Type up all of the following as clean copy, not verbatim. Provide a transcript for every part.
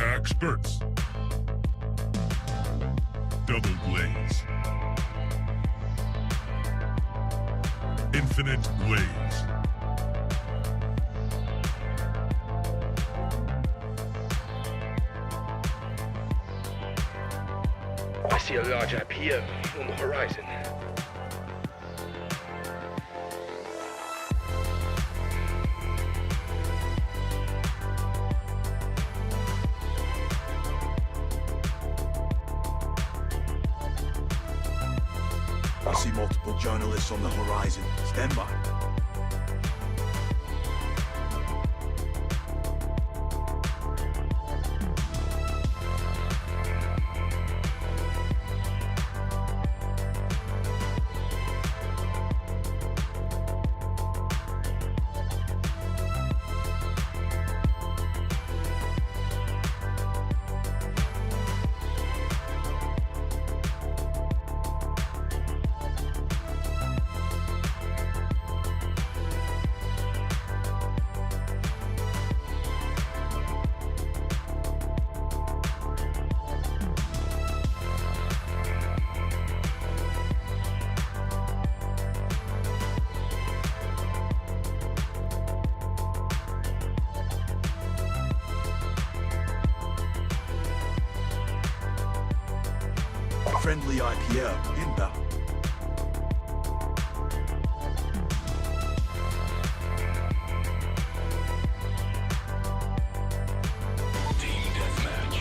Experts. Double glaze. Infinite glaze. I see a large IPO on the horizon. I see multiple journalists on the horizon. Stand by. Friendly IPO inbound. Team deathmatch.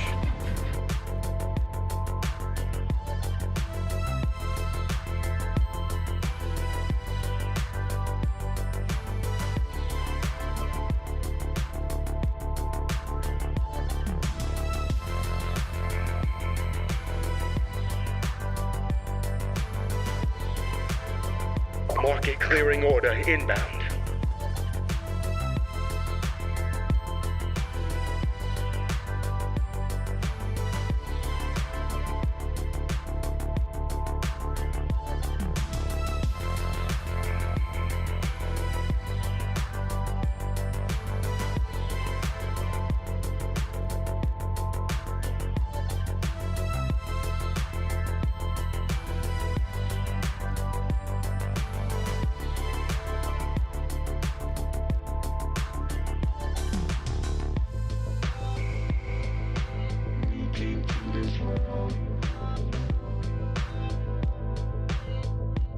Market clearing order inbound.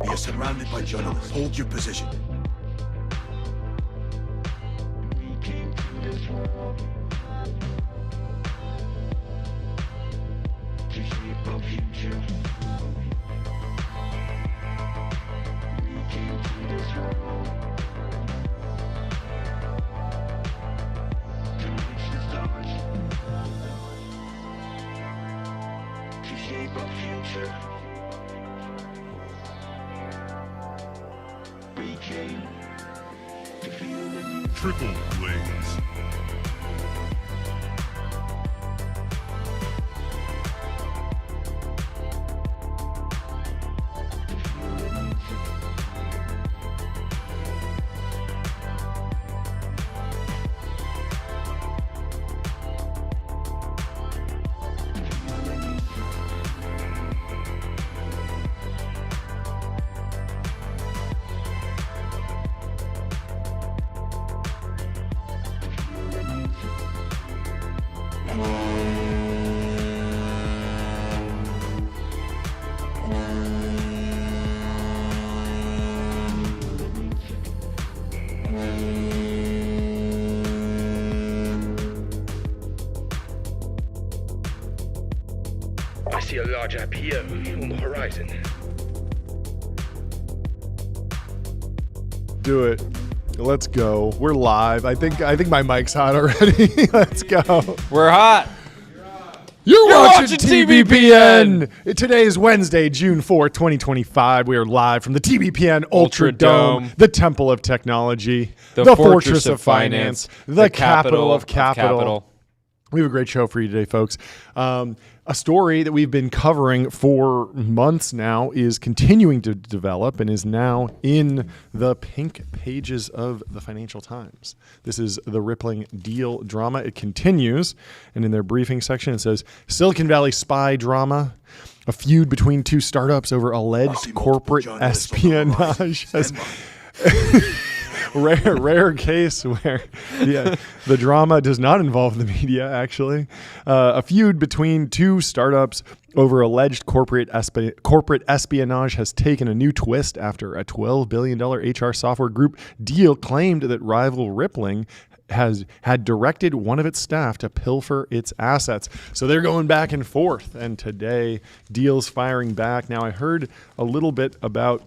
We are surrounded by journalists. Hold your position. Triple glaze. I see a large IPO on the horizon. Do it. Let's go. We're live. I think my mic's hot already. Let's go. We're hot. You're watching TBPN. Today is Wednesday, June 4th, 2025. We are live from the TBPN Ultra Dome, Dome. the Temple of Technology, The Fortress of Finance, the capital of capital. We have a great show for you today, folks. A story that we've been covering for months now is continuing to develop and is now in the pink pages of the Financial Times. This is the rippling deal drama. It continues, and in their briefing section, it says, Silicon Valley spy drama, a feud between two startups over alleged corporate espionage has... Rare case where the drama does not involve the media, actually. A feud between two startups over alleged corporate espionage has taken a new twist after a $12 billion HR software group deal claimed that rival Rippling had directed one of its staff to pilfer its assets. So they're going back and forth, and today deal's firing back. Now, I heard a little bit about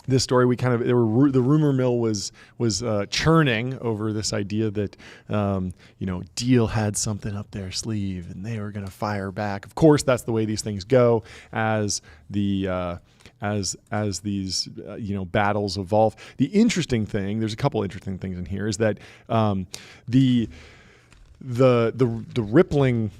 this story. The rumor mill was churning over this idea that Deal had something up their sleeve and they were going to fire back. Of course, that's the way these things go as these battles evolve. The interesting thing, there's a couple interesting things in here, is that the Rippling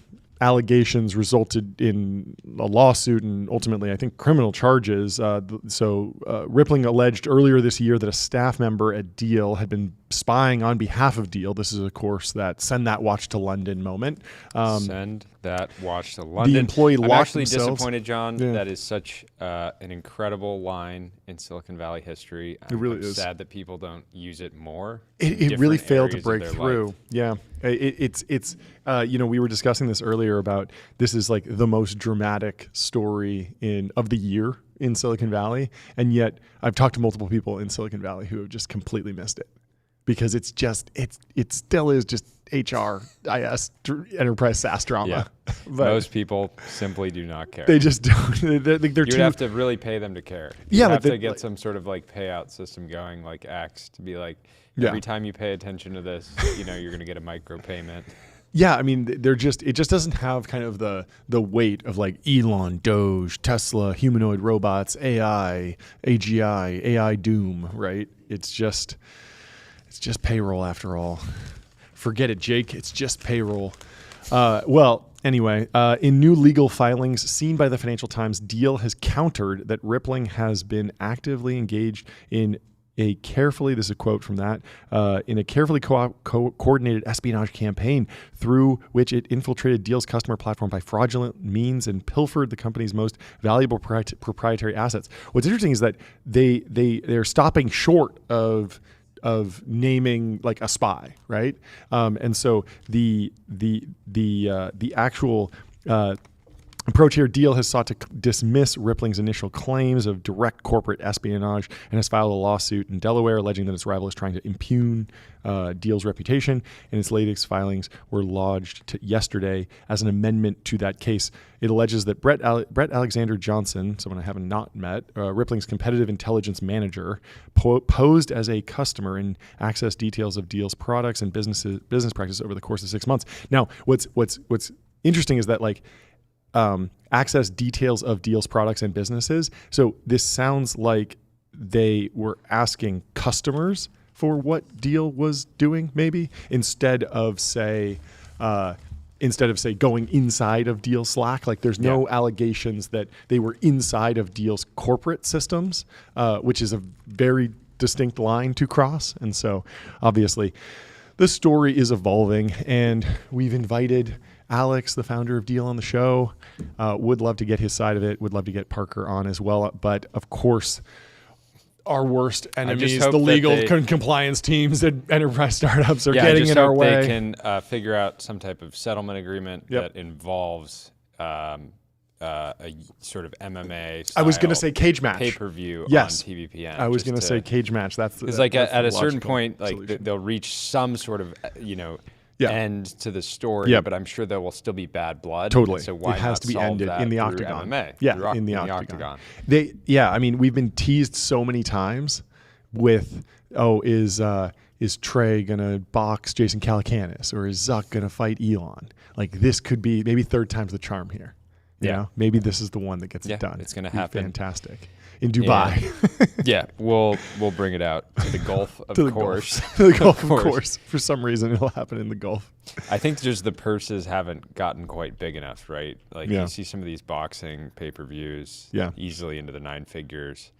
allegations resulted in a lawsuit and ultimately, I think, criminal charges. Rippling alleged earlier this year that a staff member at Deal had been spying on behalf of Deal. This is, of course, that send that watch to London moment. Send that watch to London. The employee I'm locked actually themselves. Disappointed, John. Yeah. That is such an incredible line in Silicon Valley history. It really I'm is. sad that people don't use it more. It really failed to areas of break their through. life. Yeah, it's we were discussing this earlier about this is like the most dramatic story of the year in Silicon Valley, and yet I've talked to multiple people in Silicon Valley who have just completely missed it because it still is just HRIS enterprise SaaS drama. Yeah. But most people simply do not care. they just don't. They're You'd too. have to really pay them to care. Yeah, You'd have like to get some sort of like payout system going, like X, to be like, Yeah. every time you pay attention to this, you're going to get a micro payment. Yeah, I mean, it just doesn't have kind of the weight of like Elon, Doge, Tesla, humanoid robots, AI, AGI, AI doom, right? It's just payroll after all. Forget it, Jake. It's just payroll. Anyway, in new legal filings seen by the Financial Times, Deal has countered that Rippling has been actively engaged in this is a quote from that, in a carefully coordinated espionage campaign through which it infiltrated Deal's customer platform by fraudulent means and pilfered the company's most valuable proprietary assets. What's interesting is that they're stopping short of naming like a spy, right? And so the actual approach here, Deal has sought to dismiss Rippling's initial claims of direct corporate espionage and has filed a lawsuit in Delaware alleging that its rival is trying to impugn Deal's reputation. And its latest filings were lodged yesterday as an amendment to that case. It alleges that Brett Alexander Johnson, someone I have not met, Rippling's competitive intelligence manager, posed as a customer and accessed details of Deal's products and business practices over the course of 6 months. Now, what's interesting is that access details of Deal's products and businesses. So this sounds like they were asking customers for what Deal was doing, maybe instead of say going inside of Deal Slack. Like there's no allegations that they were inside of Deal's corporate systems, which is a very distinct line to cross. And so obviously the story is evolving, and we've invited Alex, the founder of Deal, on the show. Would love to get his side of it. Would love to get Parker on as well. But of course, our worst enemies, the legal compliance teams at enterprise startups, are getting in our way. They can figure out some type of settlement agreement that involves a sort of MMA style. I was going to say cage match. Pay-per-view Yes. on TBPN. I was going to say cage match. That's because at a certain logical point, solution. they'll reach some sort of end to the story, but I'm sure there will still be bad blood. Totally. So why it has not to be solve ended that in the through octagon. MMA? In the octagon. I mean, we've been teased so many times with, is Trey gonna box Jason Calacanis, or is Zuck gonna fight Elon? Like this could be maybe third time's the charm here. You know? Maybe this is the one that gets it done. It's gonna happen. Fantastic. in Dubai. Yeah, we'll bring it out to the Gulf, of To the course. Gulf. To the Gulf, of course. For some reason, it'll happen in the Gulf. I think just the purses haven't gotten quite big enough, right? Like Yeah. you see some of these boxing pay-per-views easily into the 9 figures.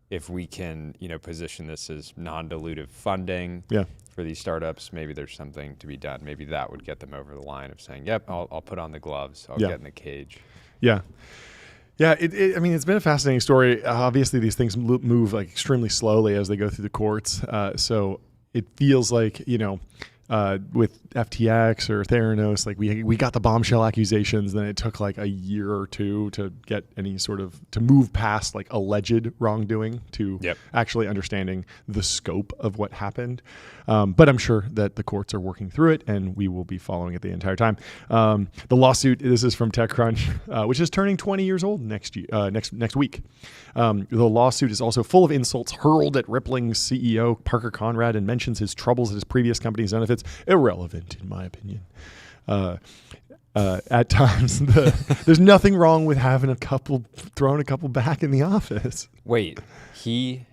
If we can, position this as non-dilutive funding for these startups, maybe there's something to be done. Maybe that would get them over the line of saying, "Yep, I'll put on the gloves. I'll get in the cage." Yeah. Yeah, I mean, it's been a fascinating story. Obviously, these things move like extremely slowly as they go through the courts. So it feels like, with FTX or Theranos, like we got the bombshell accusations, then it took like a year or two to get any sort of, to move past like alleged wrongdoing to actually understanding the scope of what happened. But I'm sure that the courts are working through it, and we will be following it the entire time. The lawsuit, this is from TechCrunch, which is turning 20 years old next week. The lawsuit is also full of insults hurled at Rippling's CEO Parker Conrad, and mentions his troubles at his previous company's benefits. Irrelevant, in my opinion. At times, there's nothing wrong with having throwing a couple back in the office. Wait, he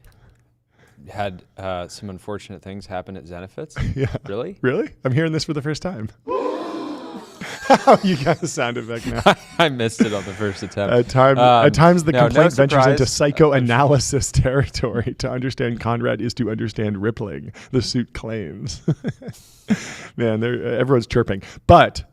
had some unfortunate things happen at Zenefits? Yeah. Really? Really? I'm hearing this for the first time. You got the sound effect now. I missed it on the first attempt. At times, the complaint ventures into surprise. psychoanalysis territory. To understand Conrad is to understand Rippling, the suit claims. Man, everyone's chirping. But,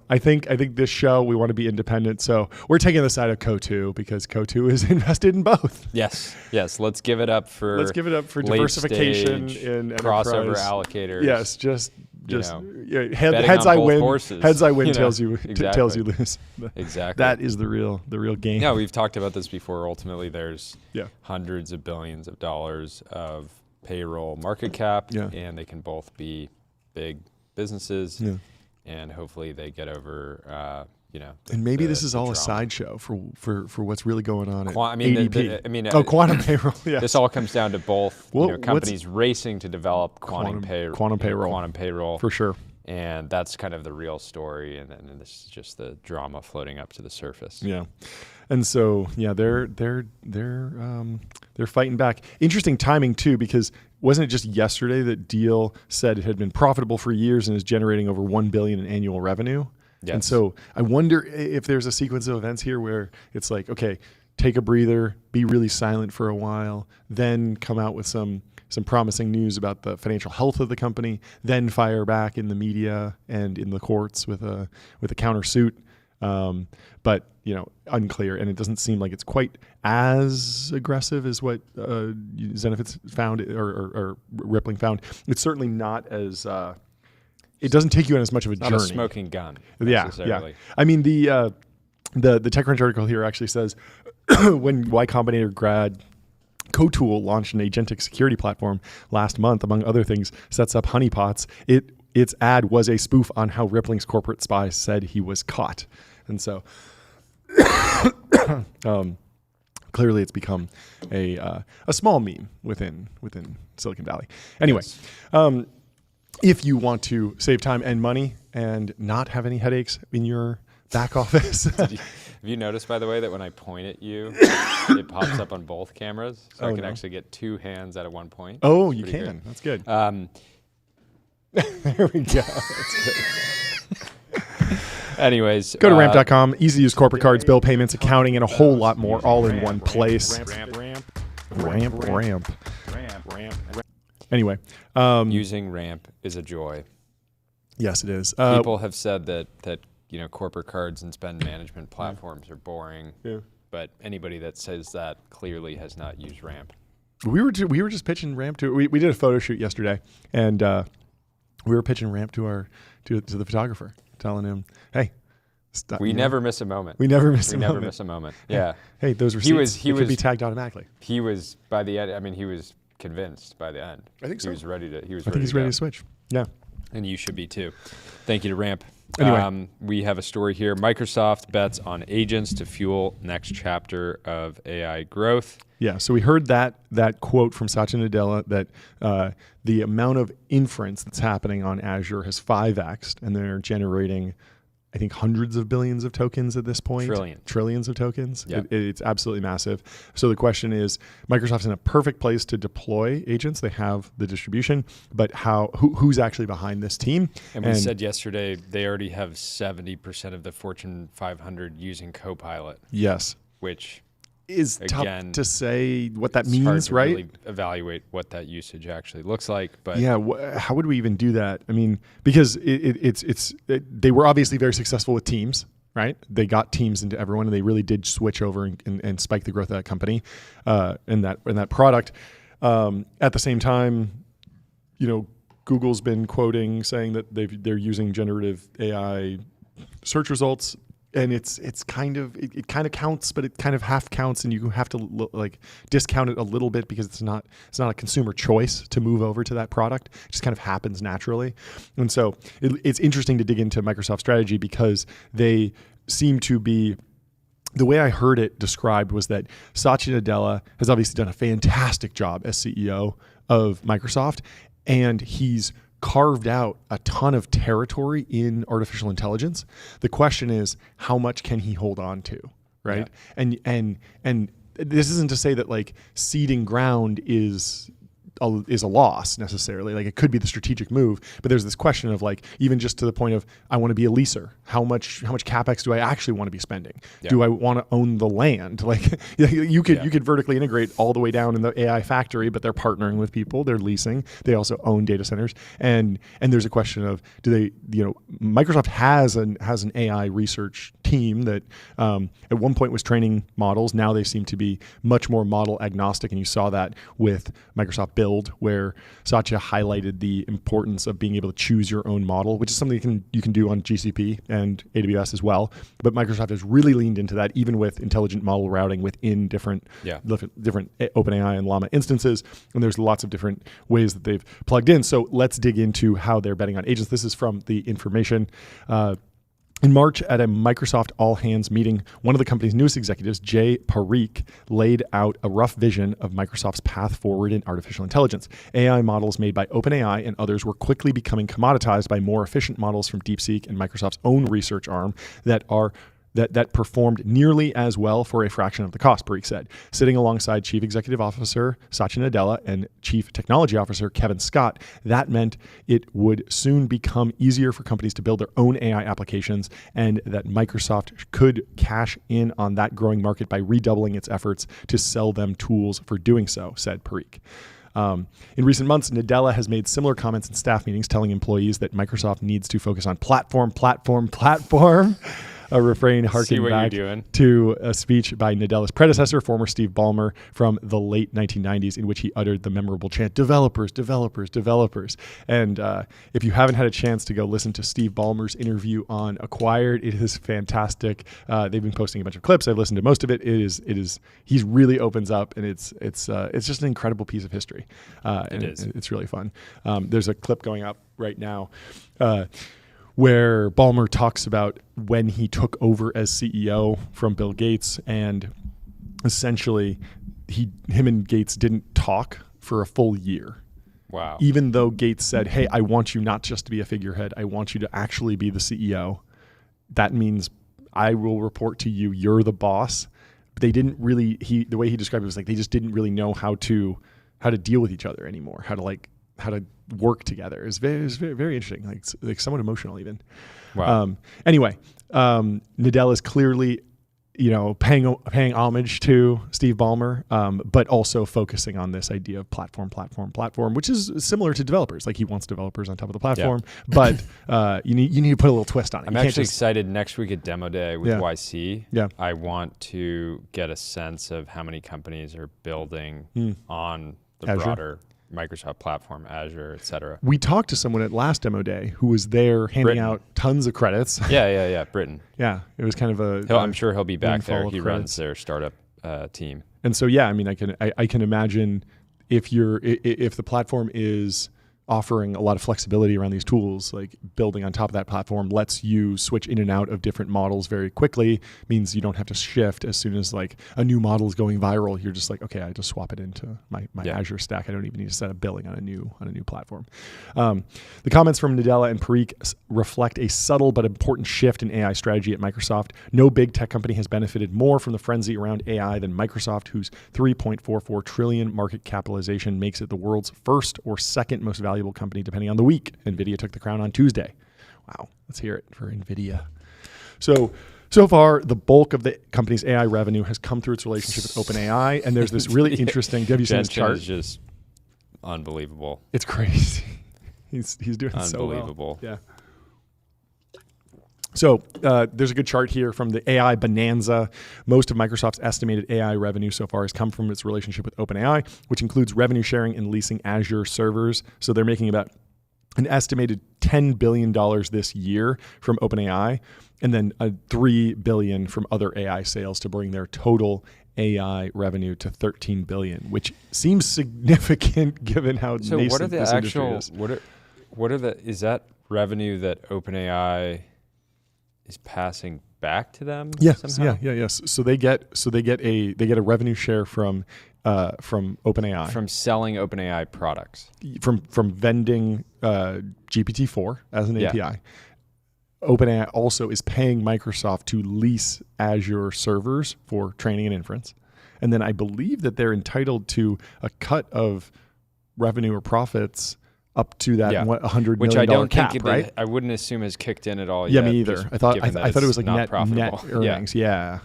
I think this show, we want to be independent. So we're taking the side of Co2 because Co2 is invested in both. Yes. Let's give it up for diversification in crossover enterprise. allocators. Yes, just betting heads on I both win. horses. Heads I win, tails exactly. you lose. Exactly. That is the real game. Yeah, we've talked about this before. Ultimately, there's hundreds of billions of dollars of payroll market cap, and they can both be big businesses, and hopefully they get over. And maybe this is all drama. a sideshow for what's really going on at ADP. quantum payroll. Yes. This all comes down to both companies racing to develop quantum payroll for sure. And that's kind of the real story, and this is just the drama floating up to the surface. Yeah, and so they're fighting back. Interesting timing too, because wasn't it just yesterday that Deal said it had been profitable for years and is generating over $1 billion in annual revenue? Yes. And so I wonder if there's a sequence of events here where it's like, okay, take a breather, be really silent for a while, then come out with some promising news about the financial health of the company, then fire back in the media and in the courts with a countersuit. But unclear, and it doesn't seem like it's quite as aggressive as what Zenefits found or Rippling found. It's certainly not as it doesn't take you on as much of a journey. Not a smoking gun. Yeah. I mean, the TechCrunch article here actually says when Y Combinator grad CoTool launched an agentic security platform last month, among other things, sets up honeypots. Its ad was a spoof on how Rippling's corporate spy said he was caught, and so clearly it's become a small meme within Silicon Valley. Anyway. If you want to save time and money and not have any headaches in your back office. Have you noticed, by the way, that when I point at you, it pops up on both cameras? So I can actually get 2 hands at one point. Oh, you can. Good. That's good. There we go. That's good. Anyways. Go to ramp.com. Easy to use corporate cards, bill payments, accounting, and a whole lot more all in one place. Ramp. Anyway. Using Ramp is a joy. Yes, it is. People have said that corporate cards and spend management platforms are boring. Yeah. But anybody that says that clearly has not used Ramp. We were just pitching Ramp to. We did a photo shoot yesterday, and we were pitching Ramp to the photographer, telling him, "Hey, stop, we never miss a moment. We never miss a moment. Yeah. Hey, those receipts he could be tagged automatically. He was by the end. I mean, he was convinced by the end. I think so. He was ready to. I think he's ready to switch. Yeah. And you should be too. Thank you to Ramp. Anyway. We have a story here. Microsoft bets on agents to fuel next chapter of AI growth. Yeah, so we heard that quote from Satya Nadella that the amount of inference that's happening on Azure has 5x'd, and they're generating I think hundreds of billions of tokens at this point. Trillions of tokens. Yeah. It's absolutely massive. So the question is, Microsoft's in a perfect place to deploy agents. They have the distribution, but who's actually behind this team? And we said yesterday they already have 70% of the Fortune 500 using Copilot. Yes. Which is again, tough to say what that it's means, hard to right? really evaluate what that usage actually looks like, but yeah, how would we even do that? I mean, because they were obviously very successful with Teams, right? They got Teams into everyone, and they really did switch over and spike the growth of that company and that product. At the same time, Google's been quoting saying that they're using generative AI search results. And it kind of counts, but it kind of half counts, and you have to discount it a little bit because it's not a consumer choice to move over to that product. It just kind of happens naturally. And so it's interesting to dig into Microsoft's strategy because they seem to be. The way I heard it described was that Satya Nadella has obviously done a fantastic job as CEO of Microsoft, and he's carved out a ton of territory in artificial intelligence. The question is, how much can he hold on to, right? Yeah. And this isn't to say that ceding ground is a loss necessarily. It could be the strategic move, but there's this question of even just to the point of, I want to be a leaser. How much CapEx do I actually want to be spending? Yeah. Do I want to own the land? You could vertically integrate all the way down in the AI factory, but they're partnering with people, they're leasing. They also own data centers. And there's a question of, Microsoft has an AI research team that at one point was training models. Now they seem to be much more model agnostic. And you saw that with Microsoft Build, where Satya highlighted the importance of being able to choose your own model, which is something you can do on GCP and AWS as well. But Microsoft has really leaned into that, even with intelligent model routing within different OpenAI and Llama instances. And there's lots of different ways that they've plugged in. So let's dig into how they're betting on agents. This is from The Information. In March, at a Microsoft all-hands meeting, one of the company's newest executives, Jay Parikh, laid out a rough vision of Microsoft's path forward in artificial intelligence. AI models made by OpenAI and others were quickly becoming commoditized by more efficient models from DeepSeek and Microsoft's own research arm that performed nearly as well for a fraction of the cost, Parikh said. Sitting alongside Chief Executive Officer Satya Nadella and Chief Technology Officer Kevin Scott, that meant it would soon become easier for companies to build their own AI applications, and that Microsoft could cash in on that growing market by redoubling its efforts to sell them tools for doing so, said Parikh. In recent months, Nadella has made similar comments in staff meetings, telling employees that Microsoft needs to focus on platform, a refrain harking back to a speech by Nadella's predecessor, former Steve Ballmer, from the late 1990s, in which he uttered the memorable chant, "Developers, developers, developers." And if you haven't had a chance to go listen to Steve Ballmer's interview on Acquired, it is fantastic. They've been posting a bunch of clips. I've listened to most of it. He really opens up, and it's just an incredible piece of history. It's really fun. There's a clip going up right now where Ballmer talks about when he took over as CEO from Bill Gates, and essentially him and Gates didn't talk for a full year. Wow. Even though Gates said, "Hey, I want you not just to be a figurehead, I want you to actually be the CEO. That means I will report to you, you're the boss." But they didn't really, the way he described it was they just didn't really know how to deal with each other anymore, how to work together. It's very, very interesting, like somewhat emotional even. Wow. Anyway, Nadella is clearly, paying homage to Steve Ballmer, but also focusing on this idea of platform, which is similar to developers. He wants developers on top of the platform, but you need to put a little twist on it. I'm actually excited next week at Demo Day with YC. Yeah. I want to get a sense of how many companies are building on the Azure. broader Microsoft platform, Azure, et cetera. We talked to someone at last Demo Day who was there handing out tons of credits. Yeah. Britton. Yeah, it was kind of I'm sure he'll be back there. He credits. runs their startup team. And so, I can imagine if the platform is offering a lot of flexibility around these tools, like building on top of that platform lets you switch in and out of different models very quickly, means you don't have to shift as soon as like a new model is going viral. You're just like, okay, I just swap it into my Azure stack. I don't even need to set up billing on a new platform. The comments from Nadella and Parikh reflect a subtle but important shift in AI strategy at Microsoft. No big tech company has benefited more from the frenzy around AI than Microsoft, whose $3.44 trillion market capitalization makes it the world's first or second most valuable company, depending on the week. NVIDIA took the crown on Tuesday. Wow, let's hear it for NVIDIA. So far, the bulk of the company's AI revenue has come through its relationship with OpenAI, and there's this really interesting. Have you seen this chart? Is just unbelievable. It's crazy. He's doing so well. Unbelievable. Yeah. So there's a good chart here from the AI Bonanza. Most of Microsoft's estimated AI revenue so far has come from its relationship with OpenAI, which includes revenue sharing and leasing Azure servers. So they're making about an estimated $10 billion this year from OpenAI, and then $3 billion from other AI sales to bring their total AI revenue to $13 billion, which seems significant given how nascent what are the this actual? industry is. What are the? Is that revenue that OpenAI is passing back to them? Somehow? Yes. So they get a revenue share from OpenAI from selling OpenAI products, from vending GPT-4 as an API. OpenAI also is paying Microsoft to lease Azure servers for training and inference, and then I believe that they're entitled to a cut of revenue or profits up to that $100 which million I don't cap, think right? I wouldn't assume is kicked in at all. Yeah, yet, me either. I thought it was like net earnings. Yeah.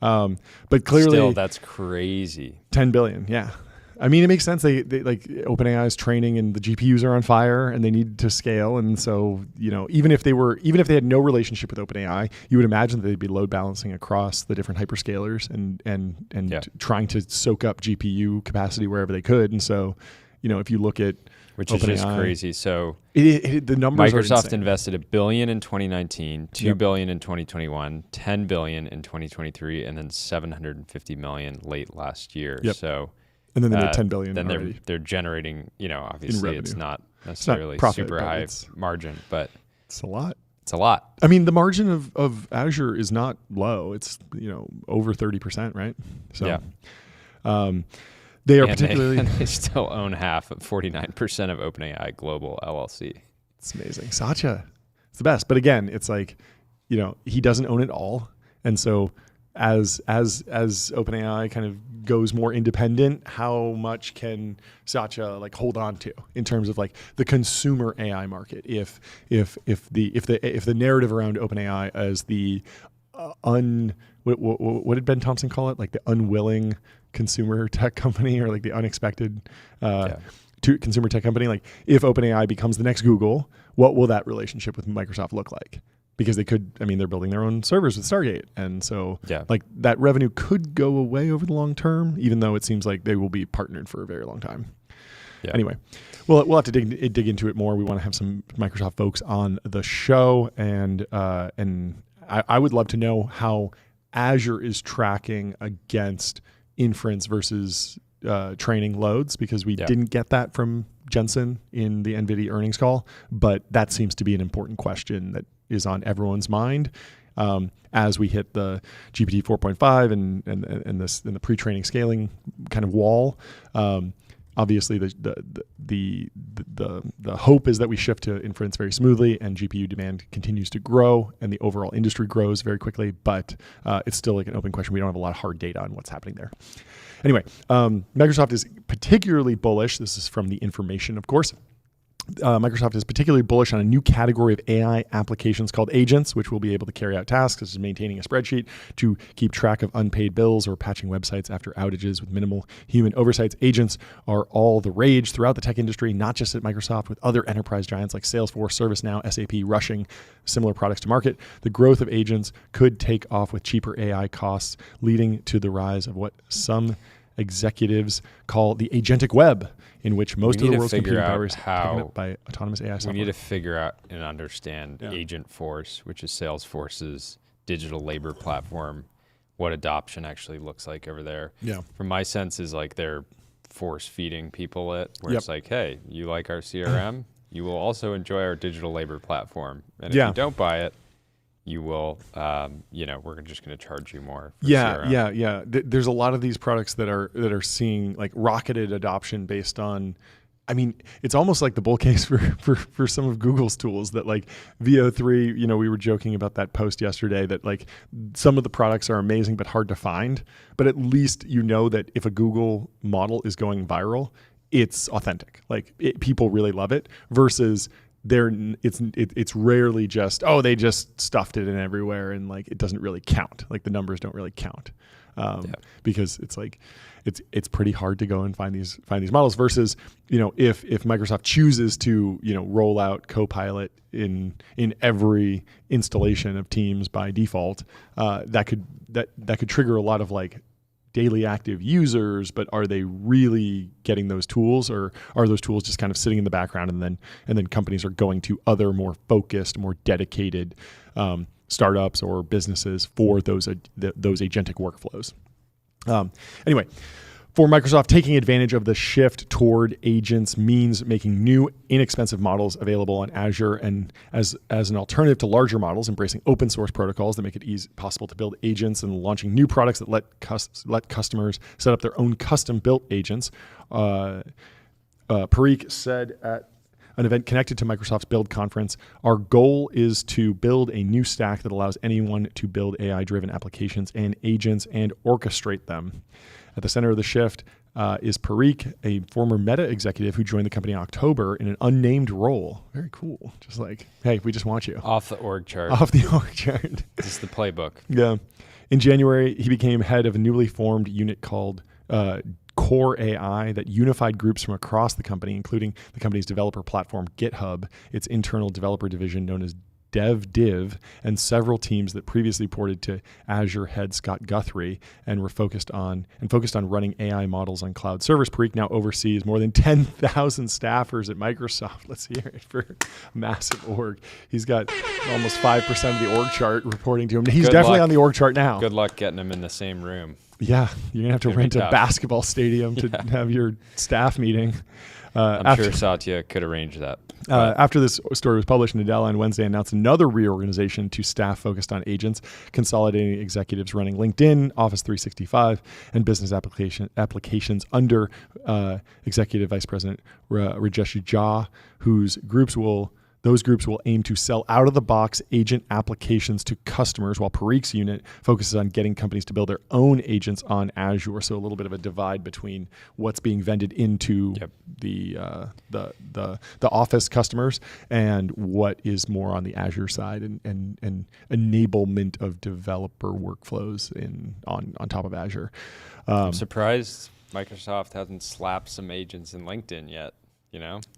But clearly, still, that's crazy. 10 billion. Yeah. I mean, it makes sense. They like OpenAI's training and the GPUs are on fire and they need to scale. And so, even if they had no relationship with OpenAI, you would imagine that they'd be load balancing across the different hyperscalers and trying to soak up GPU capacity wherever they could. And so, if you look at which OpenAI, is just crazy. So the numbers Microsoft invested $1 billion in 2019, $2 billion in 2021, $10 billion in 2023, and then $750 million late last year. Yep. So, and then they made $10 billion. Then they're generating. Obviously, it's not necessarily super high margin, but it's a lot. It's a lot. I mean, the margin of Azure is not low. It's over 30%, right? So, they are particularly. They still own half of 49% of OpenAI Global LLC. It's amazing. Satya, it's the best. But again, it's like, he doesn't own it all, and so as OpenAI kind of goes more independent, how much can Satya hold on to in terms of the consumer AI market? If the narrative around OpenAI as the what did Ben Thompson call it? The unwilling consumer tech company, or the unexpected consumer tech company. If OpenAI becomes the next Google, what will that relationship with Microsoft look like? Because they're building their own servers with Stargate. And so that revenue could go away over the long term, even though it seems like they will be partnered for a very long time. Yeah. Anyway, we'll have to dig into it more. We want to have some Microsoft folks on the show, and I would love to know how Azure is tracking against inference versus training loads, because we didn't get that from Jensen in the NVIDIA earnings call, but that seems to be an important question that is on everyone's mind as we hit the GPT 4.5 and the pre-training scaling kind of wall. Obviously, the hope is that we shift to inference very smoothly, and GPU demand continues to grow, and the overall industry grows very quickly. But it's still an open question. We don't have a lot of hard data on what's happening there. Anyway, Microsoft is particularly bullish. This is from The Information, of course. Microsoft is particularly bullish on a new category of AI applications called agents, which will be able to carry out tasks such as maintaining a spreadsheet to keep track of unpaid bills or patching websites after outages with minimal human oversights. Agents are all the rage throughout the tech industry, not just at Microsoft, with other enterprise giants like Salesforce, ServiceNow, SAP rushing similar products to market. The growth of agents could take off with cheaper AI costs, leading to the rise of what some executives call the agentic web, in which most of the world's computing power is taken up by autonomous AI software. We need to figure out and understand Agent Force, which is Salesforce's digital labor platform, what adoption actually looks like over there. Yeah. From my sense is they're force feeding people it, where it's like, hey, you like our CRM, you will also enjoy our digital labor platform, and if you don't buy it, you will, we're just going to charge you more. For CRM. There's a lot of these products that are seeing like rocketed adoption based on. I mean, it's almost like the bull case for some of Google's tools that like VO3, we were joking about that post yesterday that like some of the products are amazing but hard to find. But at least that if a Google model is going viral, it's authentic. Like people really love it versus it's rarely just, they just stuffed it in everywhere and like it doesn't really count. Like the numbers don't really count. Because it's like it's pretty hard to go and find these models versus if Microsoft chooses to roll out Copilot in every installation of Teams by default, that could trigger a lot of like daily active users, but are they really getting those tools, or are those tools just kind of sitting in the background and then companies are going to other more focused, more dedicated startups or businesses for those agentic workflows. Anyway, for Microsoft, taking advantage of the shift toward agents means making new, inexpensive models available on Azure, and as an alternative to larger models, embracing open source protocols that make it possible to build agents and launching new products that let customers set up their own custom-built agents. Parikh said at an event connected to Microsoft's Build conference, our goal is to build a new stack that allows anyone to build AI-driven applications and agents and orchestrate them. At the center of the shift is Parikh, a former Meta executive who joined the company in October in an unnamed role. Very cool. Just like, hey, we just want you. Off the org chart. Off the org chart. This is the playbook. Yeah. In January, he became head of a newly formed unit called Core AI that unified groups from across the company, including the company's developer platform GitHub, its internal developer division known as DevDiv, and several teams that previously reported to Azure head Scott Guthrie and were focused on running AI models on cloud servers. Parikh now oversees more than 10,000 staffers at Microsoft. Let's hear it for a massive org. He's got almost 5% of the org chart reporting to him. He's definitely on the org chart now. Good luck getting him in the same room. Yeah, you're going to have to rent a basketball stadium to have your staff meeting. I'm sure Satya could arrange that. After this story was published, Nadella on Wednesday announced another reorganization to staff focused on agents, consolidating executives running LinkedIn, Office 365, and business applications under Executive Vice President Rajesh Jha, those groups will aim to sell out-of-the-box agent applications to customers, while Parikh's unit focuses on getting companies to build their own agents on Azure. So a little bit of a divide between what's being vended into the Office customers and what is more on the Azure side and enablement of developer workflows on top of Azure. I'm surprised Microsoft hasn't slapped some agents in LinkedIn yet.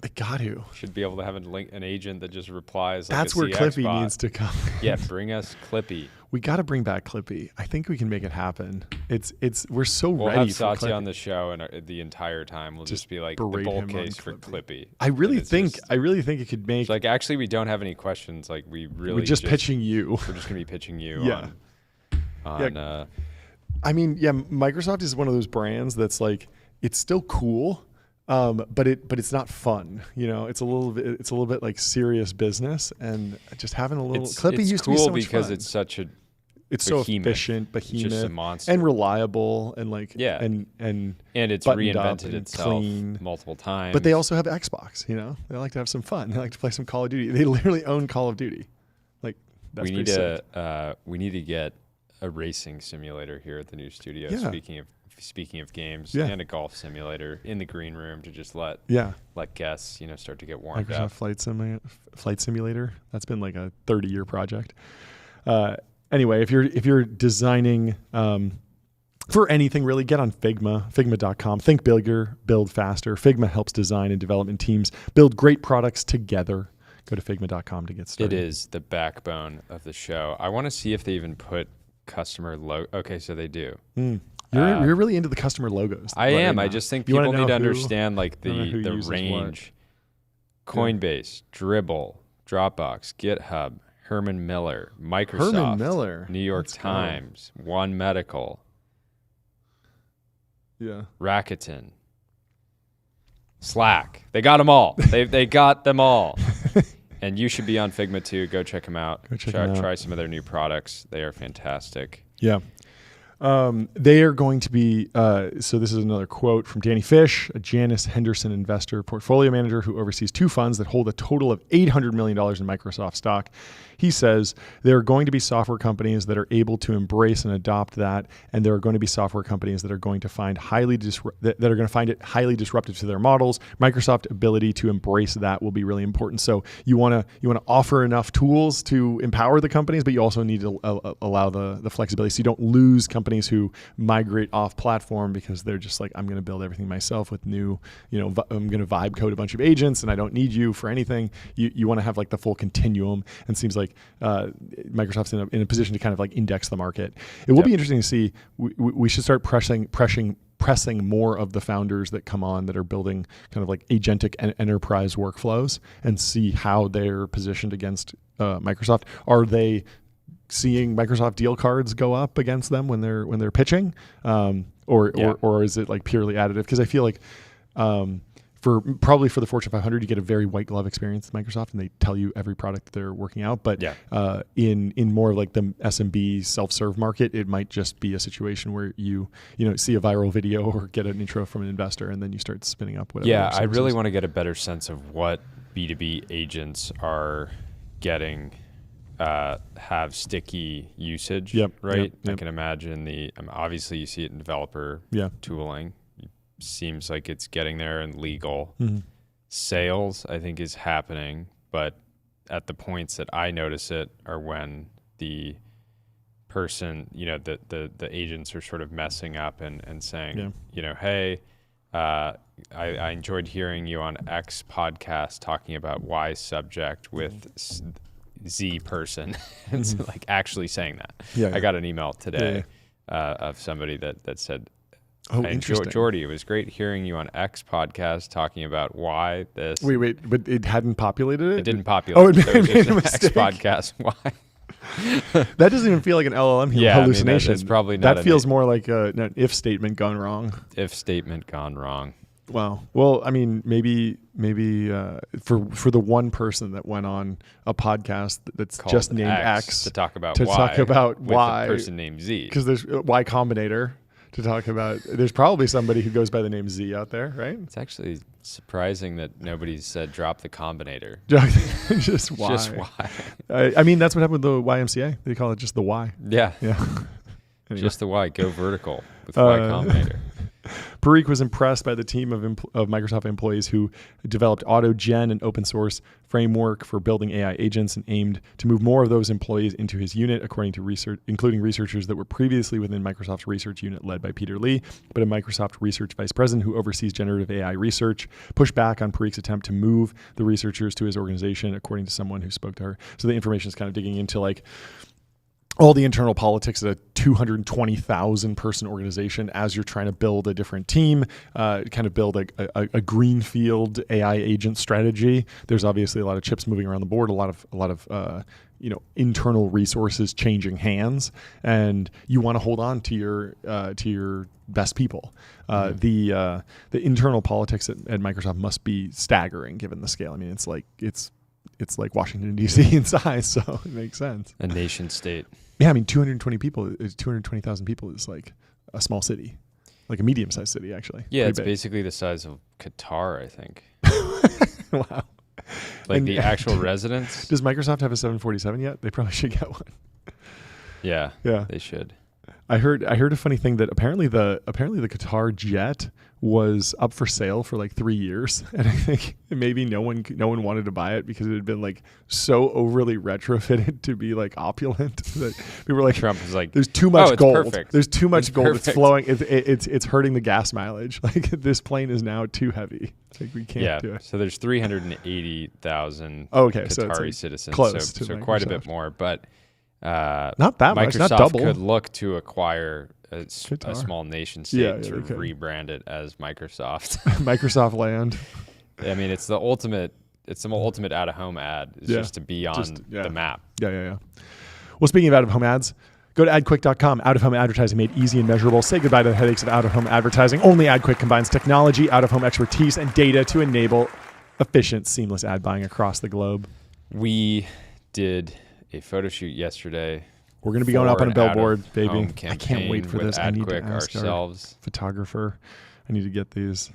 They got to. Should be able to have an agent that just replies. That's where Clippy needs to come. Yeah, bring us Clippy. We got to bring back Clippy. I think we can make it happen. We're so we'll ready. We'll have for Satya Clippy. on the show, and the entire time we'll just be like the bull case for Clippy. I really think it could make. Like, actually, we don't have any questions. Like, we're just pitching you. We're just gonna be pitching you. Yeah. Microsoft is one of those brands that's like, it's still cool. But it's not fun, it's a little bit like serious business, and just having a little Clippy used to be so much because fun. it's such a so efficient, it's just a monster. and reliable, and like and it's reinvented itself multiple times. But they also have Xbox, they like to have some fun. They like to play some Call of Duty. They literally own Call of Duty. Like that's pretty sick. We need to get a racing simulator here at the new studio. Yeah. Speaking of games, and a golf simulator in the green room to just let guests, start to get warmed up. Microsoft Flight Simulator. That's been like a 30-year project. Anyway, if you're designing for anything really, get on Figma, figma.com. Think bigger, build faster. Figma helps design and development teams build great products together. Go to figma.com to get started. It is the backbone of the show. I want to see if they even put customer logo. Okay, so they do. You're really into the customer logos. I am. I just think people need to understand like the range. What. Coinbase, Dribbble, Dropbox, GitHub, Herman Miller, Microsoft, New York Times, One Medical, Rakuten, Slack. They got them all. They got them all. And you should be on Figma too. Go check them out. Try some of their new products. They are fantastic. Yeah. They are going to be, so this is another quote from Danny Fish, a Janice Henderson investor portfolio manager who oversees 2 funds that hold a total of $800 million in Microsoft stock. He says there are going to be software companies that are able to embrace and adopt that, and there are going to be software companies that are going to find that are going to find it highly disruptive to their models. Microsoft's ability to embrace that will be really important. So you want to offer enough tools to empower the companies, but you also need to allow the flexibility so you don't lose companies who migrate off platform because they're just like, I'm going to build everything myself with new, I'm going to vibe code a bunch of agents and I don't need you for anything. You want to have like the full continuum, and it seems like Microsoft's in a position to kind of like index the market. It will be interesting to see. We should start pressing more of the founders that come on that are building kind of like agentic and enterprise workflows and see how they're positioned against Microsoft. Are they seeing Microsoft deal cards go up against them when they're pitching, or is it like purely additive? Because I feel like for the Fortune 500, you get a very white glove experience with Microsoft, and they tell you every product that they're working out. But in more of like the SMB self-serve market, it might just be a situation where you see a viral video or get an intro from an investor, and then you start spinning up whatever. Yeah, I really want to get a better sense of what B2B agents are getting. Have sticky usage, right? I can imagine obviously you see it in developer tooling. It seems like it's getting there in legal. Mm-hmm. Sales, I think, is happening, but at the points that I notice it are when the person, the agents are sort of messing up and saying, hey, I enjoyed hearing you on X podcast talking about Y subject with Z person. It's like actually saying that. I got an email today of somebody that said, interesting. Jordy, it was great hearing you on X podcast talking about why this. Wait, but it hadn't populated it? It didn't populate. It made a mistake. X podcast, why? That doesn't even feel like an LLM hallucination. It's probably not. That feels more like an if statement gone wrong. If statement gone wrong. Wow. Well, I mean, maybe for the one person that went on a podcast that's called just named X to talk about why a person named Z, because there's Y Combinator to talk about. There's probably somebody who goes by the name Z out there, right? It's actually surprising that nobody's said drop the Combinator. Just Y. Just Y. I mean, that's what happened with the YMCA. They call it just the Y. Yeah. Anyway. Just the Y. Go vertical with Y Combinator. Parikh was impressed by the team of Microsoft employees who developed AutoGen, an open source framework for building AI agents, and aimed to move more of those employees into his unit, according to research, including researchers that were previously within Microsoft's research unit led by Peter Lee. But a Microsoft research vice president who oversees generative AI research pushed back on Parikh's attempt to move the researchers to his organization, according to someone who spoke to her. So the information is kind of digging into like all the internal politics of a 220,000 person organization as you're trying to build a different team, kind of build a greenfield AI agent strategy. There's obviously a lot of chips moving around the board, a lot of internal resources changing hands, and you want to hold on to your best people. The internal politics at Microsoft must be staggering given the scale. I mean, it's like Washington, D.C. in size, so it makes sense. A nation state. Yeah, I mean, 220,000 people is like a small city, like a medium-sized city, actually. Yeah, Pretty it's big. Basically the size of Qatar, I think. Wow. Like the actual residents. Does Microsoft have a 747 yet? They probably should get one. Yeah, they should. I heard a funny thing that apparently the Qatar jet was up for sale for like 3 years, and I think maybe no one wanted to buy it because it had been like so overly retrofitted to be like opulent that people were like, Trump was like, "There's too much gold. Perfect. There's too much gold. Perfect. It's flowing. It's hurting the gas mileage. Like this plane is now too heavy. It's like we can't do it." So there's 380,000 Qatari so like citizens, so quite a bit more, but not that much, Microsoft not double. could look to acquire a small nation state to rebrand it as Microsoft. Microsoft land. I mean, it's the ultimate out-of-home ad. It's just to be on the map. Yeah. Well, speaking of out-of-home ads, Go to adquick.com. Out-of-home advertising made easy and measurable. Say goodbye to the headaches of out-of-home advertising. Only AdQuick combines technology, out-of-home expertise, and data to enable efficient, seamless ad buying across the globe. We did a photo shoot yesterday. We're going to be going up on a billboard, baby. I can't wait for this. I need to ask ourselves. Our photographer. I need to get these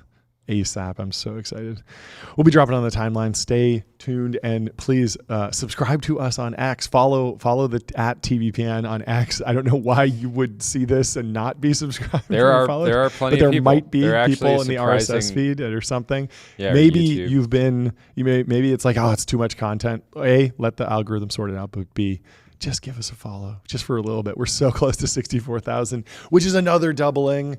ASAP. I'm so excited. We'll be dropping on the timeline. Stay tuned and please subscribe to us on X. Follow the at TBPN on X. I don't know why you would see this and not be subscribed. There are plenty of people. But there might be people in the RSS feed or something. Yeah, maybe maybe it's like, oh, it's too much content. A, let the algorithm sort it out. But B, just give us a follow just for a little bit. We're so close to 64,000, which is another doubling.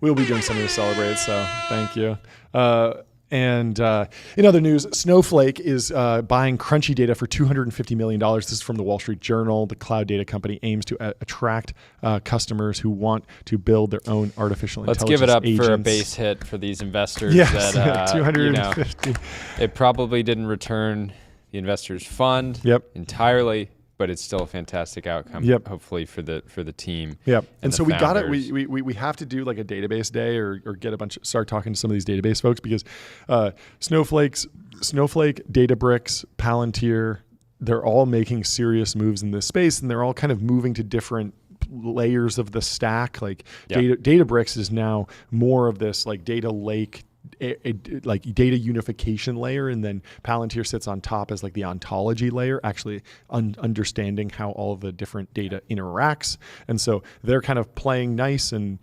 We'll be doing something to celebrate, so thank you. And in other news, Snowflake is buying Crunchy data for $250 million. This is from the Wall Street Journal. The cloud data company aims to attract customers who want to build their own artificial intelligence agents. Let's give it up agents. for a base hit for these investors. Yes, that, 250. It probably didn't return the investors' fund entirely, but it's still a fantastic outcome. Hopefully for the team. And so we got it. We have to do like a database day or get start talking to some of these database folks because Snowflake, Databricks, Palantir, they're all making serious moves in this space, and they're all kind of moving to different layers of the stack. Like Databricks is now more of this like data lake, like data unification layer, and then Palantir sits on top as like the ontology layer, actually understanding how all of the different data interacts. And so they're kind of playing nice, and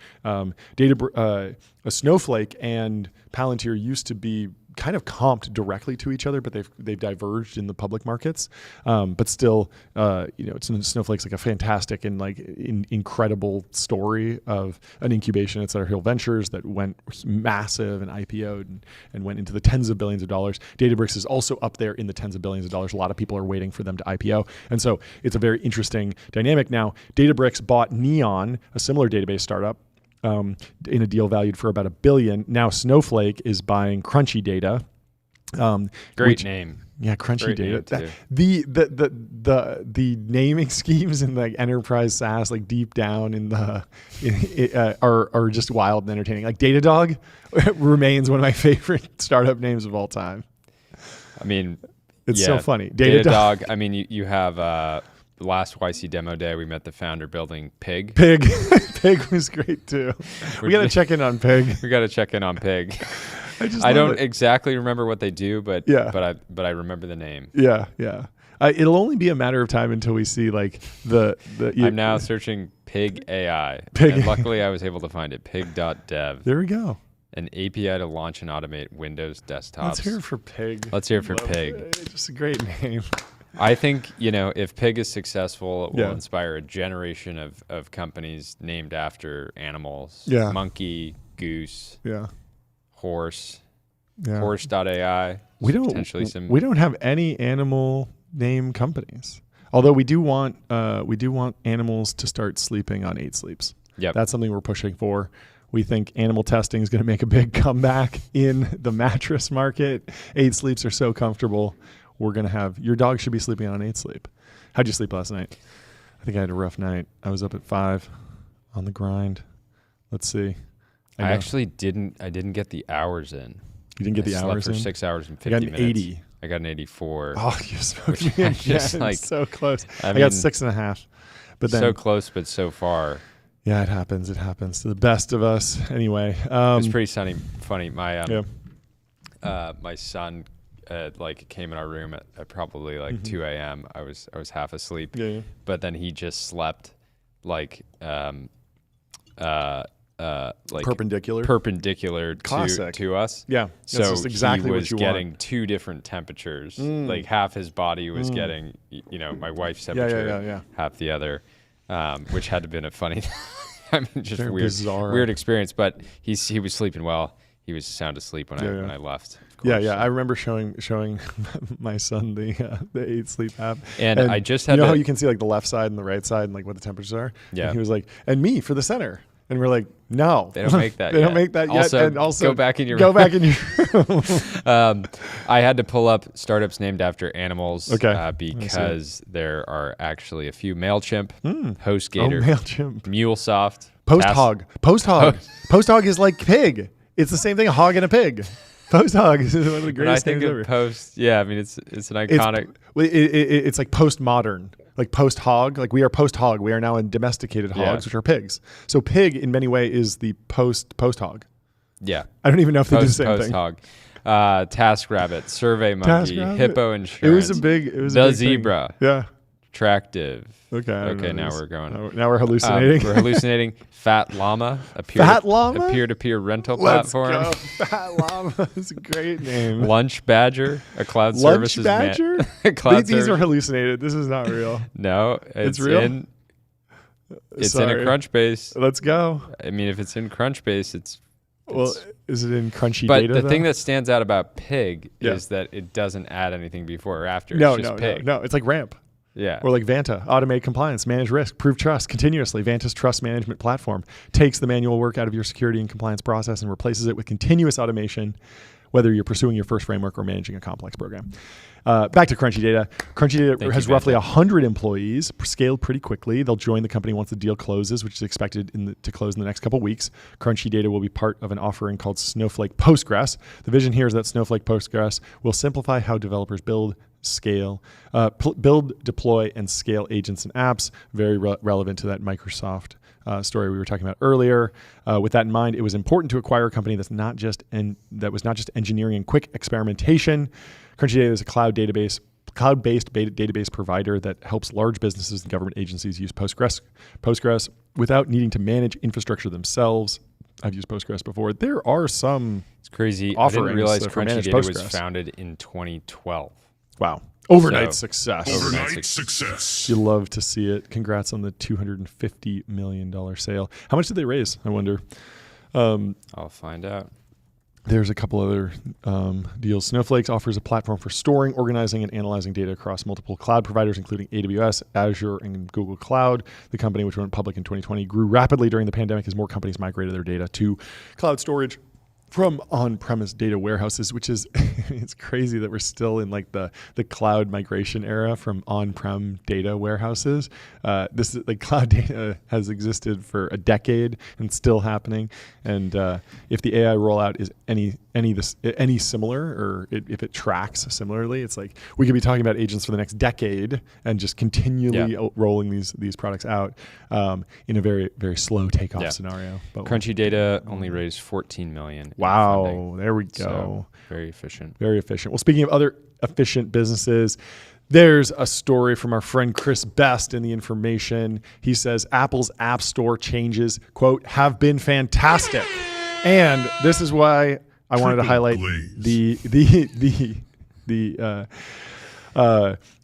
Snowflake and Palantir used to be kind of comped directly to each other, but they've diverged in the public markets. But still, Snowflake's like a fantastic and like incredible story of an incubation at Sutter Hill Ventures that went massive and IPO'd and went into the tens of billions of dollars. Databricks is also up there in the tens of billions of dollars. A lot of people are waiting for them to IPO. And so it's a very interesting dynamic. Now, Databricks bought Neon, a similar database startup, in a deal valued for about $1 billion. Now Snowflake is buying Crunchy data. Great name. Yeah, Crunchy data. The naming schemes in like enterprise SaaS, like deep down in the are just wild and entertaining. Like Datadog remains one of my favorite startup names of all time. I mean, it's so funny. Datadog. I mean, you have. Last YC demo day, we met the founder building Pig. Pig was great too. We got to check in on Pig. We got to check in on Pig. I don't exactly remember what they do, but I remember the name. Yeah. It'll only be a matter of time until we see like I'm now searching Pig AI. And luckily, I was able to find it. Pig.dev. There we go. An API to launch and automate Windows desktops. Let's hear it for Pig. Pig. Just a great name. I think, if Pig is successful, it will inspire a generation of companies named after animals. Yeah. Monkey, goose, horse, yeah. Horse.ai. We don't have any animal name companies. Although we do want animals to start sleeping on 8 sleeps. Yep. That's something we're pushing for. We think animal testing is going to make a big comeback in the mattress market. 8 sleeps are so comfortable. We're going to have, your dog should be sleeping on 8 sleep. How'd you sleep last night? I think I had a rough night. I was up at 5 on the grind. Let's see. I actually didn't get the hours in. You didn't get the hours in? I slept for 6 hours and 50 minutes. I got an 80. I got an 84. Oh, you smoked me again. Just like, so close. I got 6.5. But then, so close, but so far. Yeah, it happens. It happens to the best of us. Anyway. It's pretty funny. My my son came in our room at probably 2 a.m. I was half asleep. Yeah. But then he just slept perpendicular to us. Yeah. So that's exactly he was what you getting want. 2 different temperatures. Like half his body was getting, my wife's temperature, half the other, which had to have been a funny, just weird experience. But he was sleeping well. He was sound asleep when I left. Yeah. I remember showing my son the 8 sleep app, and I just had how you can see like the left side and the right side and like what the temperatures are. Yeah, and he was like, and me for the center, and we're like, no, they don't make that. They don't make that yet. Also, and also go back in your room. I had to pull up startups named after animals because see. there are actually a few. MailChimp, HostGator, MailChimp. MuleSoft. Posthog is like pig. It's the same thing, a hog and a pig. Posthog is one of the greatest things ever. Post, yeah, I mean, it's an iconic. It's like postmodern. Like post-hog, like we are post-hog. We are now in domesticated hogs, which are pigs. So pig, in many ways, is the post-hog. Yeah. I don't even know if they do the same thing. Post-hog. TaskRabbit, SurveyMonkey, Hippo Insurance. It was a big The Zebra. Thing. Yeah. Tractive. Okay, now we're going. Now we're hallucinating. We're hallucinating. Fat Llama, a peer-to-peer rental platform. Let's go. Fat Llama is a great name. Lunch Badger, a cloud services. Lunch Badger? These are hallucinated. This is not real. No, it's real. It's in a Crunchbase. Let's go. I mean, if it's in Crunchbase, it's well, is it in Crunchy but Data? But the though? thing that stands out about Pig is that it doesn't add anything before or after. No, it's just Pig. No. It's like Ramp. Yeah. Or like Vanta, automate compliance, manage risk, prove trust continuously. Vanta's trust management platform takes the manual work out of your security and compliance process and replaces it with continuous automation, whether you're pursuing your first framework or managing a complex program. Back to Crunchy Data. Crunchy Data has roughly 100 employees, scaled pretty quickly. They'll join the company once the deal closes, which is expected to close in the next couple weeks. Crunchy Data will be part of an offering called Snowflake Postgres. The vision here is that Snowflake Postgres will simplify how developers build, deploy, and scale agents and apps. Very relevant to that Microsoft story we were talking about earlier. With that in mind, it was important to acquire a company that was not just engineering and quick experimentation. Crunchy Data is a cloud-based database provider that helps large businesses and government agencies use Postgres without needing to manage infrastructure themselves. I've used Postgres before. There are some It's crazy. I didn't realize Crunchy Data was founded in 2012. Wow. Overnight success. Overnight success. You love to see it. Congrats on the $250 million sale. How much did they raise, I wonder? I'll find out. There's a couple other deals. Snowflake offers a platform for storing, organizing, and analyzing data across multiple cloud providers, including AWS, Azure, and Google Cloud. The company, which went public in 2020, grew rapidly during the pandemic as more companies migrated their data to cloud storage from on-premise data warehouses, which is it's crazy that we're still in like the cloud migration era from on-prem data warehouses. This is like cloud data has existed for a decade and still happening. And if the AI rollout is any similar, or if it tracks similarly, it's like we could be talking about agents for the next decade and just continually rolling these products out in a very, very slow takeoff scenario. But Crunchy Data only raised $14 million. Wow, there we go. So, very efficient. Very efficient. Well, speaking of other efficient businesses, there's a story from our friend Chris Best in The Information. He says Apple's App Store changes, quote, have been fantastic. And this is why I wanted to highlight the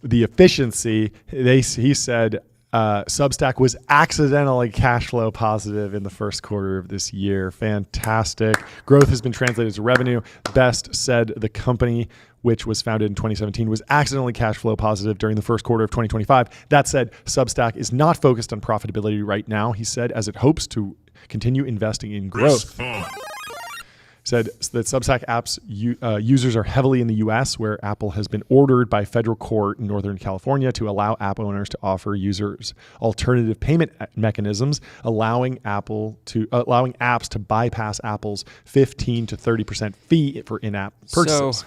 efficiency. He said Substack was accidentally cash flow positive in the first quarter of this year. Fantastic. Growth has been translated to revenue. Best said the company, which was founded in 2017, was accidentally cash flow positive during the first quarter of 2025. That said, Substack is not focused on profitability right now, he said, as it hopes to continue investing in growth. Said that Substack apps users are heavily in the U.S., where Apple has been ordered by federal court in Northern California to allow app owners to offer users alternative payment mechanisms, allowing apps to bypass Apple's 15 to 30% fee for in-app purchases. So,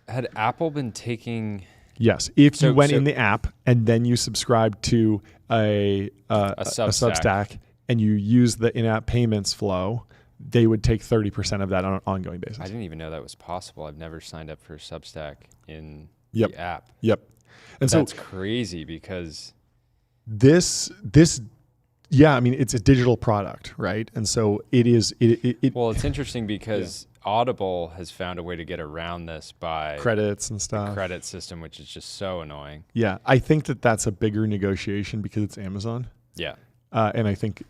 had Apple been taking? Yes, if you went in the app and then you subscribed to a Substack and you use the in-app payments flow, they would take 30% of that on an ongoing basis. I didn't even know that was possible. I've never signed up for Substack in the app. Yep. And that's crazy because this I mean, it's a digital product, right? And so it is. Well, it's interesting because Audible has found a way to get around this by credits and stuff. The credit system, which is just so annoying. Yeah, I think that's a bigger negotiation because it's Amazon. Yeah. And I think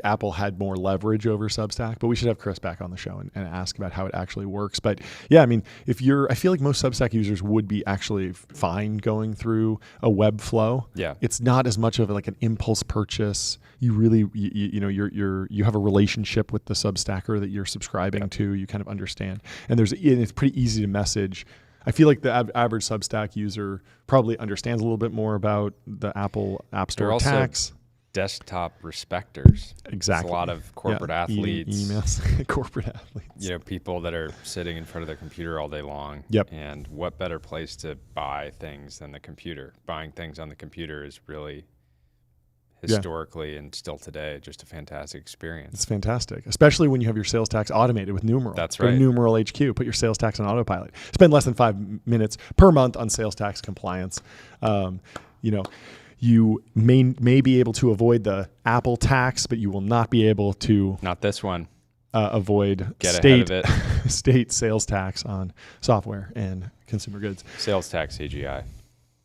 Apple had more leverage over Substack, but we should have Chris back on the show and ask about how it actually works. But yeah, I mean, I feel like most Substack users would be actually fine going through a web flow. Yeah. It's not as much of like an impulse purchase. You really, you have a relationship with the Substacker that you're subscribing to. You kind of understand, and it's pretty easy to message. I feel like the average Substack user probably understands a little bit more about the Apple App Store tax. Desktop respecters. Exactly. There's a lot of corporate athletes. Emails. Corporate athletes. People that are sitting in front of their computer all day long. Yep. And what better place to buy things than the computer? Buying things on the computer is really historically and still today just a fantastic experience. It's fantastic, especially when you have your sales tax automated with Numeral. That's right. Go to Numeral HQ, put your sales tax on autopilot. Spend less than 5 minutes per month on sales tax compliance. You may be able to avoid the Apple tax, but you will not be able to not this one. Avoid ahead of it. state sales tax on software and consumer goods. Sales tax AGI.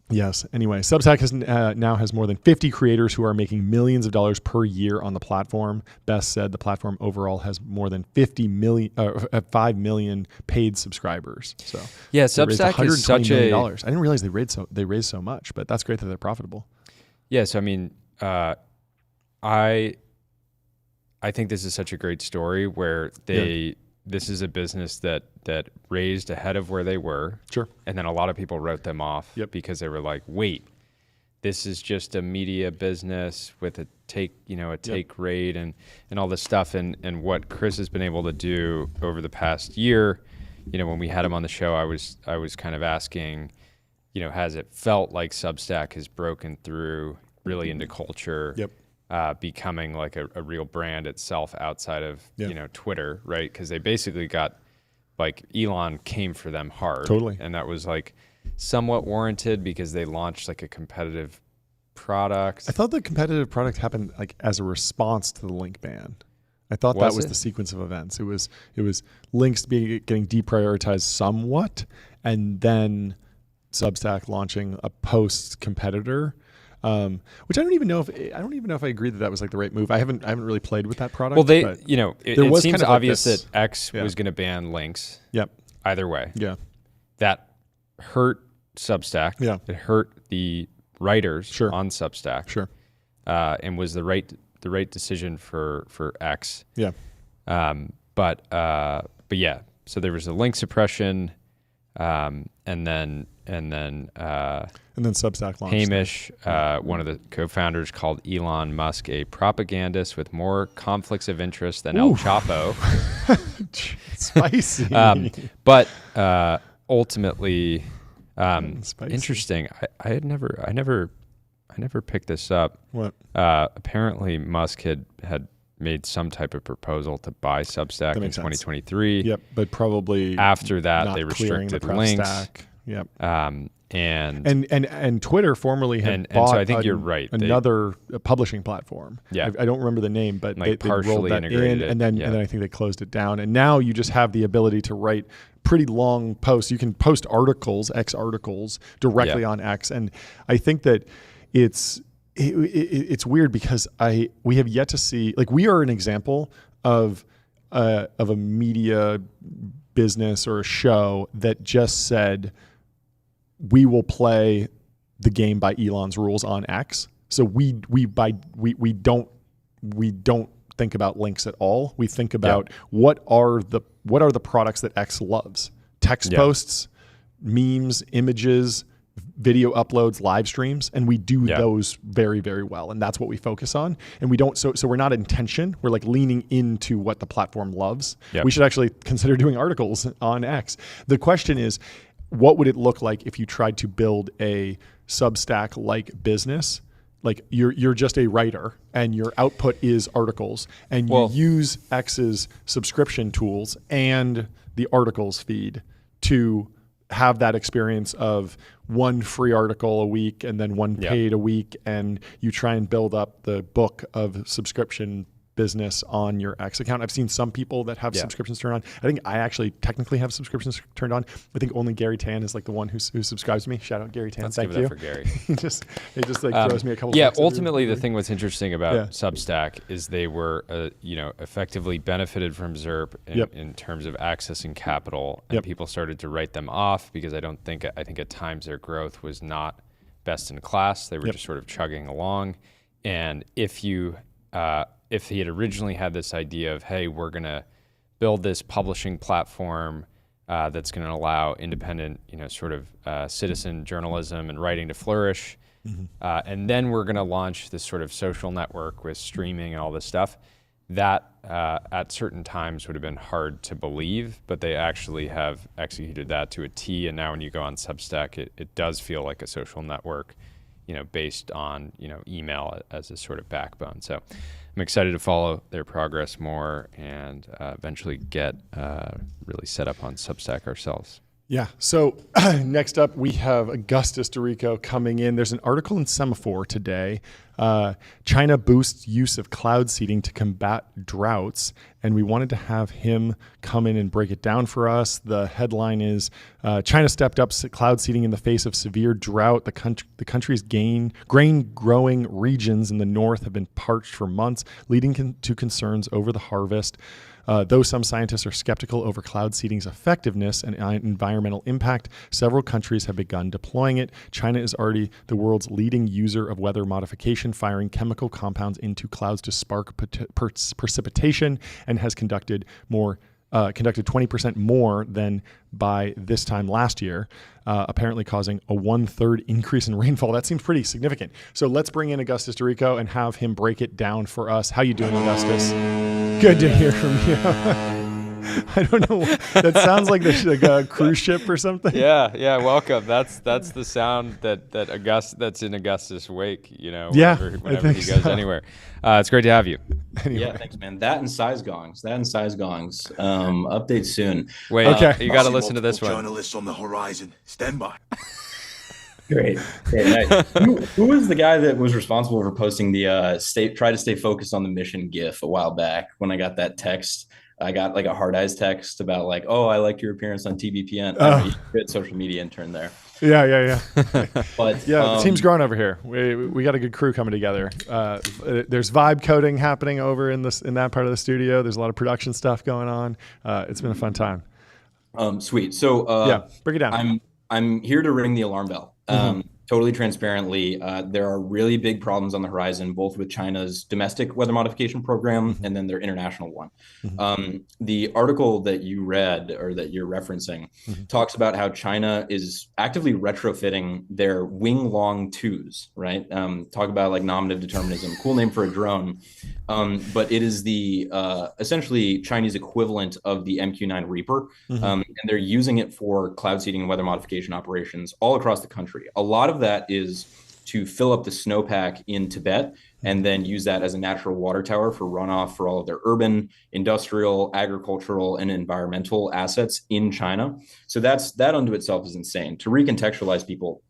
Yes. Anyway, Substack now has more than 50 creators who are making millions of dollars per year on the platform. Best said the platform overall has more than 5 million paid subscribers. So yeah, Substack is such $120 million. I didn't realize they raised so much, but that's great that they're profitable. Yeah. So I mean, I think this is such a great story where this is a business that raised ahead of where they were. Sure. And then a lot of people wrote them off because they were like, wait, this is just a media business with a take rate and all this stuff. And what Chris has been able to do over the past year, when we had him on the show, I was kind of asking, has it felt like Substack has broken through really into culture? Yep. Becoming like a real brand itself outside of Twitter, right? Because they basically got Elon came for them hard, totally, and that was somewhat warranted because they launched a competitive product. I thought the competitive product happened as a response to the link ban. I thought that was the sequence of events. It was links getting deprioritized somewhat, and then Substack launching a post competitor. Which I don't even know if I agree that was the right move. I haven't really played with that product. Well, it seems kind of obvious that X was going to ban links. Yep. Either way. Yeah. That hurt Substack. Yeah. It hurt the writers on Substack. Sure. And was the right decision for X. Yeah. But yeah. So there was a link suppression, and then Substack launched. Hamish, one of the co-founders, called Elon Musk a propagandist with more conflicts of interest than El Chapo. Spicy. But ultimately, interesting. I never picked this up. What? Apparently, Musk had made some type of proposal to buy Substack in 2023. Yep, but probably after that they restricted links. Stack. Yep. And Twitter formerly had bought so I think you're right. Another publishing platform. Yeah. I don't remember the name, but they rolled that in, and then I think they closed it down. And now you just have the ability to write pretty long posts. You can post articles, X articles, directly on X. And I think that it's weird because we have yet to see, we are an example of a media business or a show that just said, we will play the game by Elon's rules on X. So we don't think about links at all. We think about what are the products that X loves: text posts, memes, images, video uploads, live streams, and we do those very, very well. And that's what we focus on. And we don't. So we're not in tension. We're leaning into what the platform loves. We should actually consider doing articles on X. The question is, what would it look like if you tried to build a Substack-like business? You're just a writer and your output is articles, and you use X's subscription tools and the articles feed to have that experience of one free article a week and then one paid a week, and you try and build up the book of subscription business on your X account. I've seen some people that have subscriptions turned on. I think I actually technically have subscriptions turned on. I think only Gary Tan is like the one who subscribes to me. Shout out Gary Tan. Let's Thank give it you. up for Gary. he just like throws me a couple. Yeah, ultimately the thing what's interesting about Substack is they were effectively benefited from ZERP in terms of accessing capital, and people started to write them off because I think at times their growth was not best in class. They were just sort of chugging along, and if he had originally had this idea of, hey, we're going to build this publishing platform that's going to allow independent, citizen journalism and writing to flourish, and then we're going to launch this sort of social network with streaming and all this stuff, that at certain times would have been hard to believe, but they actually have executed that to a T. And now when you go on Substack, it does feel like a social network, based on, email as a sort of backbone. So I'm excited to follow their progress more and eventually get really set up on Substack ourselves. Yeah. So next up, we have Augustus Dorico coming in. There's an article in Semaphore today. China boosts use of cloud seeding to combat droughts. And we wanted to have him come in and break it down for us. The headline is China stepped up cloud seeding in the face of severe drought. The country's grain growing regions in the north have been parched for months, leading to concerns over the harvest. Though some scientists are skeptical over cloud seeding's effectiveness and environmental impact, several countries have begun deploying it. China is already the world's leading user of weather modification, firing chemical compounds into clouds to spark precipitation, and has conducted 20% more than by this time last year, apparently causing a 1/3 increase in rainfall. That seems pretty significant. So let's bring in Augustus Dorico and have him break it down for us. How you doing, Augustus? Good to hear from you. I don't know. That sounds like a cruise ship or something. Yeah. Welcome. That's the sound that's in Augustus' wake. Whenever he goes anywhere. It's great to have you. Anyway. Yeah, thanks, man. That and size gongs. Update soon. Wait, okay. You got to listen to this one. Journalists on the horizon. Stand by. Great. Nice. Who was the guy that was responsible for posting the try to stay focused on the mission GIF a while back? When I got that text, I got like a hard eyes text about like, oh, I liked your appearance on TBPN. Good social media intern there. Yeah. But the team's growing over here. We got a good crew coming together. There's vibe coding happening over in that part of the studio. There's a lot of production stuff going on. It's been a fun time. Sweet. So break it down. I'm here to ring the alarm bell. Totally transparently, there are really big problems on the horizon, both with China's domestic weather modification program and then their international one. The article that you read or that you're referencing talks about how China is actively retrofitting their Wing-Long 2s, right? Talk about like nominative determinism, cool name for a drone. But it is the essentially Chinese equivalent of the MQ-9 Reaper. And they're using it for cloud seeding and weather modification operations all across the country. A lot of that is to fill up the snowpack in Tibet and then use that as a natural water tower for runoff for all of their urban, industrial, agricultural, and environmental assets in China. So that unto itself is insane. To recontextualize people,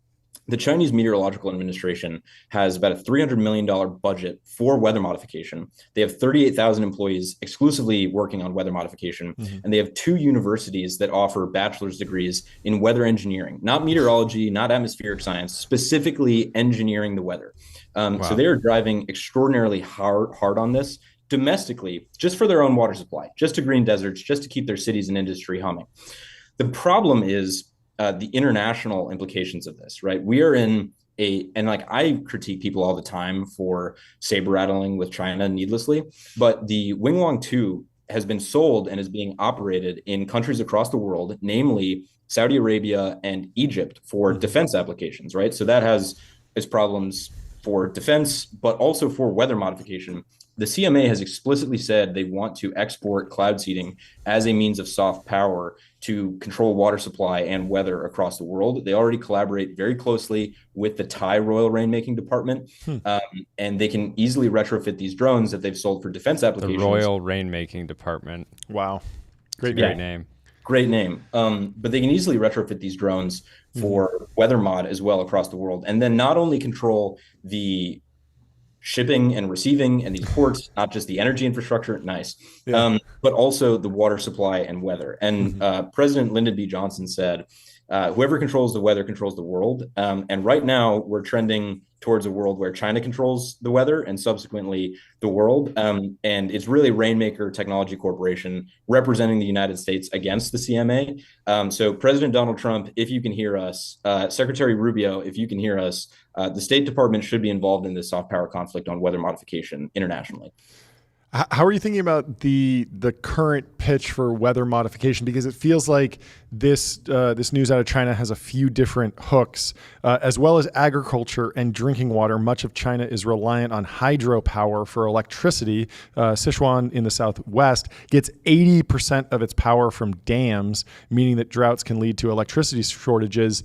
the Chinese Meteorological Administration has about a $300 million budget for weather modification. They have 38,000 employees exclusively working on weather modification. And they have 2 universities that offer bachelor's degrees in weather engineering, not meteorology, not atmospheric science, specifically engineering the weather. So they are driving extraordinarily hard on this domestically, just for their own water supply, just to green deserts, just to keep their cities and industry humming. The problem is the international implications of this, right? We are in and like I critique people all the time for saber rattling with China needlessly, but the Wing-Long 2 has been sold and is being operated in countries across the world, namely Saudi Arabia and Egypt, for defense applications, right? So that has its problems for defense, but also for weather modification. The CMA has explicitly said they want to export cloud seeding as a means of soft power to control water supply and weather across the world. They already collaborate very closely with the Thai Royal Rainmaking Department, and they can easily retrofit these drones that they've sold for defense applications. The Royal Rainmaking Department. Wow. Great name. Great name. But they can easily retrofit these drones for weather mod as well across the world. And then not only control the shipping and receiving and these ports, not just the energy infrastructure. Nice. Yeah. But also the water supply and weather. And President Lyndon B. Johnson said, whoever controls the weather controls the world. And right now we're trending towards a world where China controls the weather and subsequently the world. And it's really Rainmaker Technology Corporation representing the United States against the CMA. So President Donald Trump, if you can hear us, Secretary Rubio, if you can hear us, the State Department should be involved in this soft power conflict on weather modification internationally. How are you thinking about the current pitch for weather modification? Because it feels like this news out of China has a few different hooks, as well as agriculture and drinking water. Much of China is reliant on hydropower for electricity. Sichuan in the southwest gets 80% of its power from dams, meaning that droughts can lead to electricity shortages.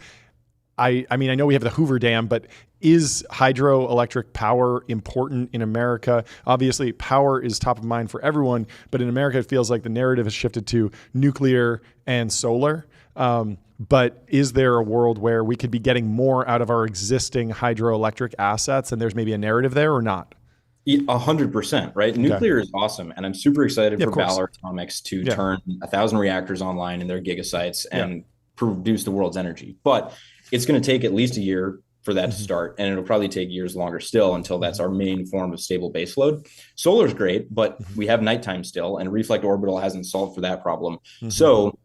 I mean, I know we have the Hoover Dam, but is hydroelectric power important in America? Obviously, power is top of mind for everyone, but in America, it feels like the narrative has shifted to nuclear and solar. But is there a world where we could be getting more out of our existing hydroelectric assets, and there's maybe a narrative there or not? 100%, right? Nuclear is awesome. And I'm super excited for Ballard Atomics to turn 1,000 reactors online in their gigasites and produce the world's energy. But it's going to take at least a year for that to start. And it'll probably take years longer still until that's our main form of stable baseload. Solar is great, but we have nighttime still, and reflect orbital hasn't solved for that problem. So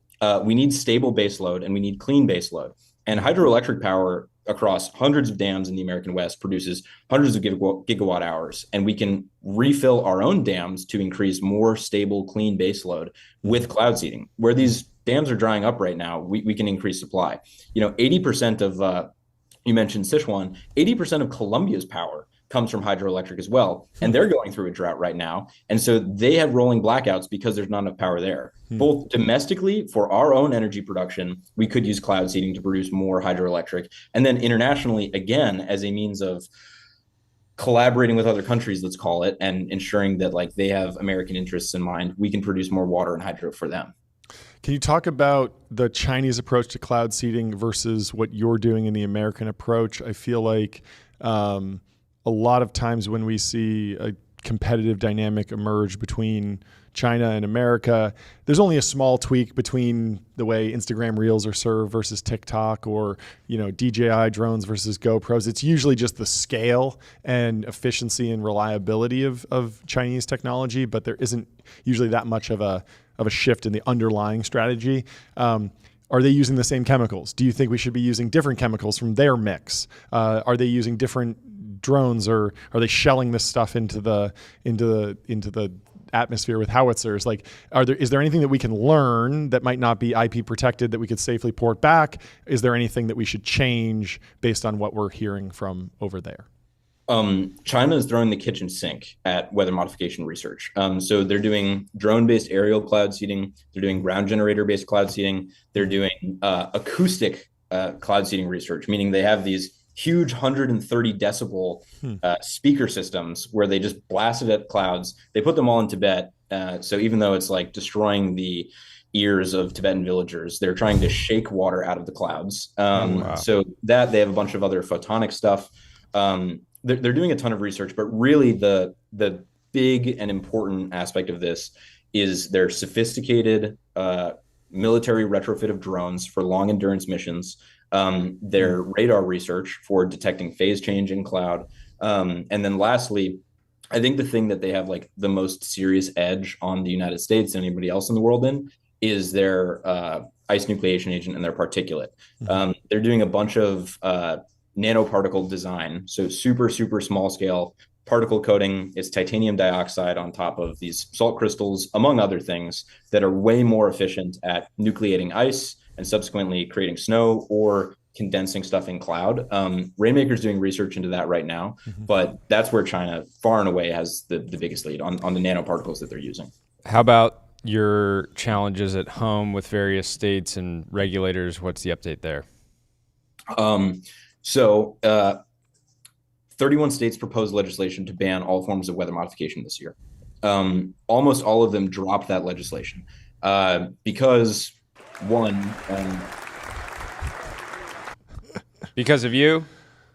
we need stable baseload and we need clean baseload. And hydroelectric power across hundreds of dams in the American West produces hundreds of gigawatt hours. And we can refill our own dams to increase more stable, clean baseload with cloud seeding. Where these dams are drying up right now, we can increase supply. 80% of, you mentioned Sichuan, 80% of Colombia's power comes from hydroelectric as well. And they're going through a drought right now. And so they have rolling blackouts because there's not enough power there. Both domestically for our own energy production, we could use cloud seeding to produce more hydroelectric. And then internationally, again, as a means of collaborating with other countries, let's call it, and ensuring that like they have American interests in mind, we can produce more water and hydro for them. Can you talk about the Chinese approach to cloud seeding versus what you're doing in the American approach? I feel like a lot of times when we see a competitive dynamic emerge between China and America, there's only a small tweak between the way Instagram Reels are served versus TikTok, or DJI drones versus GoPros. It's usually just the scale and efficiency and reliability of Chinese technology, but there isn't usually that much of a shift in the underlying strategy. Are they using the same chemicals? Do you think we should be using different chemicals from their mix? Are they using different drones, or are they shelling this stuff into the atmosphere with howitzers? Like, is there anything that we can learn that might not be IP protected that we could safely port back? Is there anything that we should change based on what we're hearing from over there? China is throwing the kitchen sink at weather modification research. So they're doing drone-based aerial cloud seeding. They're doing ground generator-based cloud seeding. They're doing acoustic cloud seeding research, meaning they have these huge 130 decibel speaker systems where they just blast it at clouds. They put them all in Tibet. So even though it's like destroying the ears of Tibetan villagers, they're trying to shake water out of the clouds. So that they have a bunch of other photonic stuff. They're doing a ton of research, but really the big and important aspect of this is their sophisticated military retrofit of drones for long endurance missions, their radar research for detecting phase change in cloud. And then lastly, I think the thing that they have like the most serious edge on the United States and anybody else in the world in is their ice nucleation agent and their particulate. They're doing a bunch of nanoparticle design. So super, super small scale particle coating is titanium dioxide on top of these salt crystals, among other things, that are way more efficient at nucleating ice and subsequently creating snow or condensing stuff in cloud. Rainmaker's doing research into that right now, but that's where China far and away has the biggest lead on the nanoparticles that they're using. How about your challenges at home with various states and regulators? What's the update there? So 31 states proposed legislation to ban all forms of weather modification this year. Almost all of them dropped that legislation because one, because of you?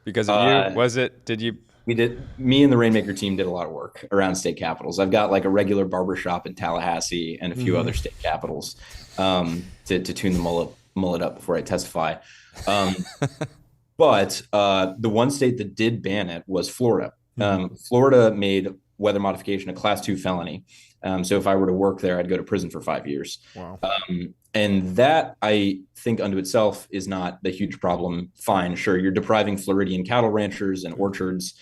Was it? Did you? We did. Me and the Rainmaker team did a lot of work around state capitals. I've got like a regular barber shop in Tallahassee and a few other state capitals to tune the mullet up before I testify. But the one state that did ban it was Florida. Florida made weather modification a class 2 felony. So if I were to work there, I'd go to prison for 5 years. Wow. And that, I think, unto itself is not the huge problem. Fine, sure, you're depriving Floridian cattle ranchers and orchards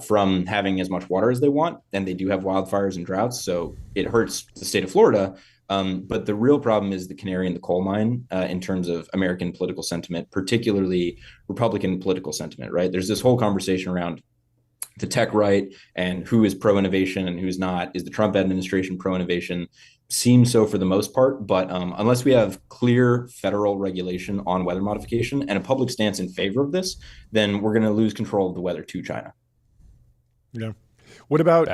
from having as much water as they want, and they do have wildfires and droughts, so it hurts the state of Florida. But the real problem is the canary in the coal mine in terms of American political sentiment, particularly Republican political sentiment, right? There's this whole conversation around the tech right and who is pro-innovation and who's not. Is the Trump administration pro-innovation? Seems so for the most part, but unless we have clear federal regulation on weather modification and a public stance in favor of this, then we're going to lose control of the weather to China. Yeah. What about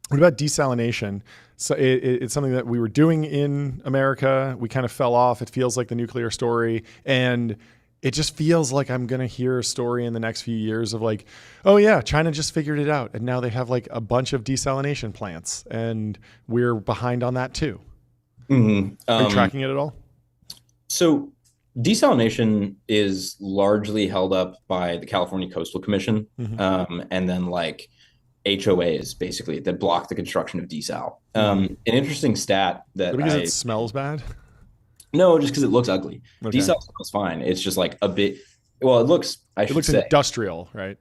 desalination? So it's something that we were doing in America. We kind of fell off. It feels like the nuclear story, and it just feels like I'm going to hear a story in the next few years of like, oh yeah, China just figured it out. And now they have like a bunch of desalination plants and we're behind on that too. Mm-hmm. Are you tracking it at all? So desalination is largely held up by the California Coastal Commission. And then like HOAs basically that block the construction of desal. An interesting stat that because it smells bad. No, just because it looks ugly. Okay. Desal smells fine. It's just like a bit. Well, it looks. It looks industrial, right?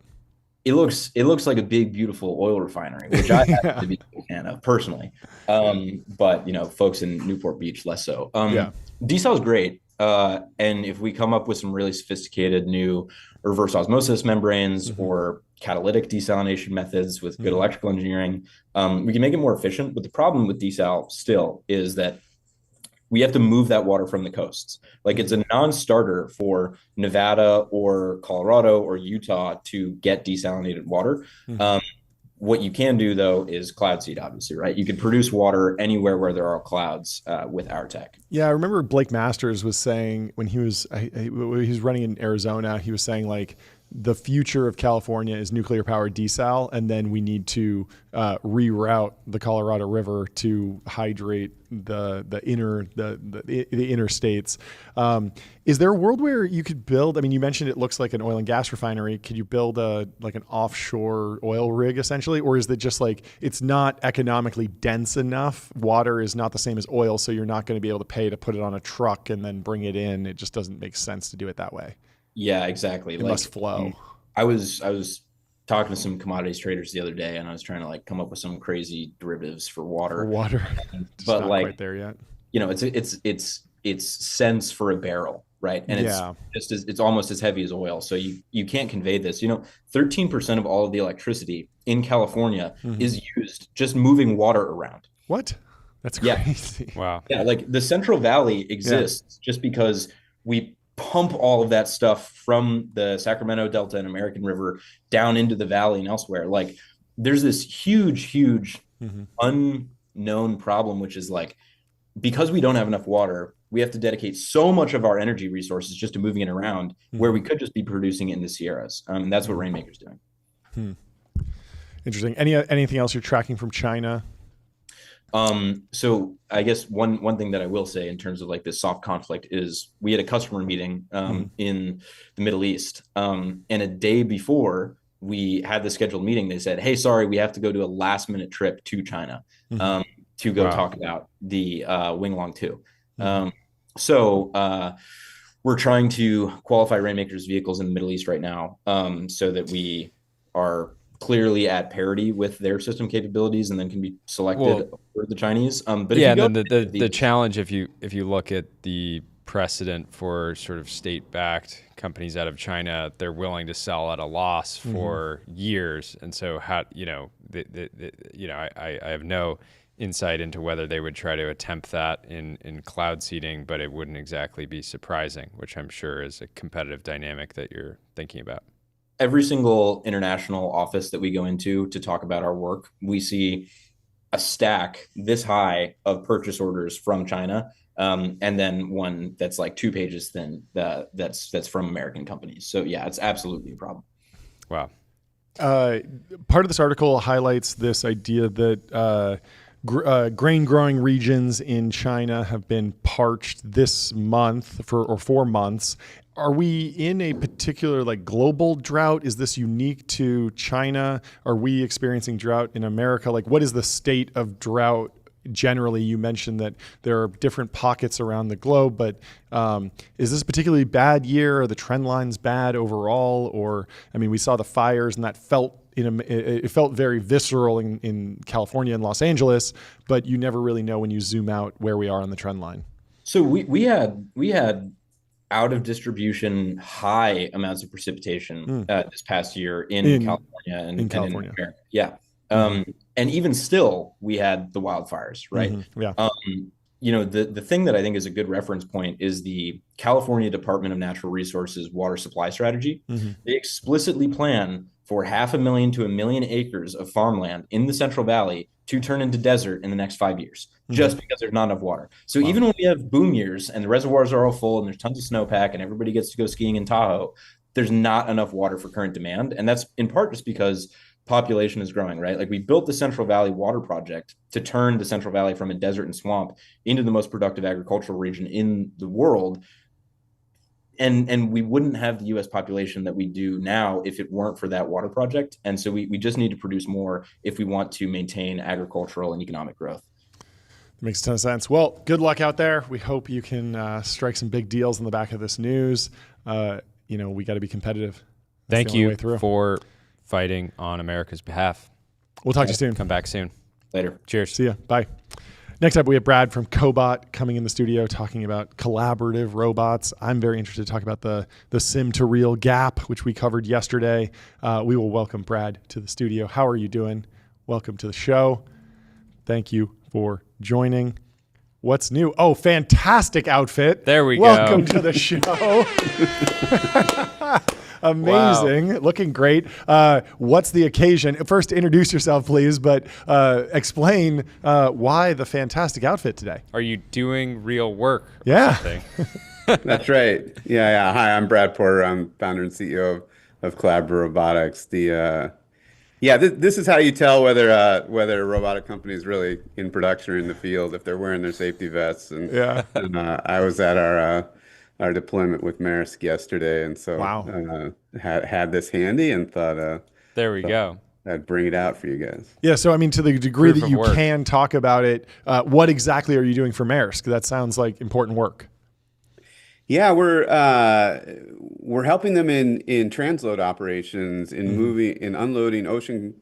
It looks like a big, beautiful oil refinery, which I happen to be a fan of personally. But folks in Newport Beach less so. Desal is great, and if we come up with some really sophisticated new reverse osmosis membranes or catalytic desalination methods with good electrical engineering, we can make it more efficient. But the problem with desal still is that we have to move that water from the coasts. Like it's a non-starter for Nevada or Colorado or Utah to get desalinated water. What you can do though is cloud seed, obviously, right? You can produce water anywhere where there are clouds with our tech. Yeah, I remember Blake Masters was saying when he was running in Arizona, he was saying like the future of California is nuclear powered desal, and then we need to reroute the Colorado River to hydrate the inner states. Is there a world where you could build? I mean, you mentioned it looks like an oil and gas refinery. Could you build an offshore oil rig essentially, or is it just like it's not economically dense enough? Water is not the same as oil, so you're not going to be able to pay to put it on a truck and then bring it in. It just doesn't make sense to do it that way. Yeah, exactly. It must flow. I was talking to some commodities traders the other day, and I was trying to like come up with some crazy derivatives for water. But not like quite there yet. It's cents for a barrel, right? And it's almost as heavy as oil. So you can't convey this. 13% of all of the electricity in California is used just moving water around. What? That's crazy. Yeah. Wow. Yeah, like the Central Valley exists just because we pump all of that stuff from the Sacramento Delta and American River down into the valley and elsewhere. Like there's this huge unknown problem, which is like, because we don't have enough water, we have to dedicate so much of our energy resources just to moving it around where we could just be producing it in the Sierras. And that's what Rainmaker's doing. Interesting. Anything else you're tracking from China? So I guess one thing that I will say in terms of like this soft conflict is we had a customer meeting in the Middle East, and a day before we had the scheduled meeting, they said, "Hey, sorry, we have to go to a last minute trip to China to go talk about the Winglong 2." So we're trying to qualify Rainmaker's vehicles in the Middle East right now, so that we are clearly at parity with their system capabilities and then can be selected for the Chinese. But then the challenge, if you look at the precedent for sort of state-backed companies out of China, they're willing to sell at a loss for years. And so I have no insight into whether they would try to attempt that in cloud seeding, but it wouldn't exactly be surprising, which I'm sure is a competitive dynamic that you're thinking about. Every single international office that we go into to talk about our work, we see a stack this high of purchase orders from China, and then one that's like 2 pages thin that's from American companies. So yeah, it's absolutely a problem. Wow. part of this article highlights this idea that grain growing regions in China have been parched this month for 4 months. Are we in a particular like global drought? Is this unique to China? Are we experiencing drought in America? Like, what is the state of drought generally? You mentioned that there are different pockets around the globe, but is this a particularly bad year? Are the trend lines bad overall? Or, I mean, we saw the fires and that it felt very visceral in California and Los Angeles, but you never really know when you zoom out where we are on the trend line. So we had out of distribution high amounts of precipitation this past year in California and in America. Yeah. And even still, we had the wildfires, right? Mm-hmm. Yeah. The thing that I think is a good reference point is the California Department of Natural Resources water supply strategy. Mm-hmm. They explicitly plan for 500,000 to 1 million acres of farmland in the Central Valley to turn into desert in the next 5 years, just because there's not enough water. So even when we have boom years and the reservoirs are all full and there's tons of snowpack and everybody gets to go skiing in Tahoe, there's not enough water for current demand. And that's in part just because population is growing, right? Like, we built the Central Valley Water Project to turn the Central Valley from a desert and swamp into the most productive agricultural region in the world. And we wouldn't have the US population that we do now if it weren't for that water project. And so we just need to produce more if we want to maintain agricultural and economic growth. Makes a ton of sense. Well, good luck out there. We hope you can strike some big deals on the back of this news. We got to be competitive. Thank you for fighting on America's behalf. We'll talk to you soon. Come back soon. Later. Cheers. See ya. Bye. Next up, we have Brad from Cobot coming in the studio talking about collaborative robots. I'm very interested to talk about the sim to real gap, which we covered yesterday. We will welcome Brad to the studio. How are you doing? Welcome to the show. Thank you for joining. What's new? Oh, fantastic outfit. There we go. Welcome to the show. Amazing. Wow. Looking great. What's the occasion? First, introduce yourself, please, but explain why the fantastic outfit today. Are you doing real work? Yeah. That's right. Yeah. Hi, I'm Brad Porter. I'm founder and CEO of Collaborative Robotics. This is how you tell whether a robotic company is really in production or in the field, if they're wearing their safety vests. And I was at our deployment with Maersk yesterday, and so had this handy and thought there we go. I'd bring it out for you guys. Yeah, so I mean, to the degree that you can talk about it, what exactly are you doing for Maersk? That sounds like important work. Yeah, we're helping them in transload operations, in unloading ocean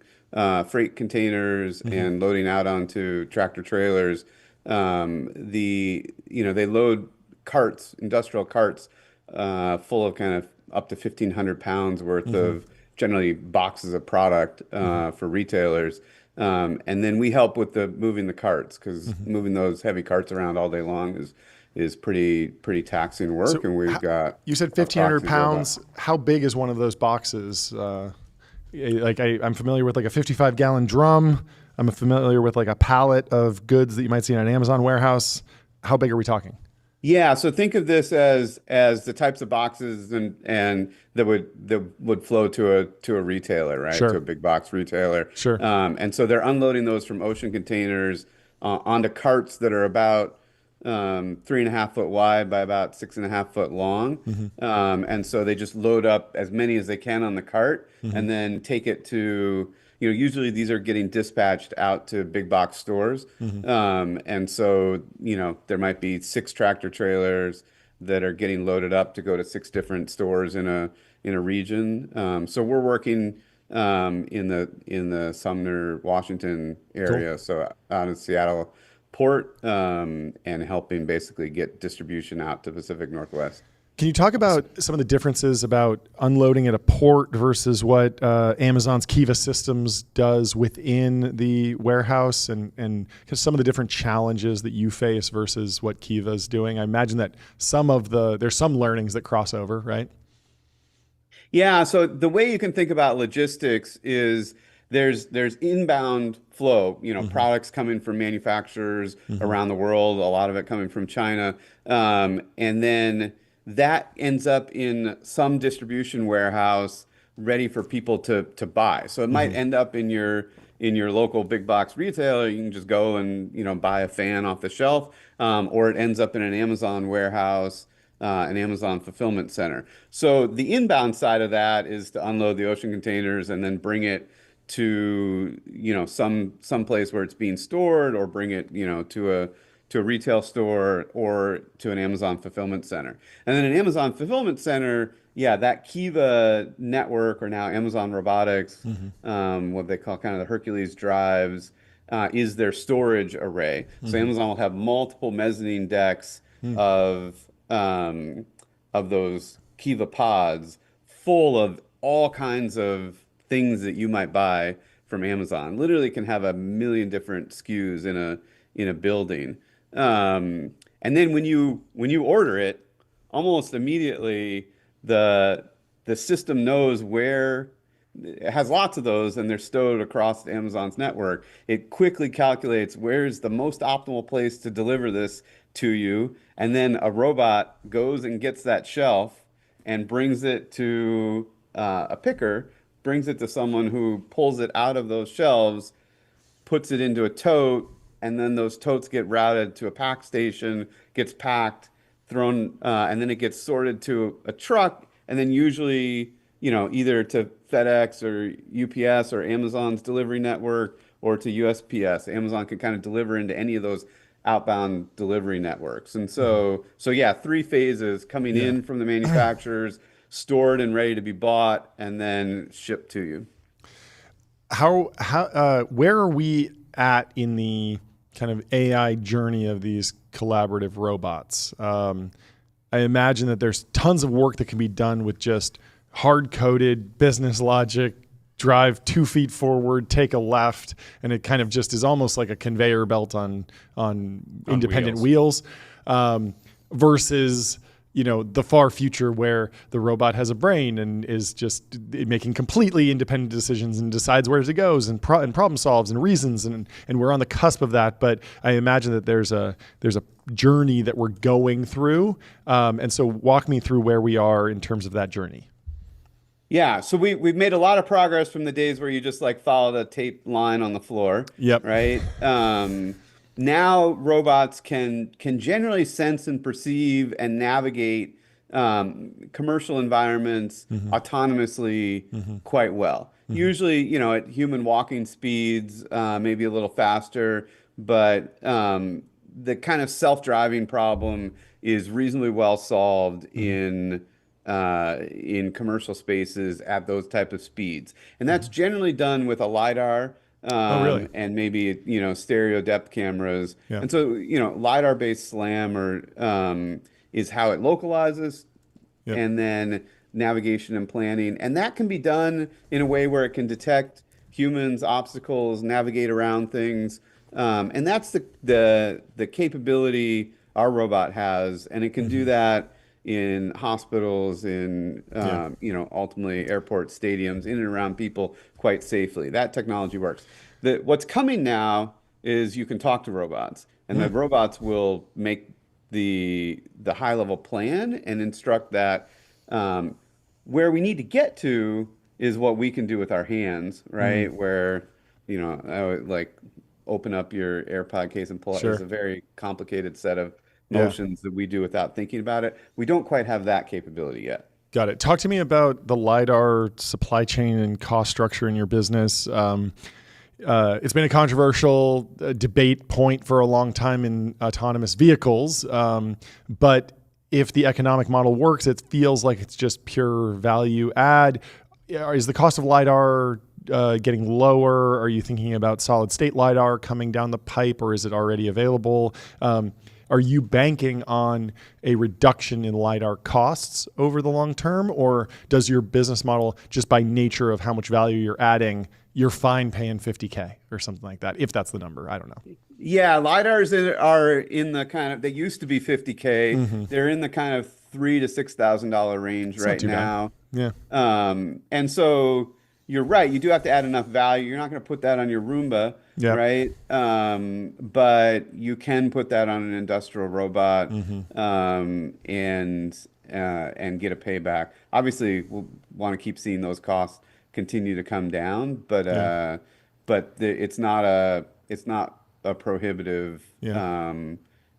freight containers and loading out onto tractor trailers. They load carts, industrial carts, full of kind of up to 1,500 pounds worth of generally boxes of product for retailers. And then we help with moving the carts, because moving those heavy carts around all day long is pretty taxing work. So and we've got, you said 1,500 pounds. How big is one of those boxes? I'm familiar with like a 55-gallon drum. I'm familiar with like a pallet of goods that you might see in an Amazon warehouse. How big are we talking? Yeah, so think of this as the types of boxes and that would flow to a retailer, right? Sure. To a big box retailer. Sure. And so they're unloading those from ocean containers onto carts that are about 3.5 foot wide by about 6.5 foot long. And so they just load up as many as they can on the cart and then take it to, usually these are getting dispatched out to big box stores. And so, there might be 6 tractor trailers that are getting loaded up to go to 6 different stores in a region. So we're working in the Sumner, Washington area, cool. So out of Seattle port, and helping basically get distribution out to Pacific Northwest. Can you talk about some of the differences about unloading at a port versus what Amazon's Kiva Systems does within the warehouse, and some of the different challenges that you face versus what Kiva is doing? I imagine that there's some learnings that cross over, right? Yeah. So the way you can think about logistics is there's inbound flow, products coming from manufacturers around the world, a lot of it coming from China, and then that ends up in some distribution warehouse ready for people to buy. So it might end up in your local big box retailer. You can just go and buy a fan off the shelf, or it ends up in an Amazon warehouse, an Amazon fulfillment center. So the inbound side of that is to unload the ocean containers and then bring it to some place where it's being stored, or bring it to a retail store or to an Amazon fulfillment center. And then an Amazon fulfillment center, yeah, that Kiva network, or now Amazon Robotics, what they call kind of the Hercules drives, is their storage array. So Amazon will have multiple mezzanine decks of those Kiva pods full of all kinds of things that you might buy from Amazon. Literally can have a million different SKUs in a building. And then when you order it, almost immediately the system knows where it has lots of those, and they're stowed across Amazon's network. It quickly calculates where's the most optimal place to deliver this to you, and then a robot goes and gets that shelf and brings it to a picker, brings it to someone who pulls it out of those shelves, puts it into a tote, and then those totes get routed to a pack station, gets packed, thrown, and then it gets sorted to a truck, and then usually, either to FedEx or UPS or Amazon's delivery network, or to USPS. Amazon can kind of deliver into any of those outbound delivery networks. And so yeah, 3 phases: coming in from the manufacturers, stored and ready to be bought, and then shipped to you. Where are we at in the kind of AI journey of these collaborative robots? I imagine that there's tons of work that can be done with just hard-coded business logic, drive 2 feet forward, take a left, and it kind of just is almost like a conveyor belt on independent wheels, versus the far future where the robot has a brain and is just making completely independent decisions and decides where it goes and problem solves and reasons, and we're on the cusp of that. But I imagine that there's a journey that we're going through, and so walk me through where we are in terms of that journey. Yeah, so we've made a lot of progress from the days where you just followed a tape line on the floor. Yep. Right. Now robots can generally sense and perceive and navigate commercial environments autonomously quite well. Usually, at human walking speeds, maybe a little faster, but the kind of self-driving problem is reasonably well solved in commercial spaces at those type of speeds. And that's generally done with a LiDAR, really? and maybe, stereo depth cameras. Yeah. And so, LiDAR-based SLAM is how it localizes, and then navigation and planning. And that can be done in a way where it can detect humans, obstacles, navigate around things. And that's the capability our robot has. And it can do that in hospitals, in ultimately airport stadiums, in and around people quite safely. That technology works. What's coming now is you can talk to robots, and the robots will make the high level plan and instruct that. Where we need to get to is what we can do with our hands, right? Where I would open up your AirPod case and pull out. It's a very complicated set of motions that we do without thinking about it. We don't quite have that capability yet. Got it. Talk to me about the LiDAR supply chain and cost structure in your business. It's been a controversial debate point for a long time in autonomous vehicles, but if the economic model works, it feels like it's just pure value add. Is the cost of LiDAR getting lower? Are you thinking about solid state LiDAR coming down the pipe, or is it already available? Are you banking on a reduction in LiDAR costs over the long term, or does your business model, just by nature of how much value you're adding, you're fine paying $50K or something like that, if that's the number? I don't know. Yeah, LiDARs are in the kind of, they used to be $50K. They're in the kind of $3,000 to $6,000 range right now. Yeah. And so you're right. You do have to add enough value. You're not going to put that on your Roomba, right? But you can put that on an industrial robot, and and get a payback. Obviously, we'll want to keep seeing those costs continue to come down, but it's not a prohibitive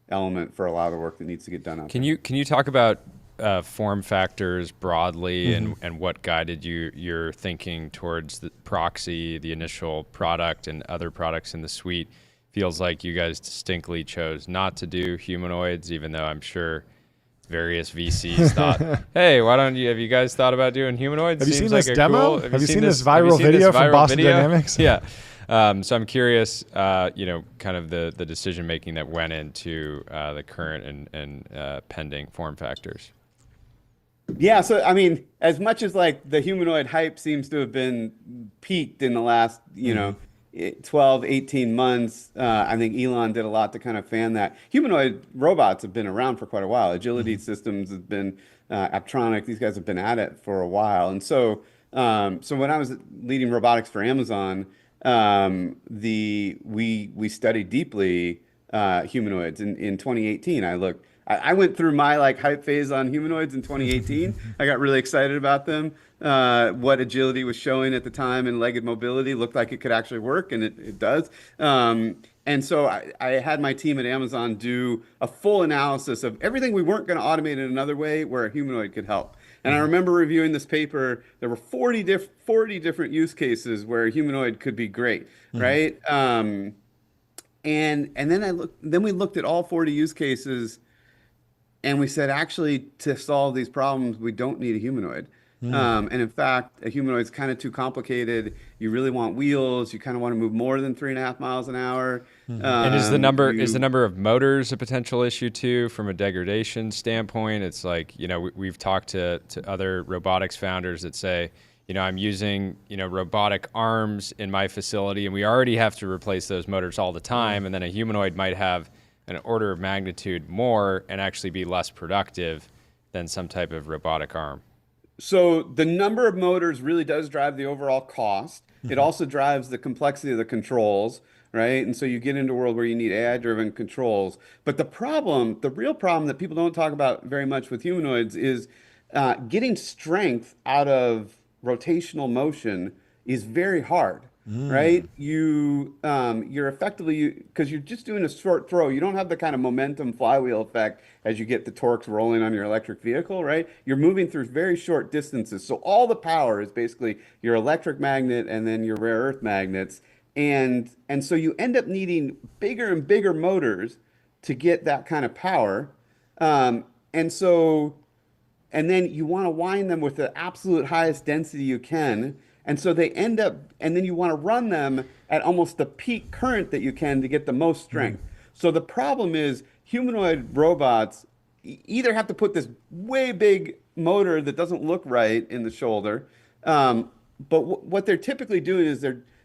element for a lot of the work that needs to get done out there. Can you talk about form factors broadly and what guided your thinking towards the Proxy, the initial product, and other products in the suite? Feels like you guys distinctly chose not to do humanoids, even though I'm sure various VCs thought, "Hey, have you guys thought about doing humanoids?" Have you seen this demo? Have you seen this viral video from Boston Dynamics? Yeah. So I'm curious, kind of the decision making that went into the current and pending form factors. Yeah, so I mean, as much as like the humanoid hype seems to have been peaked in the last, 12, 18 months, I think Elon did a lot to kind of fan that. Humanoid robots have been around for quite a while. Agility Systems has been, Aptronic, these guys have been at it for a while. And so when I was leading robotics for Amazon, we studied deeply humanoids. In 2018, I went through my like hype phase on humanoids in 2018. I got really excited about them. What agility was showing at the time and legged mobility looked like it could actually work, and it does. And so I had my team at Amazon do a full analysis of everything we weren't going to automate in another way where a humanoid could help. And I remember reviewing this paper. There were 40 different use cases where a humanoid could be great, right? And then we looked at all 40 use cases. And we said, actually, to solve these problems, we don't need a humanoid. And in fact, a humanoid is kind of too complicated. You really want wheels. You kind of want to move more than 3.5 miles an hour. And is the number of motors a potential issue too, from a degradation standpoint? It's like, we've talked to other robotics founders that say, I'm using, robotic arms in my facility, and we already have to replace those motors all the time. And then a humanoid might have an order of magnitude more and actually be less productive than some type of robotic arm. So the number of motors really does drive the overall cost. It also drives the complexity of the controls, right? And so you get into a world where you need AI-driven controls. But the real problem that people don't talk about very much with humanoids is getting strength out of rotational motion is very hard. Right? You're effectively, because you're just doing a short throw, you don't have the kind of momentum flywheel effect as you get the torques rolling on your electric vehicle, right? You're moving through very short distances. So all the power is basically your electric magnet and then your rare earth magnets. And so you end up needing bigger and bigger motors to get that kind of power. And then you want to wind them with the absolute highest density you can. And so they end up, and then you want to run them at almost the peak current that you can to get the most strength. So the problem is humanoid robots either have to put this way big motor that doesn't look right in the shoulder, but what they're typically doing is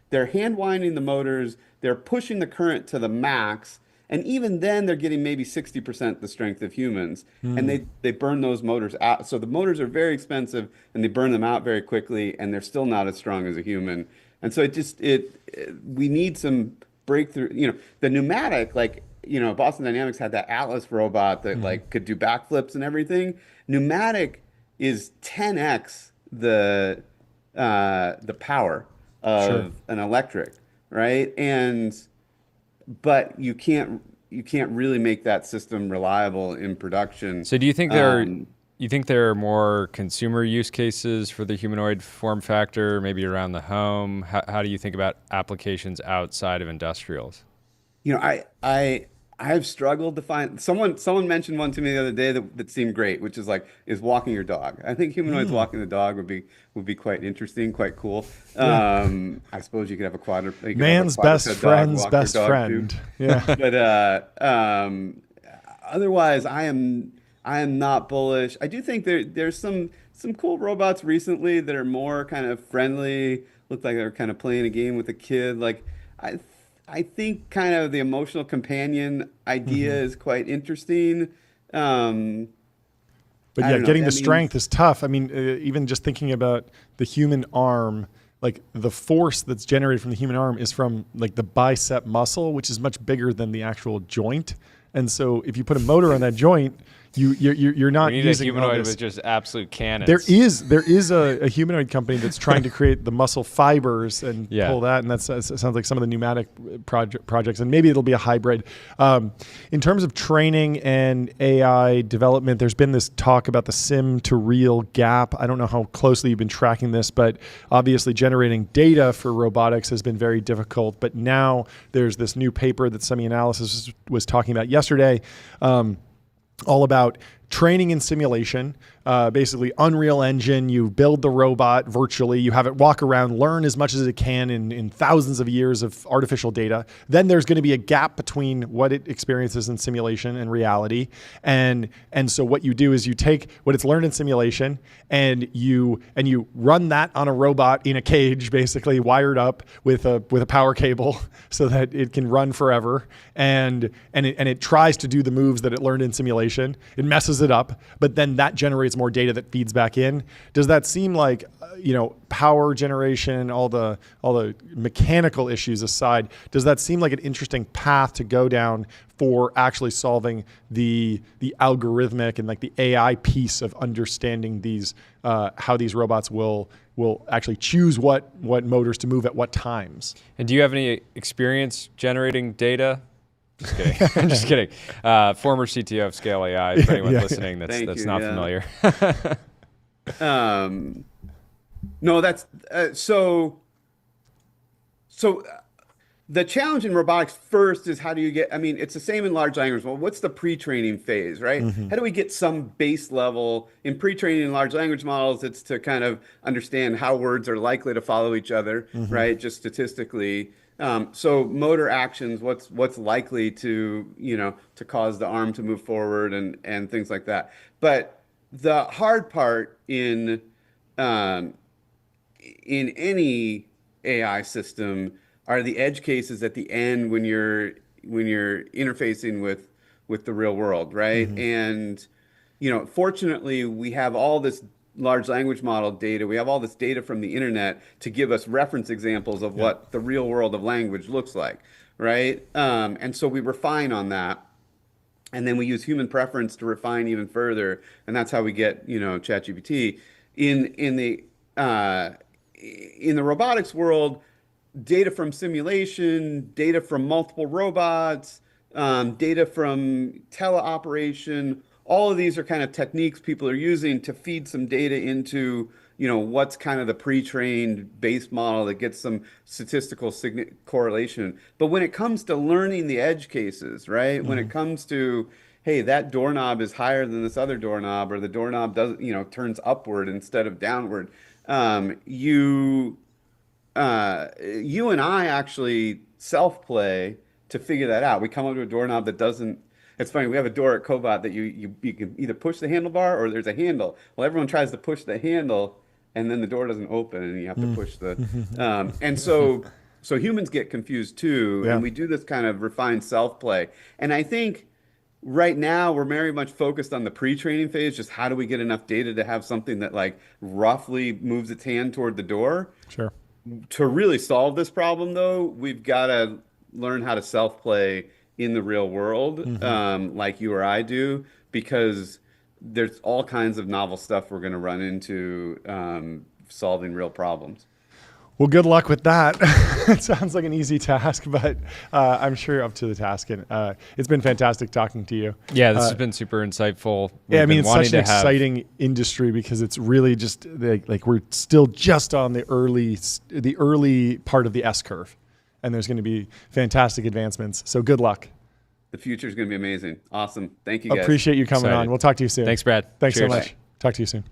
they're hand winding the motors, they're pushing the current to the max, and even then they're getting maybe 60% the strength of humans, and they burn those motors out. So the motors are very expensive, and they burn them out very quickly, and they're still not as strong as a human. And so we need some breakthrough. The pneumatic, Boston Dynamics had that Atlas robot that could do backflips and everything. Pneumatic is 10x the power of an electric, right? But you can't really make that system reliable in production. So do you think there are more consumer use cases for the humanoid form factor, maybe around the home? How do you think about applications outside of industrials? I've struggled to find someone mentioned one to me the other day that seemed great, which is walking your dog. I think humanoids walking the dog would be quite interesting, quite cool. I suppose you could have a quadruped. Man's best friend's best friend. Too. Yeah. But otherwise, I am not bullish. I do think there's some cool robots recently that are more kind of friendly. Look like they're kind of playing a game with a kid. I think kind of the emotional companion idea is quite interesting. But yeah, getting the strength is tough. I mean, even just thinking about the human arm, like the force that's generated from the human arm is from like the bicep muscle, which is much bigger than the actual joint. And so if you put a motor on that joint, you're not we need using a humanoid all this. with just absolute cannons. There is a humanoid company that's trying to create the muscle fibers and pull that, and that sounds like some of the pneumatic projects, and maybe it'll be a hybrid. In terms of training and AI development, there's been this talk about the sim to real gap. I don't know how closely you've been tracking this, but obviously generating data for robotics has been very difficult. But now there's this new paper that SemiAnalysis was talking about yesterday, all about training and simulation. Basically, Unreal Engine, you build the robot virtually, you have it walk around, learn as much as it can in thousands of years of artificial data. Then there's going to be a gap between what it experiences in simulation and reality. And so what you do is you take what it's learned in simulation and you run that on a robot in a cage, basically wired up with a power cable so that it can run forever. And it tries to do the moves that it learned in simulation. It messes it up, but then that generates more data that feeds back in. Does that seem like, power generation, all the mechanical issues aside, does that seem like an interesting path to go down for actually solving the algorithmic and like the AI piece of understanding these, how these robots will actually choose what motors to move at what times? And do you have any experience generating data? Just kidding. I'm just kidding. Former CTO of Scale AI, for anyone listening that's not familiar. No, that's so the challenge in robotics first is how do you get, it's the same in large language. Well, what's the pre-training phase, right? Mm-hmm. How do we get some base level in pre-training in large language models? It's to kind of understand how words are likely to follow each other, mm-hmm. right? Just statistically. So motor actions, what's likely to cause the arm to move forward and things like that. But the hard part in any AI system are the edge cases at the end when you're interfacing with the real world, right? Mm-hmm. And fortunately, we have all this large language model data. We have all this data from the internet to give us reference examples of what the real world of language looks like, right? And so we refine on that. And then we use human preference to refine even further. And that's how we get, ChatGPT. In the robotics world, data from simulation, data from multiple robots, data from teleoperation, all of these are kind of techniques people are using to feed some data into, what's kind of the pre-trained base model that gets some statistical correlation. But when it comes to learning the edge cases, right? Mm-hmm. When it comes to, hey, that doorknob is higher than this other doorknob, or the doorknob doesn't, turns upward instead of downward. You and I actually self-play to figure that out. We come up to a doorknob that doesn't. It's funny, we have a door at Cobot that you can either push the handlebar or there's a handle. Well, everyone tries to push the handle, and then the door doesn't open, and you have to push the. And so humans get confused too, and we do this kind of refined self-play. And I think right now we're very much focused on the pre-training phase. Just how do we get enough data to have something that like roughly moves its hand toward the door? Sure. To really solve this problem, though, we've got to learn how to self-play in the real world, like you or I do, because there's all kinds of novel stuff we're going to run into solving real problems. Well, good luck with that. It sounds like an easy task, but I'm sure you're up to the task. And it's been fantastic talking to you. Yeah, this has been super insightful. It's such an exciting industry because it's really just like we're still just on the early part of the S curve. And there's going to be fantastic advancements. So good luck. The future is going to be amazing. Awesome. Thank you, guys. Appreciate you coming on. We'll talk to you soon. Thanks, Brad. Thanks so much. Talk to you soon.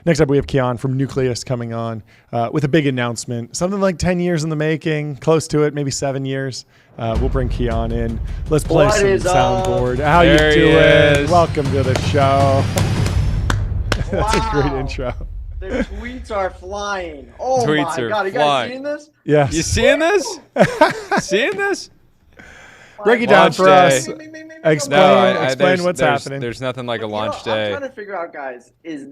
Next up, we have Keon from Nucleus coming on with a big announcement. Something like 10 years in the making, close to it, maybe 7 years. We'll bring Keon in. Let's play some soundboard. How you doing? Welcome to the show. That's a great intro. Their tweets are flying. Oh tweets my God, you guys seeing this? Yes. You seeing this? Seeing this? Break it down for us. Explain what's there's, happening. There's nothing like a launch day. I'm trying to figure out, guys, is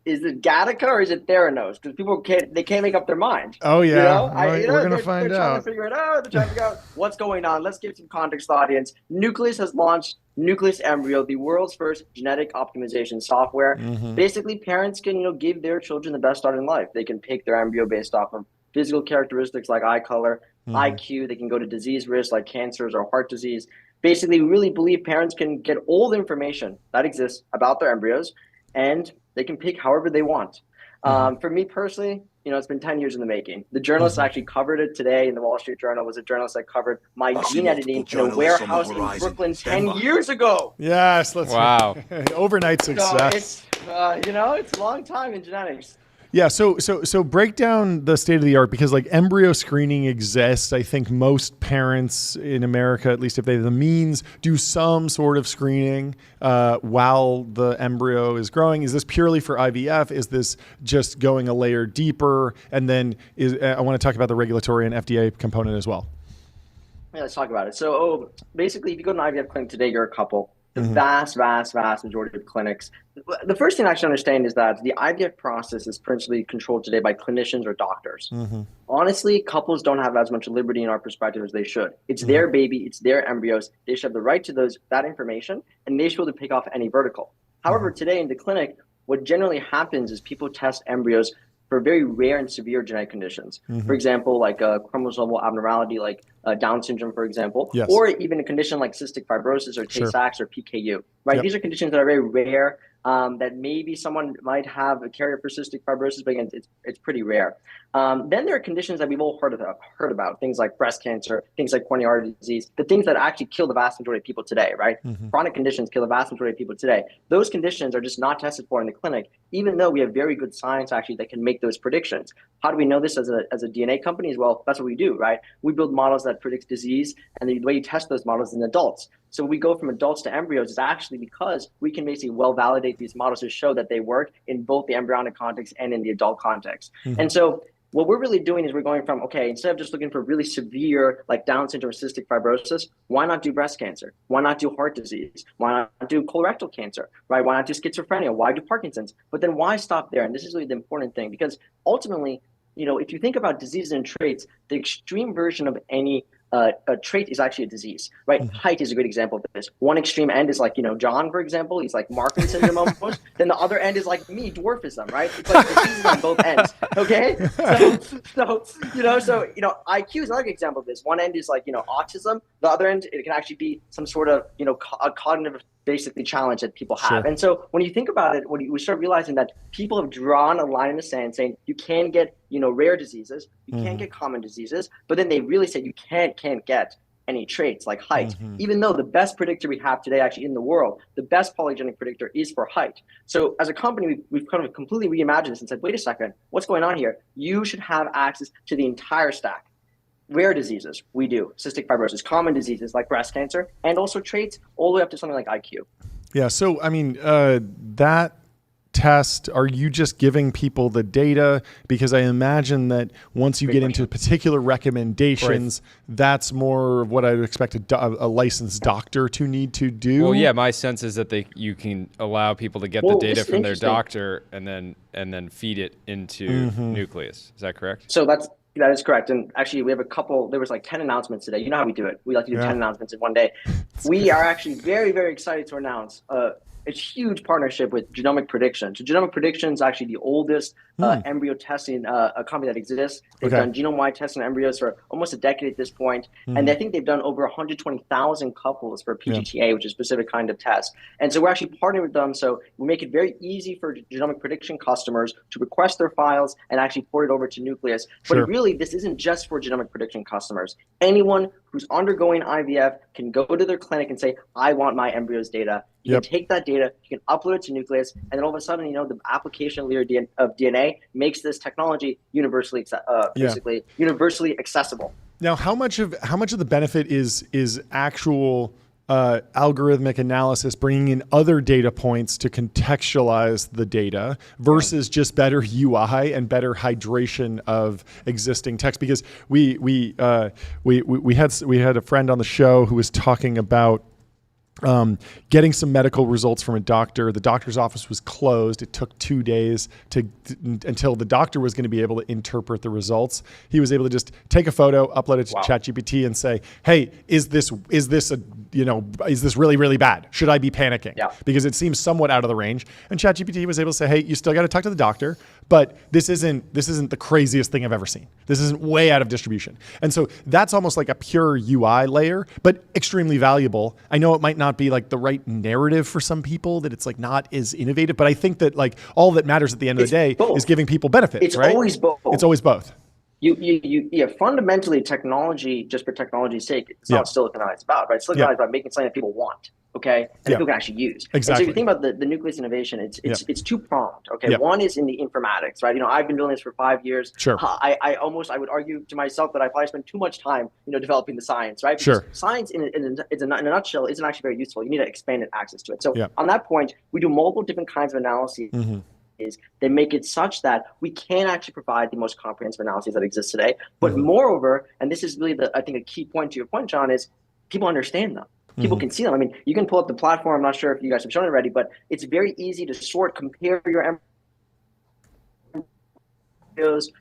it Gattaca or is it Theranos? Because people can't make up their mind. Oh yeah, you know? we're gonna find they're out. Trying to figure it out. They're trying to figure out what's going on. Let's give some context to the audience. Nucleus has launched Nucleus Embryo, the world's first genetic optimization software. Basically, parents can give their children the best start in life. They can pick their embryo based off of physical characteristics like eye color, IQ. They can go to disease risk like cancers or heart disease. Basically, we really believe parents can get all the information that exists about their embryos, and they can pick however they want. For me personally, it's been 10 years in the making. The journalist actually covered it today in the Wall Street Journal. Was a journalist that covered my gene editing in a warehouse in Brooklyn 10 years ago. Yes, wow. Overnight success. So it's a long time in genetics. Yeah, so break down the state of the art, because like embryo screening exists. I think most parents in America, at least if they have the means, do some sort of screening while the embryo is growing. Is this purely for IVF? Is this just going a layer deeper? And then I want to talk about the regulatory and FDA component as well. Yeah, let's talk about it. So basically, if you go to an IVF clinic today, you're a couple. The vast majority of clinics. The first thing I should understand is that the IVF process is principally controlled today by clinicians or doctors. Honestly, couples don't have as much liberty in our perspective as they should. It's their baby, it's their embryos. They should have the right to that information, and they should be able to pick off any vertical. However, today in the clinic, what generally happens is people test embryos for very rare and severe genetic conditions. For example, like a chromosomal abnormality, like Down syndrome, for example, or even a condition like cystic fibrosis or Tay-Sachs or PKU, right? These are conditions that are very rare, that maybe someone might have a carrier for cystic fibrosis, but again, it's pretty rare. Then there are conditions that we've all heard about, things like breast cancer, things like coronary artery disease, the things that actually kill the vast majority of people today, right? Chronic conditions kill the vast majority of people today. Those conditions are just not tested for in the clinic, even though we have very good science actually that can make those predictions. How do we know this as a DNA company? Well, that's what we do, right? We build models that predict disease, and the way you test those models is in adults. So we go from adults to embryos is actually because we can basically well validate these models to show that they work in both the embryonic context and in the adult context. And so what we're really doing is we're going from, okay, instead of just looking for really severe like Down syndrome or cystic fibrosis, why not do breast cancer? Why not do heart disease? Why not do colorectal cancer, right? Why not do schizophrenia? Why do Parkinson's? But then why stop there? And this is really the important thing, because ultimately, if you think about diseases and traits, the extreme version of any a trait is actually a disease, right? Height is a good example of this. One extreme end is like, John, for example, he's like Marfan syndrome almost. Then the other end is like me, dwarfism, right? It's like diseases on both ends, okay? So IQ is another example of this. One end is like, autism. The other end, it can actually be some sort of, a cognitive basically challenge that people have. And so when you think about it, we start realizing that people have drawn a line in the sand saying you can get, rare diseases, you can't get common diseases, but then they really said you can't get any traits like height, even though the best predictor we have today actually in the world, the best polygenic predictor is for height. So as a company, we've kind of completely reimagined this and said, wait a second, what's going on here? You should have access to the entire stack. Rare diseases, we do. Cystic fibrosis, common diseases like breast cancer, and also traits all the way up to something like IQ. Yeah, so, I mean, that test, are you just giving people the data? Because I imagine that once you get into particular recommendations, that's more of what I would expect a licensed doctor to need to do. Well, yeah, my sense is that you can allow people to get the data from their doctor and then feed it into Nucleus. Is that correct? So that is correct. And actually, we have there was like 10 announcements today. You know how we do it. We like to do 10 announcements in one day. We are actually very, very excited to announce a huge partnership with Genomic Prediction. So Genomic Prediction is actually the oldest embryo testing company that exists. They've done genome-wide testing on embryos for almost a decade at this point. And I think they've done over 120,000 couples for PGTA, which is a specific kind of test. And so we're actually partnering with them. So we make it very easy for Genomic Prediction customers to request their files and actually port it over to Nucleus. But really, this isn't just for Genomic Prediction customers. Anyone who's undergoing IVF can go to their clinic and say, I want my embryos data. You can take that data, you can upload it to Nucleus, and then all of a sudden, the application layer of DNA makes this technology universally universally accessible. Now, how much of the benefit is actual algorithmic analysis, bringing in other data points to contextualize the data versus just better UI and better hydration of existing text. Because we had a friend on the show who was talking about getting some medical results from a doctor. The doctor's office was closed. It took 2 days until the doctor was going to be able to interpret the results. He was able to just take a photo, upload it to ChatGPT, and say, "Hey, is this really, really bad? Should I be panicking?" Yeah. Because it seems somewhat out of the range. And ChatGPT was able to say, "Hey, you still got to talk to the doctor, but this isn't the craziest thing I've ever seen. This isn't way out of distribution." And so that's almost like a pure UI layer, but extremely valuable. I know it might not be like the right narrative for some people, that it's like not as innovative, but I think that like all that matters at the end of the day is giving people benefits. It's right? always both. It's always both. Fundamentally, technology, just for technology's sake, it's not what Silicon Valley is about, right? Silicon Valley is about making something that people want, okay, and that people can actually use. Exactly. And so if you think about the nucleus innovation, it's two-pronged, okay? One is in the informatics, right? I've been doing this for 5 years. Sure. I would argue to myself that I probably spent too much time, developing the science, right? Because science in a nutshell isn't actually very useful. You need to expand access to it. So on that point, we do multiple different kinds of analyses. They make it such that we can actually provide the most comprehensive analyses that exist today. But moreover, and this is really I think a key point to your point, John, is people understand them. People can see them. I mean, you can pull up the platform. I'm not sure if you guys have shown it already, but it's very easy to compare your embryos.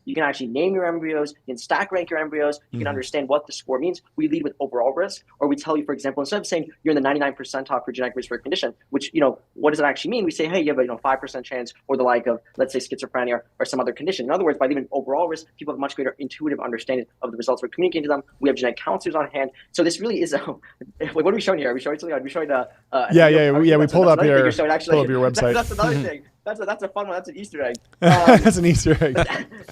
You can actually name your embryos. You can stack rank your embryos. You can understand what the score means. We lead with overall risk, or we tell you, for example, instead of saying you're in the 99th percentile for genetic risk for a condition, which, what does it actually mean? We say, hey, you have a 5% chance, or the like of, let's say, schizophrenia or some other condition. In other words, by leaving overall risk, people have much greater intuitive understanding of the results we're communicating to them. We have genetic counselors on hand. So this really is what are we showing here? Are we showing something? Are we showing we pulled up your website. That's another thing. That's a fun one. That's an Easter egg. That's an Easter egg.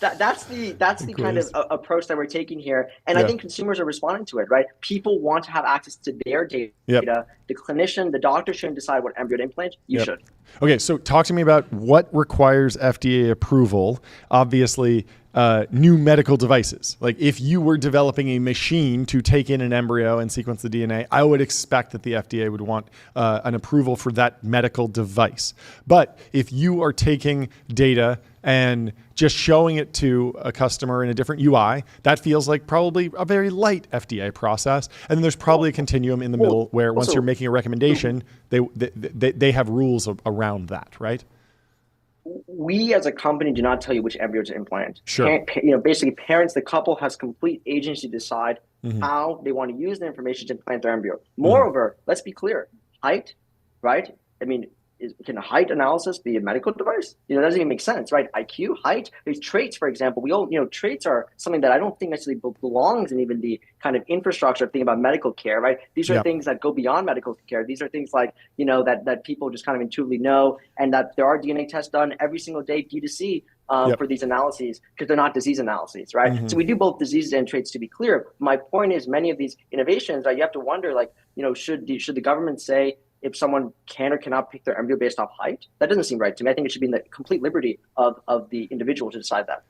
That's the kind of approach that we're taking here, and I think consumers are responding to it. Right? People want to have access to their data. The clinician, the doctor shouldn't decide what embryo to implant. You should. Okay, so talk to me about what requires FDA approval. Obviously, new medical devices. Like if you were developing a machine to take in an embryo and sequence the DNA, I would expect that the FDA would want an approval for that medical device. But if you are taking data and just showing it to a customer in a different UI, that feels like probably a very light FDA process. And then there's probably a continuum in the middle where once you're making a recommendation, they have rules around that, right? We as a company do not tell you which embryo to implant. Sure. Basically parents, the couple has complete agency to decide how they want to use the information to implant their embryo. Moreover, let's be clear, height, right? I mean, can a height analysis be a medical device? It doesn't even make sense, right? IQ, height, there's traits, for example. We all, traits are something that I don't think necessarily belongs in even the kind of infrastructure of thinking about medical care, right? These are things that go beyond medical care. These are things like, that people just kind of intuitively know, and that there are DNA tests done every single day D2C for these analyses, because they're not disease analyses, right? So we do both diseases and traits, to be clear. My point is, many of these innovations, you have to wonder, should the government say if someone can or cannot pick their embryo based off height? That doesn't seem right to me. I think it should be in the complete liberty of the individual to decide that.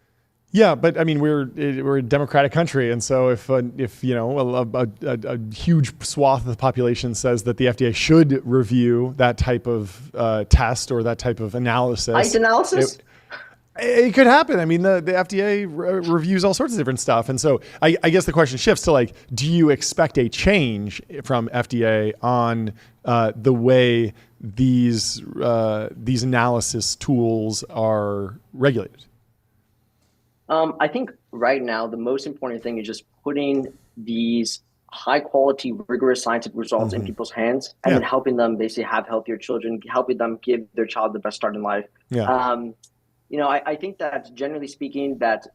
Yeah, but I mean, we're a democratic country, and so if a huge swath of the population says that the FDA should review that type of test or that type of analysis, height analysis. It could happen. I mean, the FDA reviews all sorts of different stuff. And so I guess the question shifts to do you expect a change from FDA on the way these analysis tools are regulated? I think right now the most important thing is just putting these high quality, rigorous scientific results in people's hands, and then helping them basically have healthier children, helping them give their child the best start in life. I think that generally speaking that,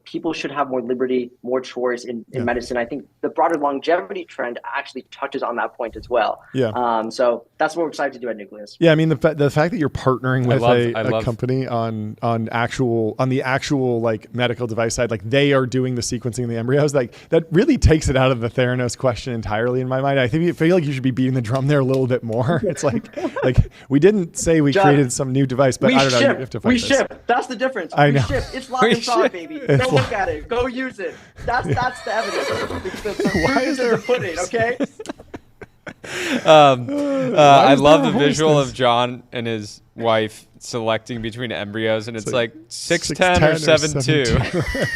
people should have more liberty, more choice in medicine. I think the broader longevity trend actually touches on that point as well. So that's what we're excited to do at Nucleus. Yeah, I mean, the fact that you're partnering with a company on the actual medical device side, they are doing the sequencing of the embryos, that really takes it out of the Theranos question entirely in my mind. I feel like you should be beating the drum there a little bit more. It's like we didn't say we created some new device, but I don't know. You have to fight this. Ship. That's the difference. I know. We ship. It's live and raw, baby. Go look at it. Go use it. That's the evidence. The proof is in the pudding, okay? I love the visual of John and his wife selecting between embryos, and it's like 6'10 or 7'2".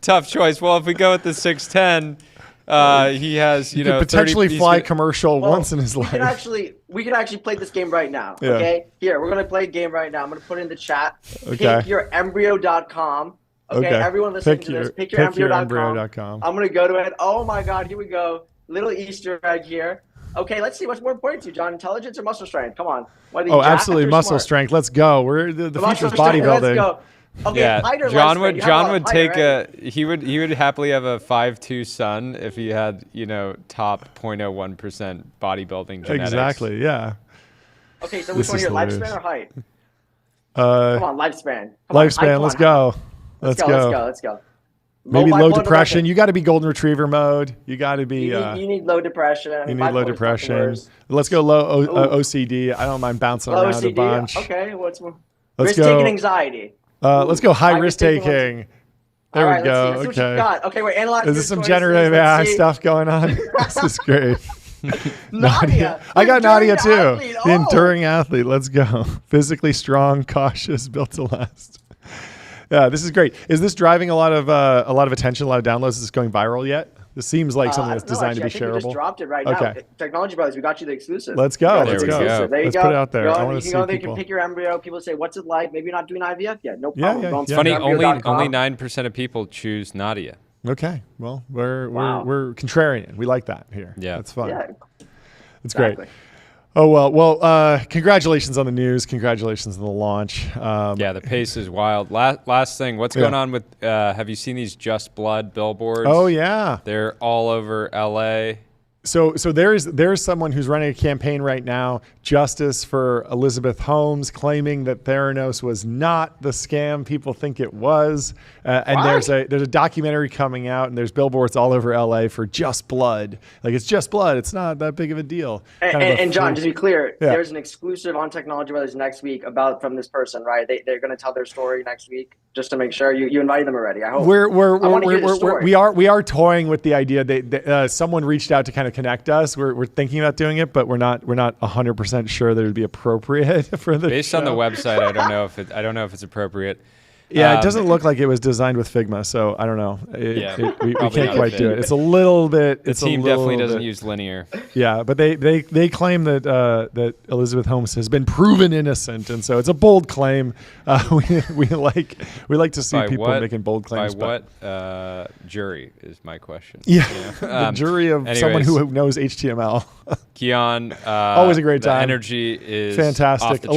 Tough choice. Well, if we go with the 6'10", he has, you know, could potentially 30, fly commercial once in his life. We can actually play this game right now. Yeah. Okay, here we're gonna play a game right now. I'm gonna put it in the chat. Okay. Pickyourembryo.com. Okay, everyone listening to this, pickyourembryo.com. I'm gonna go to it. Oh my God, here we go. Little Easter egg here. Okay, let's see what's more important to you, John. Intelligence or muscle strength? Come on. Absolutely, muscle strength. Let's go. We're the future's bodybuilding. Let's go. Okay, yeah, John would take he would happily have a 5'2" son if he had, you know, top 0.01% bodybuilding genetics. Exactly. Yeah. Okay, so which one here, lifespan or height? Come on, lifespan. Lifespan. Let's go. Let's go. Maybe low depression. You got to be golden retriever mode. You got to be. You need low depression. You need low depression. Let's go low OCD. I don't mind bouncing around OCD. A bunch. Okay, what's more? Let's risk-taking anxiety. Let's go high risk taking. There we go. Let's see. Okay. Okay, we're analyzing. Is this some generative AI stuff going on? This is great. Nadia. I got Nadia too. The enduring athlete. Let's go. Physically strong, cautious, built to last. Yeah, this is great. Is this driving a lot of attention, a lot of downloads? Is this going viral yet? This seems like something that's designed to be shareable. We just dropped it right now. Technology Brothers, we got you the exclusive. Let's go. There you go. There you Let's go. put it out there. You can go there, you can pick your embryo. People say, what's it like? Maybe you're not doing IVF yet. No problem. It's funny, only 9% of people choose Nadia. Okay. Well, we're contrarian. We like that here. Yeah. That's fun. Yeah. It's great. Oh, well, congratulations on the news. Congratulations on the launch. Yeah, the pace is wild. Last thing, what's going on with, have you seen these Just Blood billboards? Oh, yeah. They're all over LA. So there's someone who's running a campaign right now, Justice for Elizabeth Holmes, claiming that Theranos was not the scam people think it was. And there's a documentary coming out, and there's billboards all over LA for Just Blood. Like, it's just blood. It's not that big of a deal. And John, just to be clear, there's an exclusive on Technology Brothers next week from this person, right? They're going to tell their story next week, just to make sure you invited them already. I hope. We are toying with the idea that someone reached out to kind of connect us. We're thinking about doing it, but we're not 100% sure that it would be appropriate for the Based show. on the website, I don't know if it's appropriate. Yeah, it doesn't look like it was designed with Figma, so I don't know. We can't quite do it. It's a little bit. The team definitely doesn't use linear. Yeah, but they claim that Elizabeth Holmes has been proven innocent, and so it's a bold claim. We like to see people making bold claims. By what jury is my question? Yeah, the jury of someone who knows HTML. Keon, always a great time. The energy is fantastic. Off the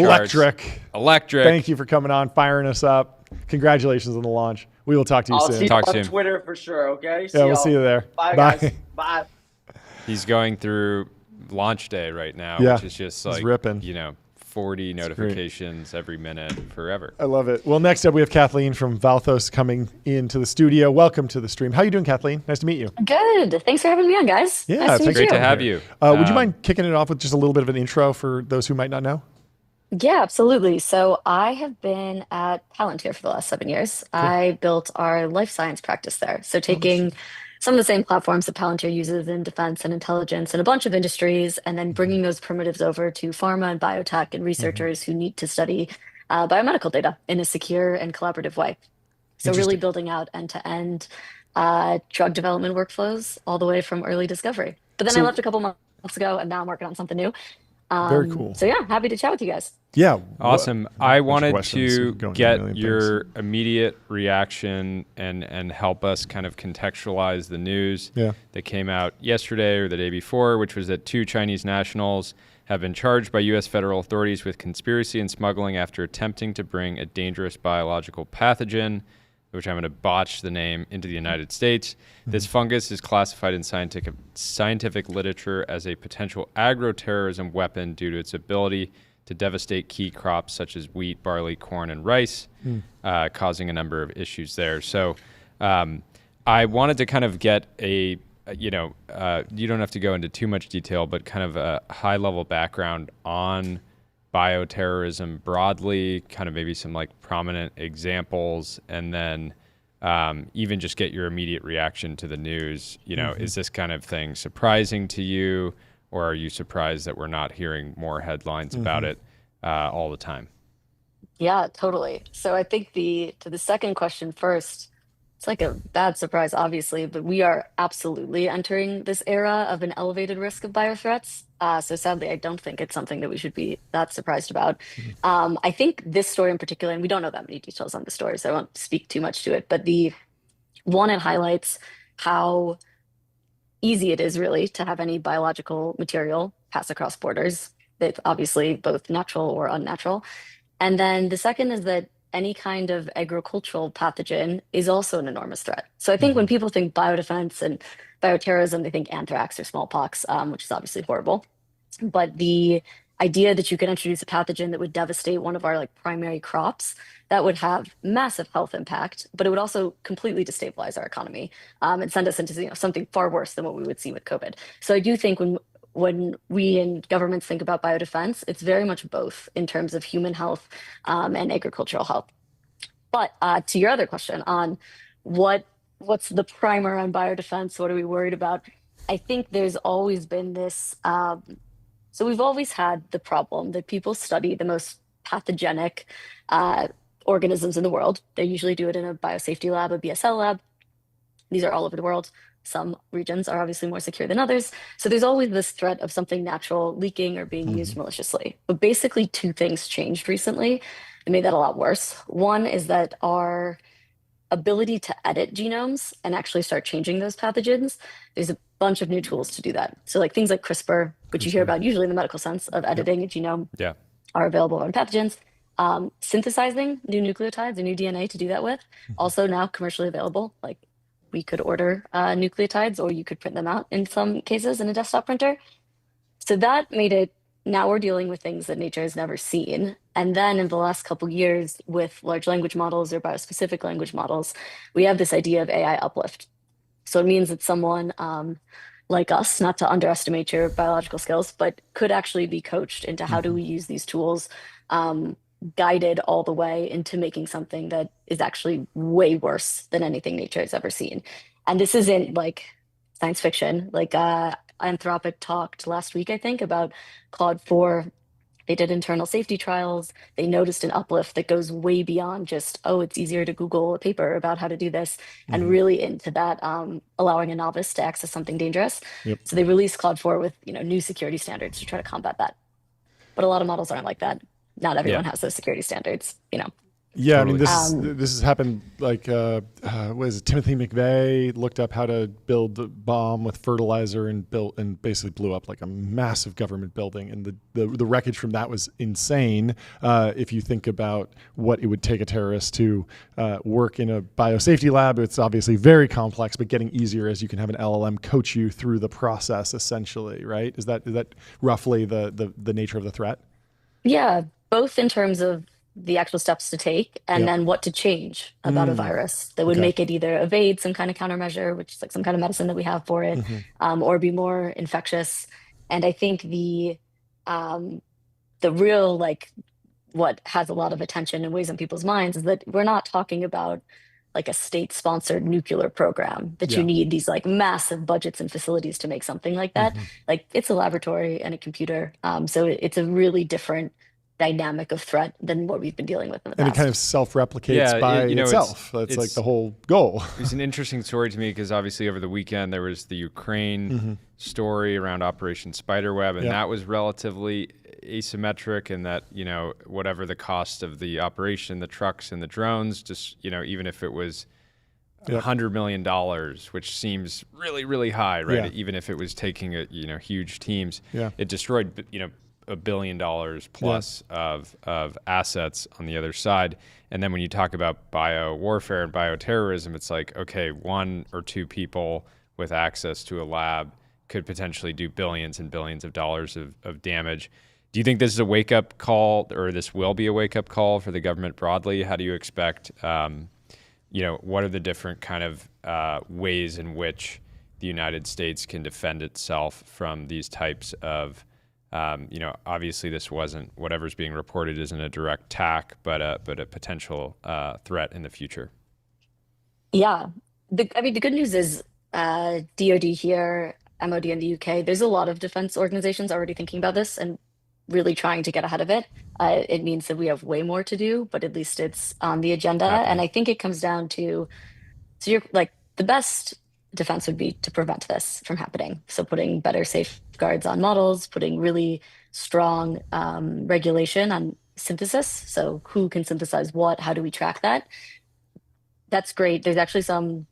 Electric. Thank you for coming on, firing us up. Congratulations on the launch. We will talk to you soon. I'll see you on Twitter for sure, okay? We'll see you there. Bye, guys. Bye. He's going through launch day right now, which is just like, ripping. 40 notifications every minute forever. I love it. Well, next up we have Kathleen from Valthos coming into the studio. Welcome to the stream. How you doing, Kathleen? Nice to meet you. Good. Thanks for having me on, guys. Yeah, nice great to have you. Would you mind kicking it off with just a little bit of an intro for those who might not know? Yeah, absolutely. So I have been at Palantir for the last 7 years. Cool. I built our life science practice there. So taking some of the same platforms that Palantir uses in defense and intelligence and a bunch of industries, and then bringing those primitives over to pharma and biotech and researchers who need to study biomedical data in a secure and collaborative way. So really building out end-to-end drug development workflows all the way from early discovery. But then I left a couple months ago, and now I'm working on something new. Very cool. So yeah, happy to chat with you guys. Yeah. Awesome. I wanted to get your immediate reaction and help us kind of contextualize the news that came out yesterday or the day before, which was that 2 Chinese nationals have been charged by U.S. federal authorities with conspiracy and smuggling after attempting to bring a dangerous biological pathogen, which I'm going to botch the name, into the United States. This fungus is classified in scientific literature as a potential agroterrorism weapon due to its ability to devastate key crops such as wheat, barley, corn, and rice, causing a number of issues there. So I wanted to kind of get you don't have to go into too much detail, but kind of a high-level background on bioterrorism broadly, kind of maybe some like prominent examples, and then even just get your immediate reaction to the news. Is this kind of thing surprising to you, or are you surprised that we're not hearing more headlines about it all the time? Yeah, totally. So I think to the second question first, it's like a bad surprise, obviously, but we are absolutely entering this era of an elevated risk of biothreats. So sadly, I don't think it's something that we should be that surprised about. I think this story in particular, and we don't know that many details on the story, so I won't speak too much to it, but the one, it highlights how easy it is really to have any biological material pass across borders. It's obviously both natural or unnatural. And then the second is that any kind of agricultural pathogen is also an enormous threat. So I think when people think biodefense and bioterrorism, they think anthrax or smallpox, which is obviously horrible. But the idea that you could introduce a pathogen that would devastate one of our like primary crops, that would have massive health impact, but it would also completely destabilize our economy, and send us into something far worse than what we would see with COVID. So I do think when we in governments think about biodefense, it's very much both in terms of human health, and agricultural health. But to your other question on what's the primer on biodefense, what are we worried about? I think there's always been this. So we've always had the problem that people study the most pathogenic organisms in the world. They usually do it in a biosafety lab, a BSL lab. These are all over the world. Some regions are obviously more secure than others. So there's always this threat of something natural leaking or being used maliciously. But basically, two things changed recently and made that a lot worse. One is that our ability to edit genomes and actually start changing those pathogens, there's a bunch of new tools to do that. So like things like CRISPR, which you hear about usually in the medical sense of editing a genome, are available on pathogens. Synthesizing new nucleotides or new DNA to do that with, also now commercially available. Like we could order nucleotides, or you could print them out in some cases in a desktop printer. So that made it, now we're dealing with things that nature has never seen. And then in the last couple of years with large language models or biospecific language models, we have this idea of AI uplift. So it means that someone like us, not to underestimate your biological skills, but could actually be coached into how do we use these tools, guided all the way into making something that is actually way worse than anything nature has ever seen. And this isn't like science fiction. Like Anthropic talked last week, I think, about Claude 4. They did internal safety trials. They noticed an uplift that goes way beyond just, oh, it's easier to Google a paper about how to do this, and really into that, allowing a novice to access something dangerous. So they released Claude 4 with new security standards to try to combat that. But a lot of models aren't like that. Not everyone has those security standards, Yeah, totally. I mean, this has happened. Like, what is it? Timothy McVeigh looked up how to build a bomb with fertilizer and basically blew up like a massive government building. And the wreckage from that was insane. If you think about what it would take a terrorist to work in a biosafety lab, it's obviously very complex, but getting easier as you can have an LLM coach you through the process. Essentially, right? Is that roughly the nature of the threat? Yeah, both in terms of the actual steps to take and then what to change about a virus that would make it either evade some kind of countermeasure, which is like some kind of medicine that we have for it, or be more infectious. And I think the real, like, what has a lot of attention and weighs on people's minds is that we're not talking about like a state-sponsored nuclear program that you need these like massive budgets and facilities to make something like that. Like it's a laboratory and a computer. So it's a really different dynamic of threat than what we've been dealing with in the past. And it kind of self-replicates by itself. That's like the whole goal. It's an interesting story to me because obviously over the weekend there was the Ukraine story around Operation Spiderweb, and that was relatively asymmetric in that, whatever the cost of the operation, the trucks and the drones, just, even if it was $100 million, which seems really, really high, right? Even if it was taking huge teams, it destroyed, $1 billion plus of assets on the other side. And then when you talk about bio warfare and bioterrorism, it's like, okay, one or two people with access to a lab could potentially do billions and billions of dollars of damage. Do you think this is a wake-up call, or this will be a wake-up call for the government broadly? How do you expect, what are the different kind of ways in which the United States can defend itself from these types of obviously this wasn't, whatever's being reported isn't a direct attack, but a potential threat in the future. Yeah. The good news is DOD here MOD in the UK. There's a lot of defense organizations already thinking about this and really trying to get ahead of it. It means that we have way more to do, but at least it's on the agenda. And I think it comes down to, so you're like, the best defense would be to prevent this from happening. So putting better safeguards on models, putting really strong regulation on synthesis. So who can synthesize what? How do we track that? That's great. There's actually some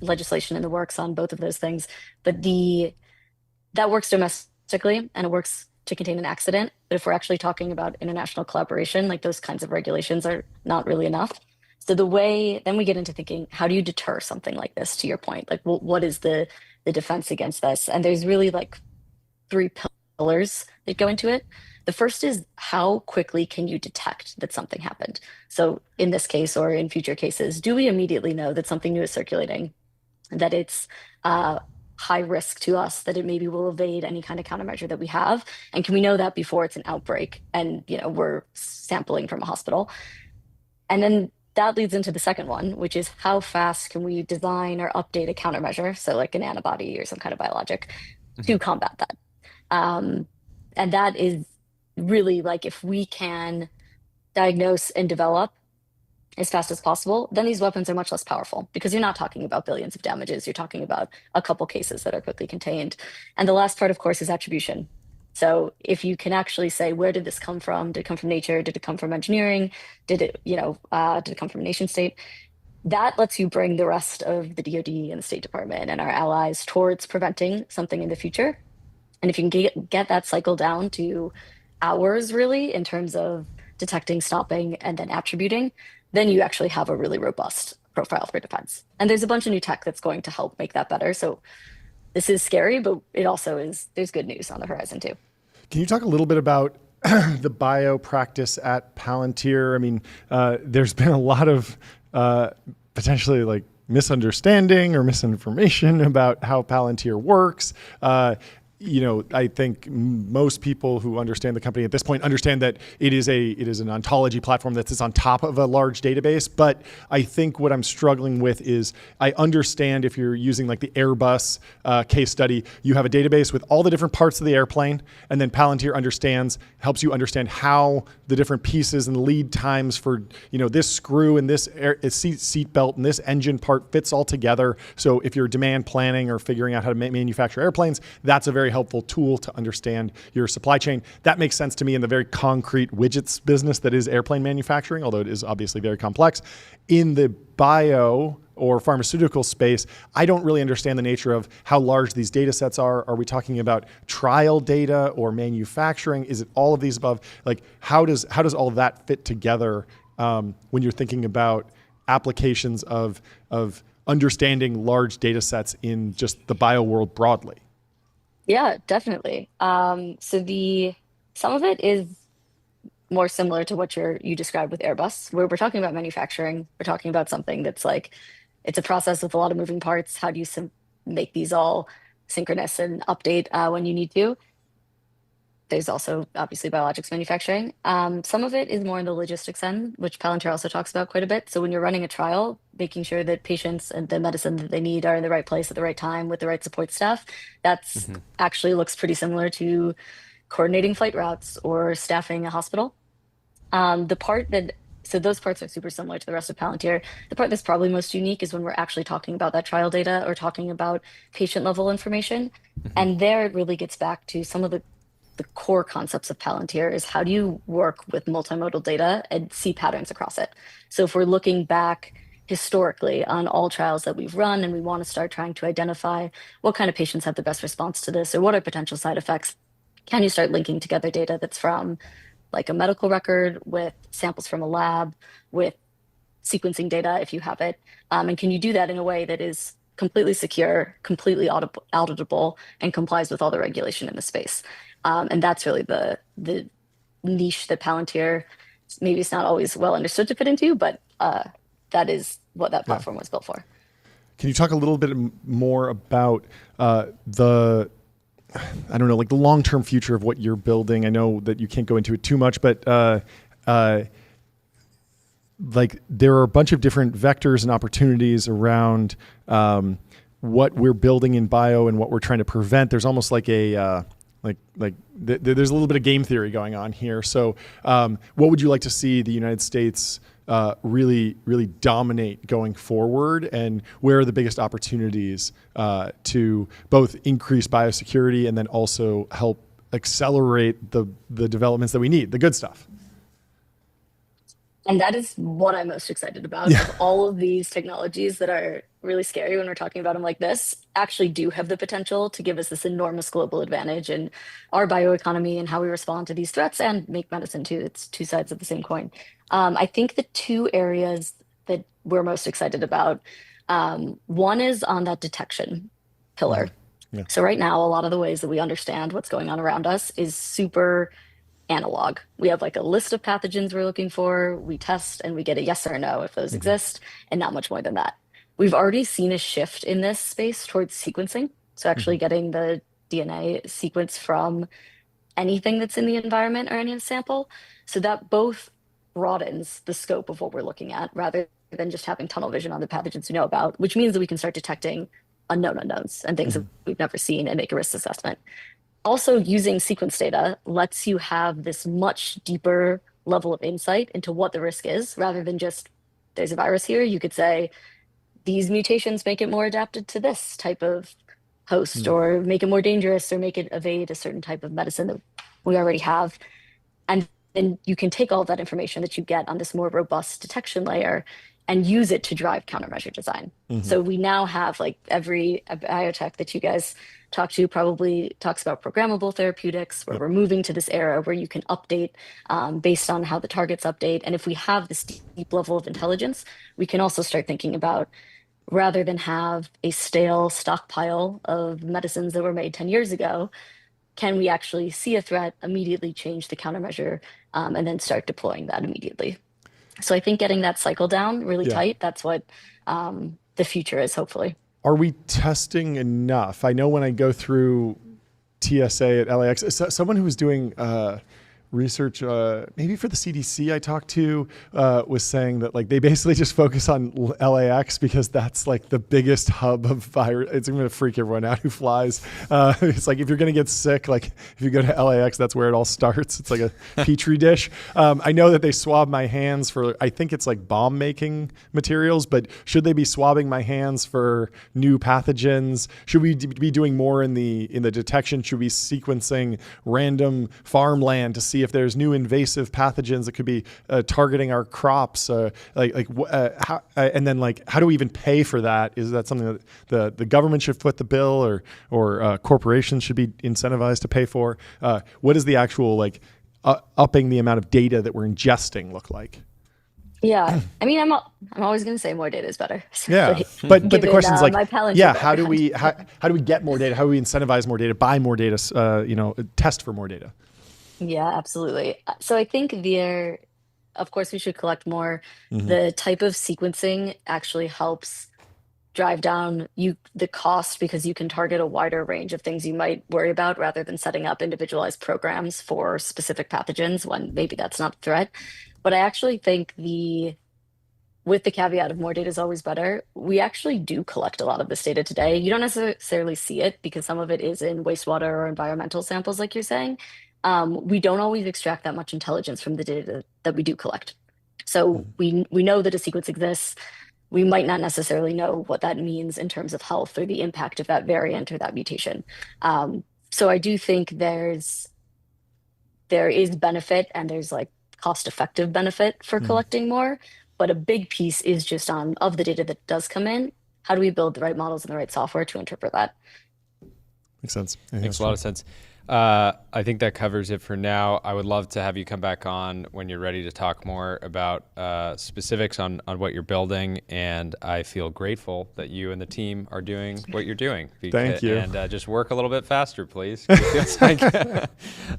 legislation in the works on both of those things, but that works domestically and it works to contain an accident. But if we're actually talking about international collaboration, like those kinds of regulations are not really enough. So then we get into thinking, how do you deter something like this, to your point? Like, what is the defense against this? And there's really like 3 pillars that go into it. The first is, how quickly can you detect that something happened? So in this case, or in future cases, do we immediately know that something new is circulating, that it's high risk to us, that it maybe will evade any kind of countermeasure that we have? And can we know that before it's an outbreak and we're sampling from a hospital? And then that leads into the second one, which is, how fast can we design or update a countermeasure, so like an antibody or some kind of biologic, to combat that? And that is really like, if we can diagnose and develop as fast as possible, then these weapons are much less powerful, because you're not talking about billions of damages. You're talking about a couple cases that are quickly contained. And the last part, of course, is attribution. So if you can actually say, where did this come from? Did it come from nature? Did it come from engineering? Did it come from a nation state? That lets you bring the rest of the DoD and the State Department and our allies towards preventing something in the future. And if you can get that cycle down to hours, really, in terms of detecting, stopping, and then attributing, then you actually have a really robust profile for defense. And there's a bunch of new tech that's going to help make that better. So this is scary, but it also is, there's good news on the horizon too. Can you talk a little bit about the bio practice at Palantir? I mean, there's been a lot of potentially like misunderstanding or misinformation about how Palantir works. I think most people who understand the company at this point understand that it is an ontology platform that sits on top of a large database. But I think what I'm struggling with is, I understand if you're using like the Airbus case study, you have a database with all the different parts of the airplane, and then Palantir helps you understand how the different pieces and lead times for this screw and this seat belt and this engine part fits all together. So if you're demand planning or figuring out how to manufacture airplanes, that's a very helpful tool to understand your supply chain. That makes sense to me in the very concrete widgets business that is airplane manufacturing, although it is obviously very complex. In the bio or pharmaceutical space, I don't really understand the nature of how large these data sets are. Are we talking about trial data or manufacturing? Is it all of these above? Like, how does all of that fit together when you're thinking about applications of understanding large data sets in just the bio world broadly? Yeah, definitely. So some of it is more similar to what you described with Airbus, where we're talking about manufacturing. We're talking about something that's like, it's a process with a lot of moving parts. How do you make these all synchronous and update when you need to? There's also obviously biologics manufacturing. Some of it is more in the logistics end, which Palantir also talks about quite a bit. So when you're running a trial, making sure that patients and the medicine that they need are in the right place at the right time with the right support staff, that's actually looks pretty similar to coordinating flight routes or staffing a hospital. So those parts are super similar to the rest of Palantir. The part that's probably most unique is when we're actually talking about that trial data or talking about patient level information. And there it really gets back to some of the core concepts of Palantir is, how do you work with multimodal data and see patterns across it? So if we're looking back historically on all trials that we've run and we want to start trying to identify what kind of patients have the best response to this or what are potential side effects, can you start linking together data that's from like a medical record with samples from a lab with sequencing data if you have it? And can you do that in a way that is completely secure, completely auditable, and complies with all the regulation in the space? And that's really the niche that Palantir, maybe it's not always well understood to fit into, but that is what that platform was built for. Can you talk a little bit more about the long-term future of what you're building? I know that you can't go into it too much, but like there are a bunch of different vectors and opportunities around what we're building in bio and what we're trying to prevent, there's almost like a there's a little bit of game theory going on here. So what would you like to see the United States really dominate going forward, and where are the biggest opportunities to both increase biosecurity and then also help accelerate the developments that we need, the good stuff? And that is what I'm most excited about. Yeah. Of all of these technologies that are really scary when we're talking about them like this, actually do have the potential to give us this enormous global advantage in our bioeconomy and how we respond to these threats and make medicine too. It's two sides of the same coin. I think the two areas that we're most excited about, one is on that detection pillar. Yeah. So right now, a lot of the ways that we understand what's going on around us is super analog. We have like a list of pathogens we're looking for. We test and we get a yes or a no if those exist, and not much more than that. We've already seen a shift in this space towards sequencing. So actually getting the DNA sequence from anything that's in the environment or any sample. So that both broadens the scope of what we're looking at rather than just having tunnel vision on the pathogens we know about, which means that we can start detecting unknown unknowns and things that we've never seen and make a risk assessment. Also, using sequence data lets you have this much deeper level of insight into what the risk is, rather than just, there's a virus here. You could say, these mutations make it more adapted to this type of host, or make it more dangerous, or make it evade a certain type of medicine that we already have. And then you can take all of that information that you get on this more robust detection layer and use it to drive countermeasure design. So we now have, like, every biotech that you guys talk to probably talks about programmable therapeutics, where we're moving to this era where you can update based on how the targets update. And if we have this deep level of intelligence, we can also start thinking about, rather than have a stale stockpile of medicines that were made 10 years ago, can we actually see a threat, immediately change the countermeasure, and then start deploying that immediately? So I think getting that cycle down really tight, that's what the future is, hopefully. Are we testing enough? I know when I go through TSA at LAX, someone who was doing research, maybe for the CDC I talked to, was saying that, like, they basically just focus on LAX because that's like the biggest hub of virus. It's going to freak everyone out who flies. It's like, if you're going to get sick, like if you go to LAX, that's where it all starts. It's like a petri dish. I know that they swab my hands for, I think it's like bomb making materials, but should they be swabbing my hands for new pathogens? Should we be doing more in the detection? Should we be sequencing random farmland to see if there's new invasive pathogens that could be targeting our crops? How, and then, like, how do we even pay for that? Is that something that the government should foot the bill, or corporations should be incentivized to pay for? What does the actual, like, upping the amount of data that we're ingesting look like? Yeah, I mean, I'm always going to say more data is better. Yeah, but the question's like, yeah, how do we get more data? How do we incentivize more data, buy more data, test for more data? Yeah, absolutely. So I think of course, we should collect more. The type of sequencing actually helps drive down the cost, because you can target a wider range of things you might worry about, rather than setting up individualized programs for specific pathogens when maybe that's not a threat. But I actually think with the caveat of more data is always better, we actually do collect a lot of this data today. You don't necessarily see it because some of it is in wastewater or environmental samples, like you're saying. We don't always extract that much intelligence from the data that we do collect. So we know that a sequence exists. We might not necessarily know what that means in terms of health or the impact of that variant or that mutation. So I do think there is benefit, and there's, like, cost-effective benefit for collecting more. But a big piece is just of the data that does come in, how do we build the right models and the right software to interpret that? Makes sense. Makes a lot of sense. I think that covers it for now. I would love to have you come back on when you're ready to talk more about specifics on what you're building. And I feel grateful that you and the team are doing what you're doing. Thank you. And just work a little bit faster, please. It feels like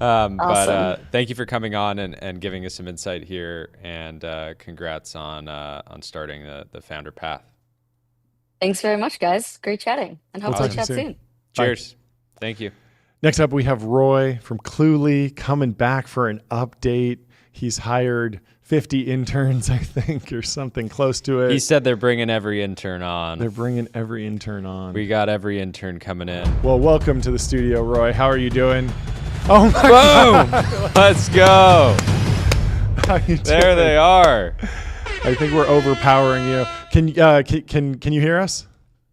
Awesome. But thank you for coming on and giving us some insight here. And congrats on starting the founder path. Thanks very much, guys. Great chatting, and hopefully chat soon. Cheers. Bye. Thank you. Next up, we have Roy from Cluely coming back for an update. he's hired 50 interns, I think, or something close to it. He said they're bringing every intern on. They're bringing every intern on. We got every intern coming in. Well, welcome to the studio, Roy. How are you doing? Oh my Boom! God. Let's go. How you There doing? they are. I think we're overpowering you. Can you hear us?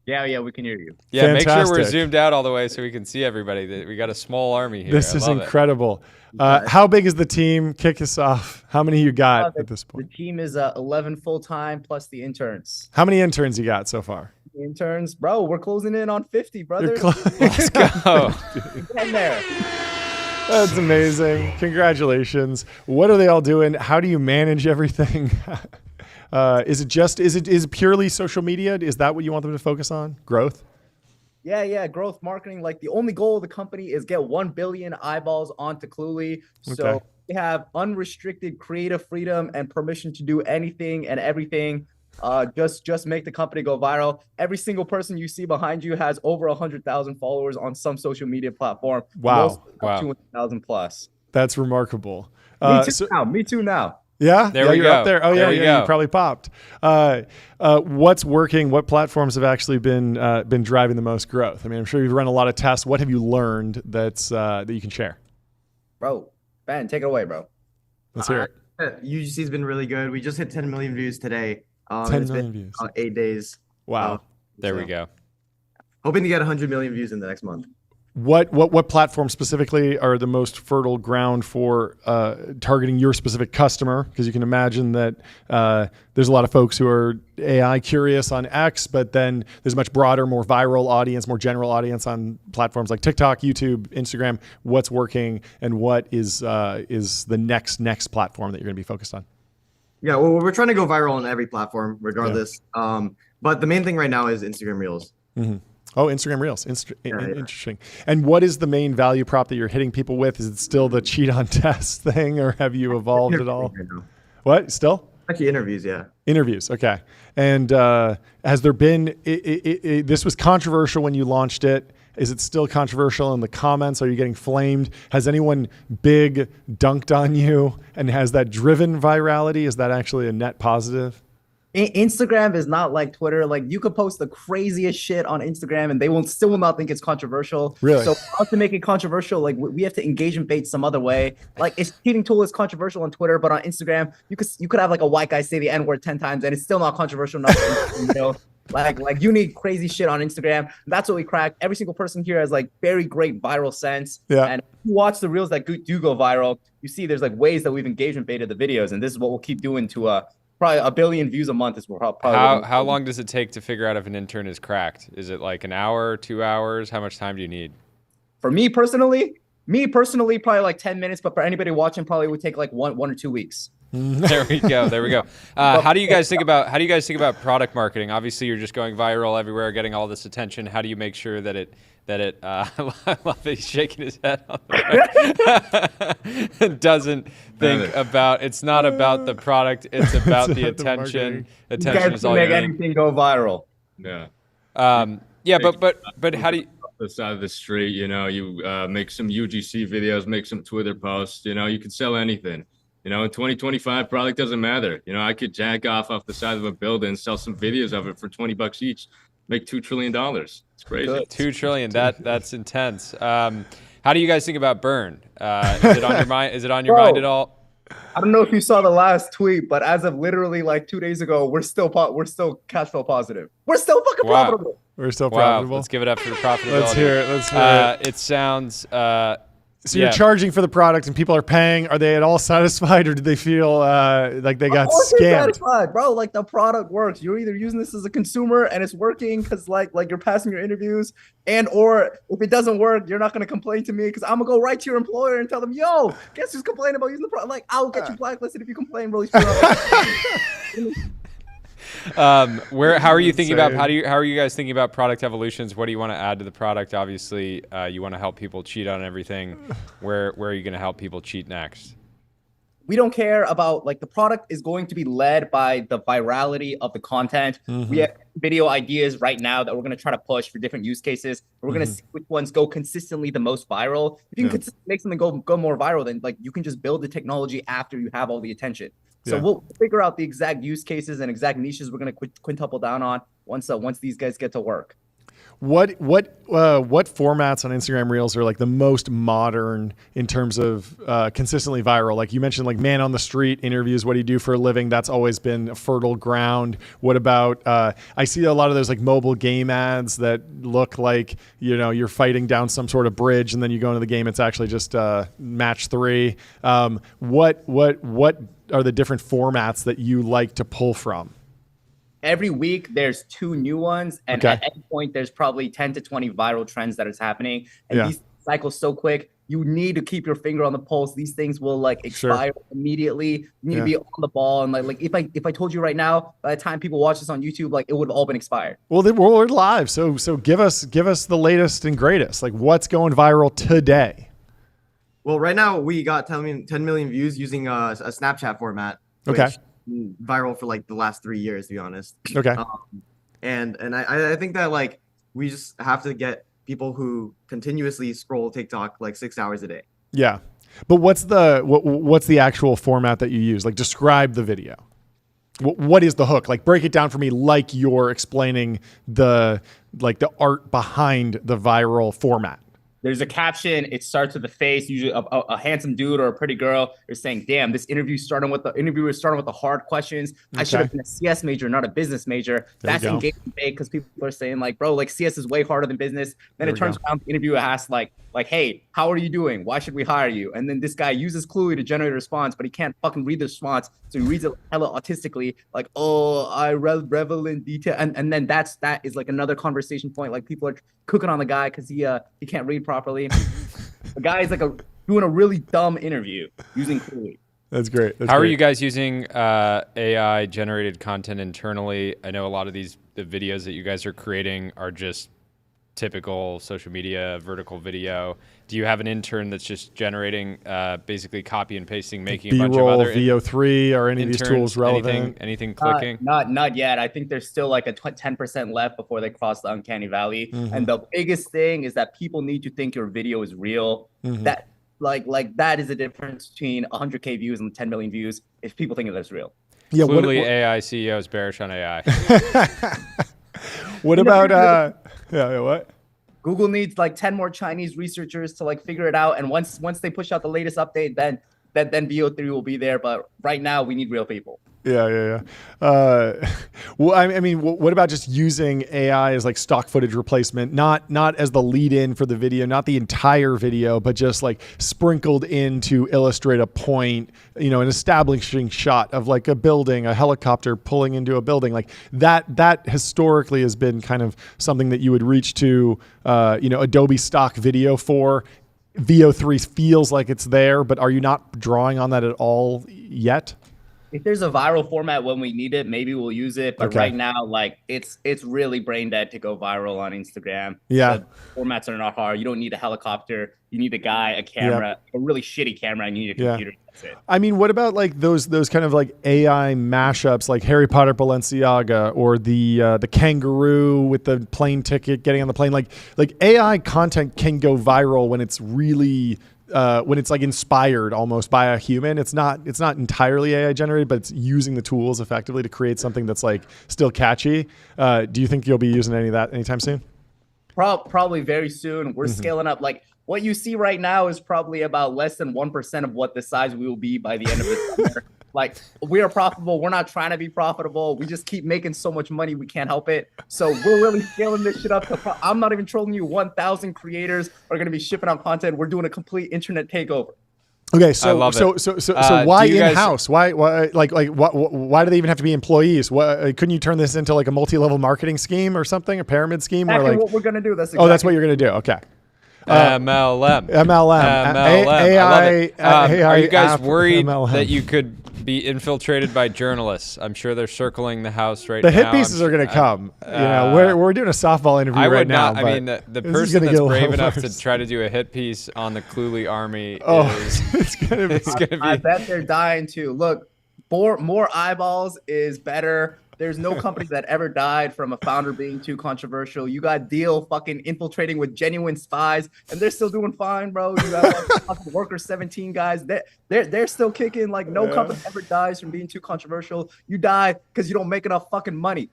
Yeah, we can hear you. Yeah, Fantastic. make sure we're zoomed out all the way so we can see everybody. We got a small army here. This I is love incredible. How big is the team? Kick us off. How many you got at this point? The team is 11 full-time plus the interns. How many interns you got so far? Interns, bro, we're closing in on 50, brother. Let's go. Getting there. That's amazing. Congratulations. What are they all doing? How do you manage everything? Is it purely social media? Is that what you want them to focus on? Growth? Yeah, growth marketing. Like the only goal of the company is get 1 billion eyeballs onto Cluely. So Okay. we have unrestricted creative freedom and permission to do anything and everything. Just make the company go viral. Every single person you see behind you has over 100,000 followers on some social media platform. Wow. Wow. 200,000 plus. That's remarkable. Me too now. Yeah, There we you're go. up there. Oh There yeah, we yeah. go. You probably popped. What's working? What platforms have actually been driving the most growth? I mean, I'm sure you've run a lot of tests. What have you learned that you can share? Bro, Ben, take it away, bro. Let's hear it. UGC's been really good. We just hit 10 million views today. 10 it's million been, views. 8 days. Wow. There we So, go. Hoping to get 100 million views in the next month. What platforms specifically are the most fertile ground for targeting your specific customer? Because you can imagine that there's a lot of folks who are AI curious on X, but then there's a much broader, more viral audience, more general audience on platforms like TikTok, YouTube, Instagram. What's working, and what is the next platform that you're going to be focused on? Yeah, well, we're trying to go viral on every platform, regardless. Yeah. But the main thing right now is Instagram Reels. Mm-hmm. Oh, Instagram Reels. Interesting. And what is the main value prop that you're hitting people with? Is it still the cheat on test thing, or have you evolved at all? What? Still? Actually, interviews, yeah. Interviews, okay. And has there been, this was controversial when you launched it. Is it still controversial in the comments? Are you getting flamed? Has anyone big dunked on you? And has that driven virality? Is that actually a net positive? Instagram is not like Twitter. Like you could post the craziest shit on Instagram and they still will not think it's controversial. Really? So for us to make it controversial, like we have to engage in bait some other way. Like it's cheating tool is controversial on Twitter, but on Instagram, you could have like a white guy say the N-word 10 times and it's still not controversial enough. You know? Like you need crazy shit on Instagram. That's what we crack. Every single person here has like very great viral sense. Yeah. And if you watch the reels that do go viral, you see there's like ways that we've engagement baited the videos, and this is what we'll keep doing to probably 1 billion views a month is probably How long does it take to figure out if an intern is cracked? Is it like an hour, 2 hours? How much time do you need? For me personally, probably like 10 minutes, but for anybody watching, probably would take like one or 2 weeks. There we go. How do you guys think about product marketing? Obviously, you're just going viral everywhere, getting all this attention. How do you make sure that it I love it. He's shaking his head on the mic. Doesn't think about, it's not about the product, it's about the attention. Attention is all you make need. anything go viral. Yeah. But how do you, the side of the street, you know, you make some UGC videos, make some Twitter posts, you know, you can sell anything. You know, in 2025, product doesn't matter. You know, I could jack off the side of a building, sell some videos of it for $20 each, make $2 trillion. It's crazy. $2 trillion. That's intense. How do you guys think about burn? Is it on your mind? Is it on your mind at all? I don't know if you saw the last tweet, but as of literally like 2 days ago, we're still cash flow positive. We're still fucking profitable. We're still profitable. Let's give it up for the profitability. Let's hear it. It sounds. So you're charging for the product and people are paying. Are they at all satisfied, or do they feel like they got scammed? Satisfied, bro. Like the product works. You're either using this as a consumer and it's working because like you're passing your interviews, or if it doesn't work, you're not gonna complain to me because I'm gonna go right to your employer and tell them, yo, guess who's complaining about using the product? Like I'll get you blacklisted if you complain, bro. How are you thinking about how are you guys thinking about product evolutions? What do you want to add to the product? Obviously, you want to help people cheat on everything. Where are you going to help people cheat next? We don't care about, like, the product is going to be led by the virality of the content. We have video ideas right now that we're going to try to push for different use cases. We're going to see which ones go consistently the most viral. If you can consistently make something go more viral, then like you can just build the technology after you have all the attention. So we'll figure out the exact use cases and exact niches we're going to quintuple down on once these guys get to work. What formats on Instagram Reels are like the most modern in terms of consistently viral? Like you mentioned, like man on the street interviews. What do you do for a living? That's always been a fertile ground. What about? I see a lot of those like mobile game ads that look like you're fighting down some sort of bridge, and then you go into the game. It's actually just match 3. What are the different formats that you like to pull from? Every week there's 2 new ones, and at any point there's probably 10 to 20 viral trends that is happening, and these cycle so quick. You need to keep your finger on the pulse. These things will like expire immediately. You need to be on the ball, and like if I told you right now, by the time people watch this on YouTube, like it would have all been expired. Well, we're live, so give us the latest and greatest. Like what's going viral today? Well, right now we got 10 million views using a Snapchat format. Okay. Viral for like the last 3 years, to be honest. Okay. And I think that like we just have to get people who continuously scroll TikTok like 6 hours a day. Yeah, but what's the actual format that you use? Like describe the video. What is the hook? Like break it down for me, like you're explaining the art behind the viral format. There's a caption. It starts with a face, usually a handsome dude or a pretty girl. They're saying, "Damn, this interview is starting with the hard questions. I should have been a CS major, not a business major." That's engagement bait because people are saying like, "Bro, like CS is way harder than business." Then it turns around, the interviewer asks like, "Hey, how are you doing? Why should we hire you?" And then this guy uses Cluey to generate a response, but he can't fucking read the response, so he reads it hella autistically, like, "Oh, I revel in detail," and then that is like another conversation point. Like people are cooking on the guy because he can't read properly. The guy is like doing a really dumb interview using Cluey. That's great. How are you guys using AI generated content internally? I know a lot of the videos that you guys are creating are just typical social media vertical video. Do you have an intern that's just generating basically copy and pasting, making B-roll, a bunch of other VO3 or any interns, of these tools relevant? Anything clicking? Not yet. I think there's still like a 10% left before they cross the uncanny valley. And the biggest thing is that people need to think your video is real. That like that is the difference between 100K views and 10 million views if people think that's real. Yeah, clearly AI CEO is bearish on AI. What about what? Google needs like 10 more Chinese researchers to like figure it out, and once they push out the latest update, then VO3 will be there. But right now, we need real people. Yeah. Well, I mean, what about just using AI as like stock footage replacement, not as the lead in for the video, not the entire video, but just like sprinkled in to illustrate a point, an establishing shot of like a building, a helicopter pulling into a building, like that historically has been kind of something that you would reach to, Adobe stock video for. VO3 feels like it's there, but are you not drawing on that at all yet? If there's a viral format when we need it, maybe we'll use it. But right now, like it's really brain dead to go viral on Instagram. Yeah, the formats are not hard. You don't need a helicopter. You need a guy, a camera, a really shitty camera, and you need a computer. That's it. I mean, what about like those kind of like AI mashups, like Harry Potter Balenciaga or the kangaroo with the plane ticket getting on the plane? Like AI content can go viral when it's really. When it's like inspired almost by a human. It's not entirely AI generated, but it's using the tools effectively to create something that's like still catchy. Do you think you'll be using any of that anytime soon? Probably very soon. We're scaling up. Like what you see right now is probably about less than 1% of what the size we will be by the end of the summer. Like we are profitable. We're not trying to be profitable. We just keep making so much money. We can't help it. So we're really scaling this shit up. I'm not even trolling you. 1,000 creators are going to be shipping out content. We're doing a complete internet takeover. Okay, so why in-house? Why do they even have to be employees? Couldn't you turn this into like a multi-level marketing scheme or something, a pyramid scheme? Exactly or like what we're going to do. That's exactly that's what you're going to do. Okay. MLM. AI. Are you guys worried that you could be infiltrated by journalists? I'm sure they're circling the house right now. The hit pieces are going to come. We're doing a softball interview right now. I mean, the person that's brave enough to try to do a hit piece on the Cluey army it's going to be. I bet they're dying to. Look, more eyeballs is better There's no company that ever died from a founder being too controversial. You got Deal fucking infiltrating with genuine spies, and they're still doing fine, bro. You got fucking Worker 17 guys. They're still kicking. Like no company ever dies from being too controversial. You die because you don't make enough fucking money.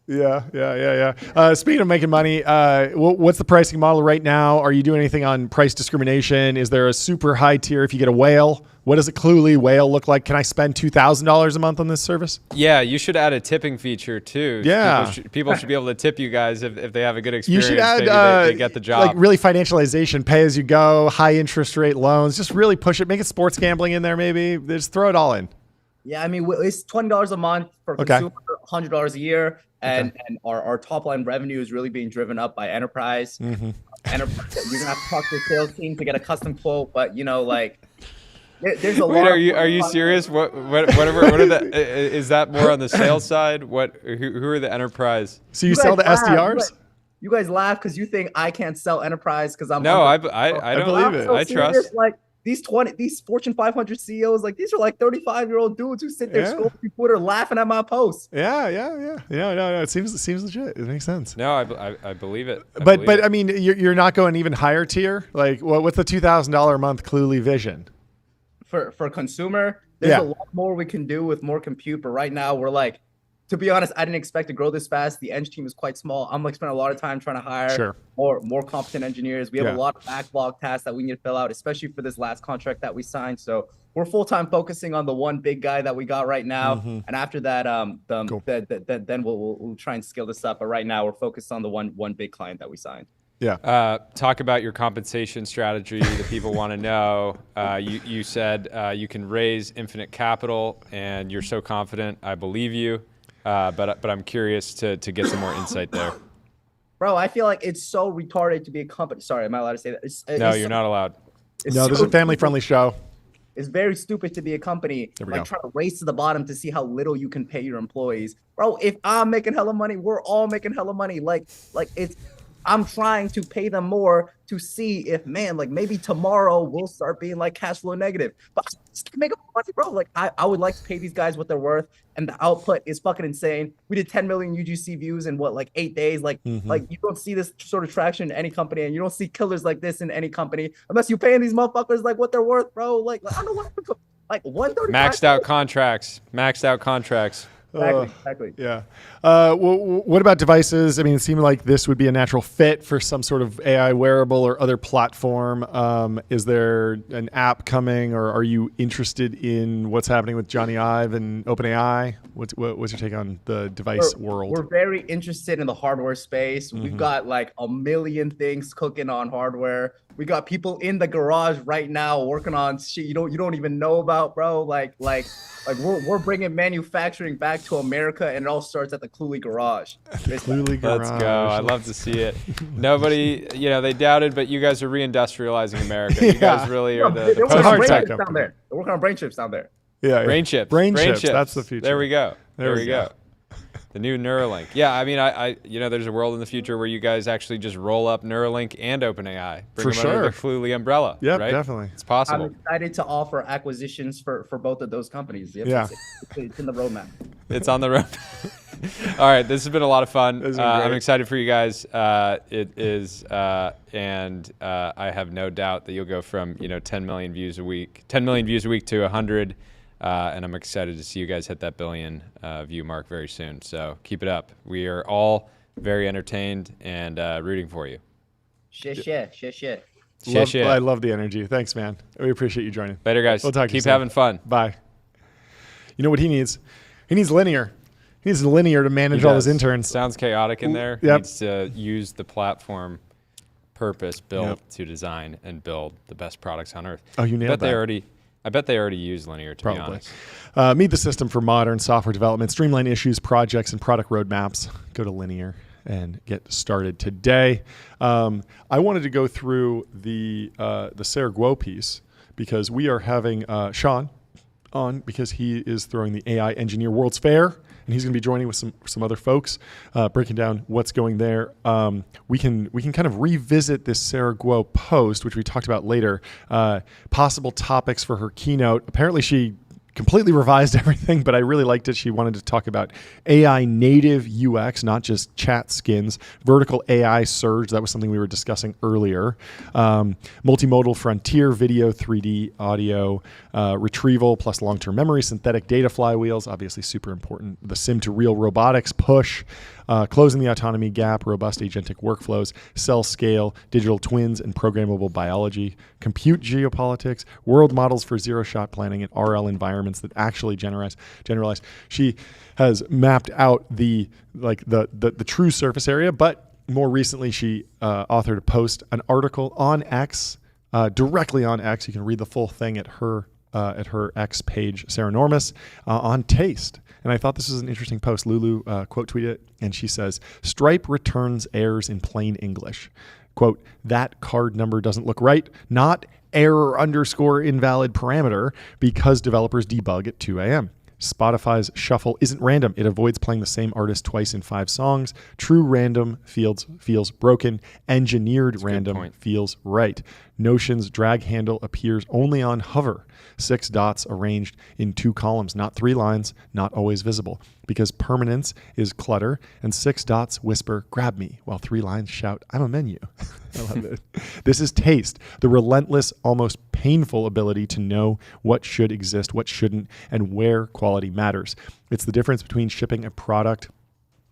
Yeah. Speaking of making money, what's the pricing model right now? Are you doing anything on price discrimination? Is there a super high tier if you get a whale? What does a Cluely whale look like? Can I spend $2,000 a month on this service? Yeah, you should add a tipping feature too. Yeah. People should be able to tip you guys if they have a good experience. You should add they get the job. like really financialization, pay as you go, high interest rate loans. Just really push it. Make it sports gambling in there maybe. Just throw it all in. Yeah, I mean, it's $20 a month for consumer, $100 a year. And our top line revenue is really being driven up by enterprise. Enterprise, you're gonna have to talk to the sales team to get a custom quote, but like there's a lot. Are you serious? Whatever are the, is that more on the sales side? Who are the enterprise? So you sell to SDRs? You guys laugh because you think I can't sell enterprise because I'm I don't believe it. I trust. Like these Fortune 500 CEOs, like these are like 35-year-old dudes who sit there scrolling through Twitter laughing at my posts. Yeah. No, it seems legit. It makes sense. No, I believe it. But I mean, you're not going even higher tier. Like, what's the $2,000 a month Cluely vision? For consumer, there's a lot more we can do with more compute. But right now, we're like, to be honest, I didn't expect to grow this fast. The Eng team is quite small. I'm like spending a lot of time trying to hire more competent engineers. We have a lot of backlog tasks that we need to fill out, especially for this last contract that we signed. So we're full-time focusing on the one big guy that we got right now. And after that, then we'll try and scale this up. But right now, we're focused on the one big client that we signed. Yeah. Talk about your compensation strategy that people want to know. You said you can raise infinite capital, and you're so confident. I believe you. But I'm curious to get some more insight there. Bro, I feel like it's so retarded to be a company. Sorry, am I allowed to say that? No, you're not allowed. No, this is a family-friendly show. It's very stupid to be a company like trying to race to the bottom to see how little you can pay your employees. Bro, if I'm making hella money, we're all making hella money. Like I'm trying to pay them more to see if, like maybe tomorrow we'll start being like cash flow negative. But I just make up money, bro. Like I would like to pay these guys what they're worth, and the output is fucking insane. We did 10 million UGC views in like 8 days. Like you don't see this sort of traction in any company, and you don't see killers like this in any company unless you're paying these motherfuckers like what they're worth, bro. Like I don't know what, like 135. Maxed out contracts. Exactly. Yeah. What about devices? I mean, it seemed like this would be a natural fit for some sort of AI wearable or other platform. Is there an app coming, or are you interested in what's happening with Johnny Ive and OpenAI? What's your take on the device world? We're very interested in the hardware space. We've got like a million things cooking on hardware. We got people in the garage right now working on shit you don't even know about, bro. Like we're bringing manufacturing back to America, and it all starts at the Cluely garage. Cluely garage. Let's go. I'd love to see it. Nobody, they doubted, but you guys are reindustrializing America. You guys really are the poster child down there. They're working on brain chips down there. Yeah. Brain chips. That's the future. There we go. There we go. The new Neuralink. Yeah, I mean, I there's a world in the future where you guys actually just roll up Neuralink and OpenAI. Bring them under the Cluely umbrella. Yeah, right? Definitely. It's possible. I'm excited to offer acquisitions for both of those companies. Yeah. It's in the roadmap. It's on the road. All right, this has been a lot of fun. I'm excited for you guys. It is, and I have no doubt that you'll go from 10 million views a week to 100. And I'm excited to see you guys hit that billion view mark very soon. So keep it up. We are all very entertained and rooting for you. Shit. I love the energy. Thanks, man. We appreciate you joining. Later, guys. We'll talk to you Keep soon. having fun. Bye. You know what he needs? He needs linear. He needs linear to manage all his interns. Sounds chaotic in there. Yep. He needs to use the platform purpose built to design and build the best products on earth. Oh, you nailed that. I bet they already use linear, to be honest. Meet the system for modern software development, streamline issues, projects, and product roadmaps. Go to Linear and get started today. I wanted to go through the Sarah Guo piece because we are having Sean on because he is throwing the AI Engineer World's Fair, and he's going to be joining with some other folks, breaking down what's going there. We can kind of revisit this Sarah Guo post, which we talked about later, possible topics for her keynote. Apparently she completely revised everything, but I really liked it. She wanted to talk about AI native UX, not just chat skins, vertical AI surge. That was something we were discussing earlier. Multimodal frontier, video, 3D, audio, retrieval plus long-term memory, synthetic data flywheels, obviously super important. The sim to real robotics push, closing the autonomy gap, robust agentic workflows, cell scale, digital twins, and programmable biology, compute geopolitics, world models for zero-shot planning, and RL environments that actually generalize. She has mapped out the true surface area, but more recently she authored a post, an article on X, directly on X. You can read the full thing at her X page, Sarah Normus, on taste. And I thought this was an interesting post. Lulu quote tweeted it, and she says, Stripe returns errors in plain English. Quote, that card number doesn't look right, not error _ invalid parameter, because developers debug at 2 a.m. Spotify's shuffle isn't random. It avoids playing the same artist twice in 5 songs. True random feels broken. Engineered random feels right. Notion's drag handle appears only on hover. 6 dots arranged in 2 columns, not 3 lines, not always visible. Because permanence is clutter, and 6 dots whisper, grab me, while 3 lines shout, I'm a menu. I love it. This is taste, the relentless, almost painful ability to know what should exist, what shouldn't, and where quality matters. It's the difference between shipping a product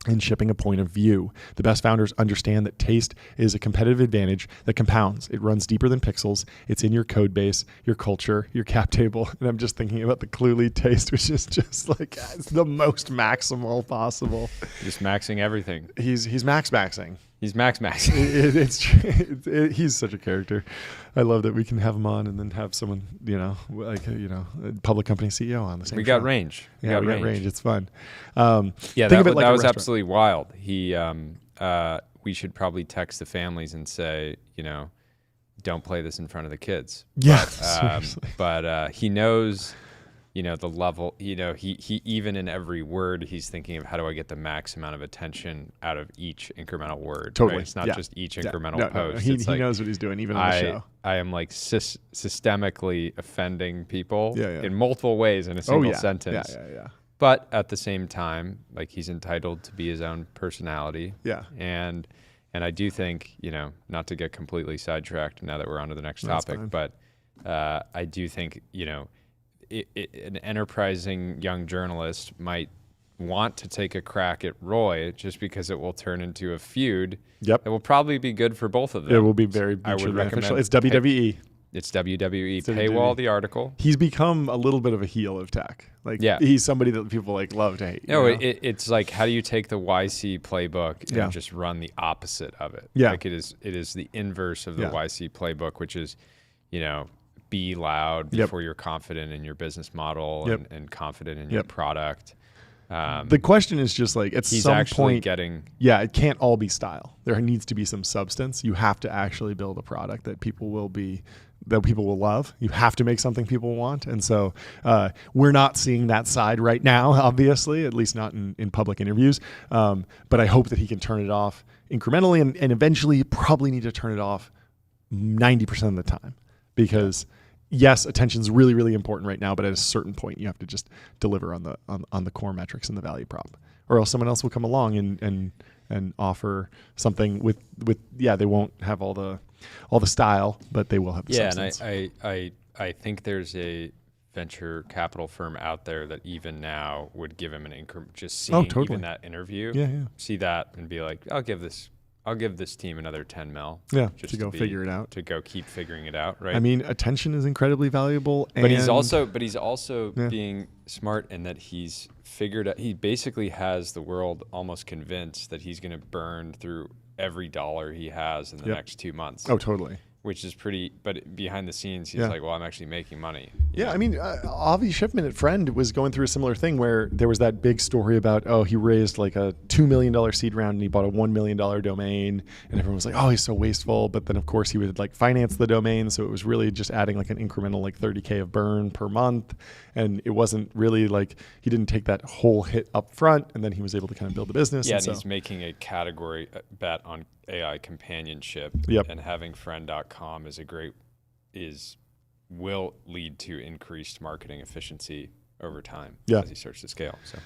and shipping a point of view. The best founders understand that taste is a competitive advantage that compounds. It runs deeper than pixels. It's in your code base, your culture, your cap table. And I'm just thinking about the Cluely taste, which is just like it's the most maximal possible. Just maxing everything. He's maxing. He's maxing. He's such a character. I love that we can have him on and then have someone, a public company CEO on the same. We got range. We got range. It's fun. That was absolutely wild. We should probably text the families and say, don't play this in front of the kids. Yeah, but he knows. The level, he even in every word, he's thinking of how do I get the max amount of attention out of each incremental word. Totally. Right? It's not just each incremental post. No. He knows what he's doing, even on the show. I am like systemically offending people in multiple ways in a single sentence. Yeah. But at the same time, like he's entitled to be his own personality. Yeah. And I do think, not to get completely sidetracked now that we're on to the next topic, but I do think, an enterprising young journalist might want to take a crack at Roy just because it will turn into a feud. Yep. It will probably be good for both of them. It will be very mutually beneficial. It's WWE. It's WWE. Paywall the article. He's become a little bit of a heel of tech. He's somebody that people love to hate. It's like, how do you take the YC playbook and just run the opposite of it? Yeah. Like it is the inverse of the YC playbook, which is, be loud before you're confident in your business model and confident in your product. The question is just like, at some point, it can't all be style. There needs to be some substance. You have to actually build a product that people will love. You have to make something people want. And so we're not seeing that side right now, obviously, at least not in public interviews. But I hope that he can turn it off incrementally and eventually probably need to turn it off 90% of the time. Because yes, attention is really, really important right now, but at a certain point, you have to just deliver on the core metrics and the value prop, or else someone else will come along and offer something with they won't have all the style, but they will have the substance. And I think there's a venture capital firm out there that even now would give him an increment, just seeing even that interview, see that and be like, I'll give this team another 10 mil. Yeah, just to go figure it out. To go keep figuring it out, right? I mean, attention is incredibly valuable. But he's also being smart in that he's figured out, he basically has the world almost convinced that he's going to burn through every dollar he has in the next 2 months. Oh, totally. Which is pretty, but behind the scenes, he's like, well, I'm actually making money. Yeah, I mean, Avi Shipman at Friend was going through a similar thing where there was that big story about, he raised like a $2 million seed round and he bought a $1 million domain, and everyone was like, he's so wasteful. But then, of course, he would finance the domain, so it was really just adding like an incremental $30K of burn per month, and it wasn't really he didn't take that whole hit up front, and then he was able to kind of build the business. Yeah, and he's making a category bet on AI companionship, and having friend.com will lead to increased marketing efficiency over time as he starts to scale. So.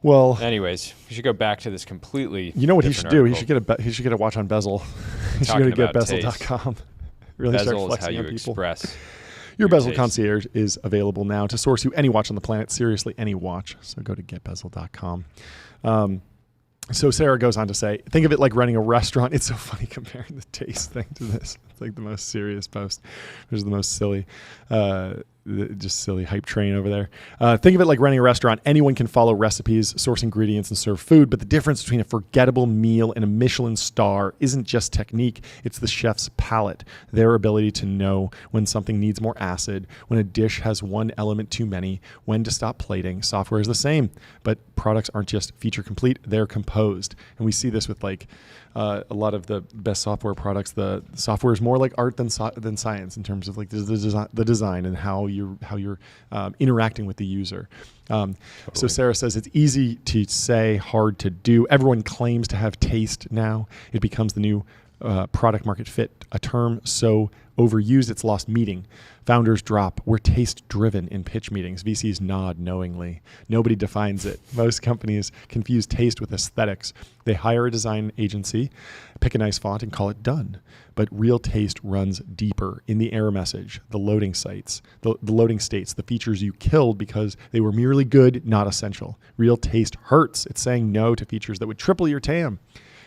Well, anyways, we should go back to this completely. You know what he should do? He should get a watch on Bezel. He should go to getbezel.com. Really start Bezel is how flexing you on people. express Your Bezel concierge is available now to source you any watch on the planet. Seriously, any watch. So go to getbezel.com. So Sarah goes on to say, think of it like running a restaurant. It's so funny comparing the taste thing to this. It's like the most serious post. There's the most silly, just silly hype train over there. Think of it like running a restaurant. Anyone can follow recipes, source ingredients, and serve food. But the difference between a forgettable meal and a Michelin star isn't just technique. It's the chef's palate, their ability to know when something needs more acid, when a dish has one element too many, when to stop plating. Software is the same, but products aren't just feature complete. They're composed. And we see this with like a lot of the best software products. The software is more like art than science in terms of like the design and how you're interacting with the user. So Sarah says it's easy to say, hard to do. Everyone claims to have taste now. It becomes the new product market fit, a term so overused it's lost meaning. Founders drop, we're taste driven in pitch meetings. VCs nod knowingly. Nobody defines it. Most companies confuse taste with aesthetics. They hire a design agency, pick a nice font and call it done. But real taste runs deeper in the error message, the loading sites, the loading states, the features you killed because they were merely good, not essential. Real taste hurts. It's saying no to features that would triple your TAM.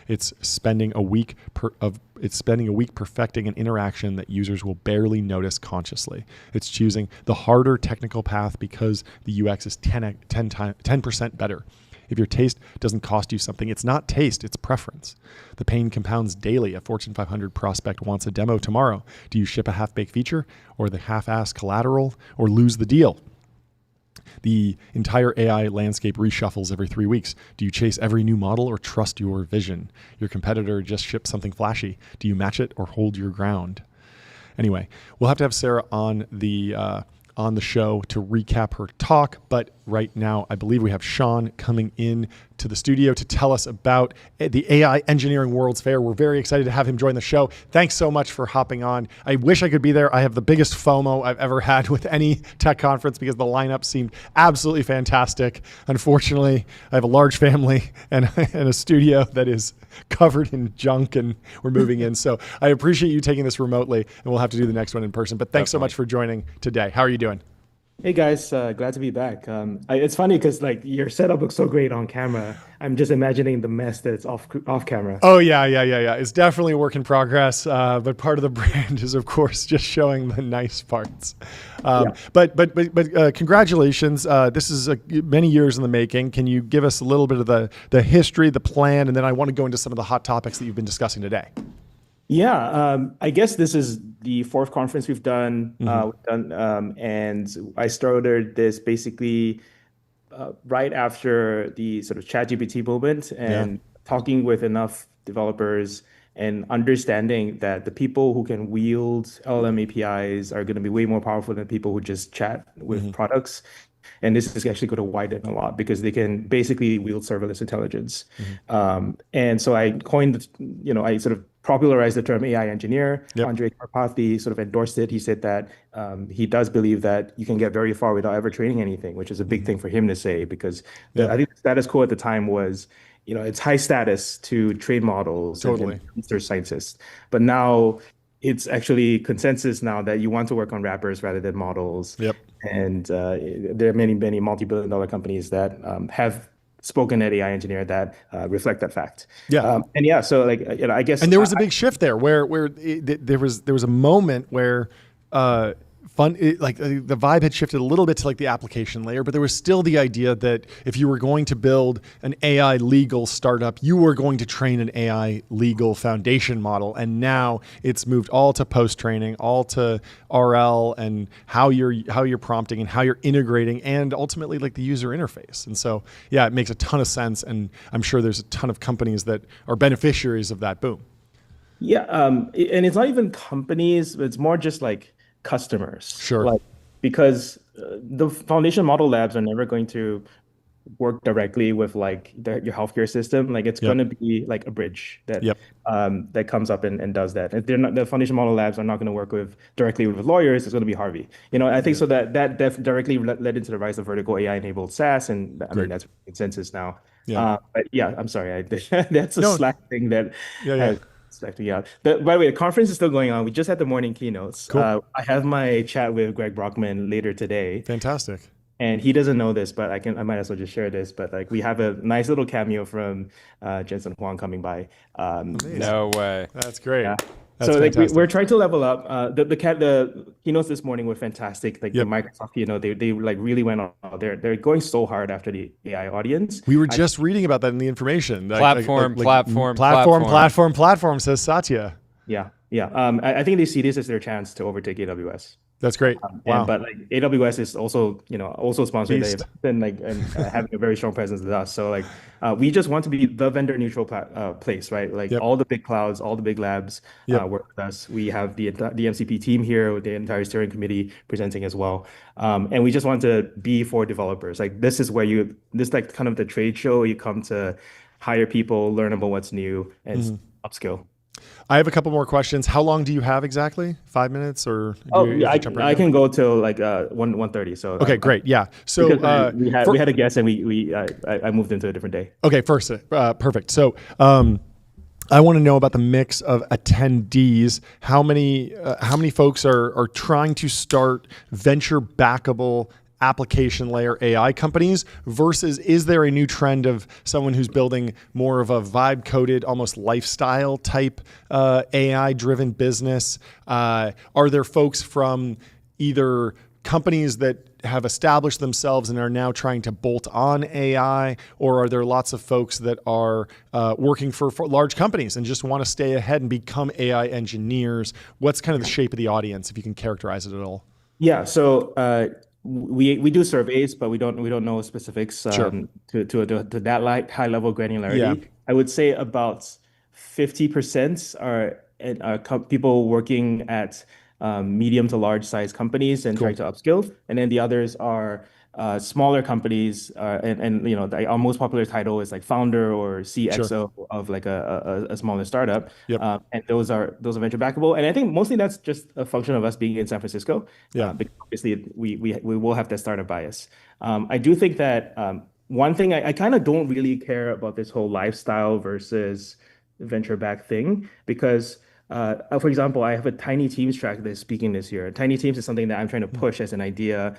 It's spending a week perfecting an interaction that users will barely notice consciously. It's choosing the harder technical path because the UX is 10% better. If your taste doesn't cost you something, it's not taste, it's preference. The pain compounds daily. A Fortune 500 prospect wants a demo tomorrow. Do you ship a half-baked feature or the half-assed collateral or lose the deal? The entire AI landscape reshuffles every 3 weeks. Do you chase every new model or trust your vision? Your competitor just shipped something flashy. Do you match it or hold your ground? Anyway, we'll have to have Sarah on the show to recap her talk. But right now, I believe we have Sean coming in to the studio to tell us about the AI Engineering World's Fair. We're very excited to have him join the show. Thanks so much for hopping on. I wish I could be there. I have the biggest FOMO I've ever had with any tech conference because the lineup seemed absolutely fantastic. Unfortunately, I have a large family and a studio that is covered in junk and we're moving in. So I appreciate you taking this remotely and we'll have to do the next one in person. But thanks so much for joining today. How are you doing? Hey guys, glad to be back. It's funny because like your setup looks so great on camera. I'm just imagining the mess that's off camera. Oh yeah. It's definitely a work in progress. But part of the brand is of course just showing the nice parts. But congratulations. This is many years in the making. Can you give us a little bit of the history, the plan, and then I want to go into some of the hot topics that you've been discussing today. Yeah, I guess this is the fourth conference we've done. And I started this basically right after the sort of ChatGPT movement and talking with enough developers and understanding that the people who can wield LLM APIs are going to be way more powerful than people who just chat with products. And this is actually going to widen a lot because they can basically wield serverless intelligence. And so I coined, I sort of popularized the term AI engineer. Andre Karpathy sort of endorsed it. He said that he does believe that you can get very far without ever training anything, which is a big thing for him to say because I think the status quo at the time was, it's high status to train models and research scientists. But now it's actually consensus now that you want to work on wrappers rather than models. And there are many, many multi-billion-dollar companies that have spoken at AI engineer that reflect that fact. So like I guess. And there was a big shift there where there was a moment where the vibe had shifted a little bit to like the application layer, but there was still the idea that if you were going to build an AI legal startup, you were going to train an AI legal foundation model. And now it's moved all to post-training, all to RL and how you're prompting and how you're integrating and ultimately like the user interface. And so, yeah, it makes a ton of sense. And I'm sure there's a ton of companies that are beneficiaries of that boom. Yeah. And it's not even companies, it's more just like customers. Sure. Because the foundation model labs are never going to work directly with like your healthcare system. Like it's going to be like a bridge that that comes up and does that. If they're not, the foundation model labs are not going to work directly with lawyers. It's going to be Harvey. I think so that directly led into the rise of vertical AI enabled SaaS, and I mean that's consensus now. But yeah, I'm sorry, that's a Slack thing that has expecting out. But by the way, the conference is still going on. We just had the morning keynotes. Cool. I have my chat with Greg Brockman later today. Fantastic. And he doesn't know this, but I might as well just share this. But like we have a nice little cameo from Jensen Huang coming by. No way. That's great. Yeah. That's so fantastic. like we're trying to level up. The keynotes this morning were fantastic. Like the Microsoft keynote, they like really went on. They're going so hard after the AI audience. We were just reading about that in the information. Platform, says Satya. Yeah. I think they see this as their chance to overtake AWS. That's great. Wow. But like AWS is also, also sponsoring the event and having a very strong presence with us. So like we just want to be the vendor neutral place, right? Like all the big clouds, all the big labs work with us. We have the MCP team here with the entire steering committee presenting as well. And we just want to be for developers. Like this is where this like kind of the trade show, you come to hire people, learn about what's new and upskill. I have a couple more questions. How long do you have exactly? 5 minutes or? I can go till like 1:30. So okay, great. Yeah. So we had a guest and I moved into a different day. Okay, perfect. So I want to know about the mix of attendees. How many folks are trying to start venture backable application layer AI companies versus is there a new trend of someone who's building more of a vibe coded, almost lifestyle type AI driven business? Are there folks from either companies that have established themselves and are now trying to bolt on AI, or are there lots of folks that are working for large companies and just want to stay ahead and become AI engineers? What's kind of the shape of the audience, if you can characterize it at all? Yeah, so we do surveys, but we don't know specifics to that high level granularity. Yeah. I would say about 50% are people working at medium to large size companies and trying to upskill, and then the others are smaller companies, and our most popular title is like founder or CXO of like a smaller startup. And those are venture backable, and I think mostly that's just a function of us being in San Francisco. Because obviously we will have that startup bias. I do think that one thing I kind of don't really care about this whole lifestyle versus venture back thing, because for example, I have a Tiny Teams track that's speaking this year. Tiny Teams is something that I'm trying to push as an idea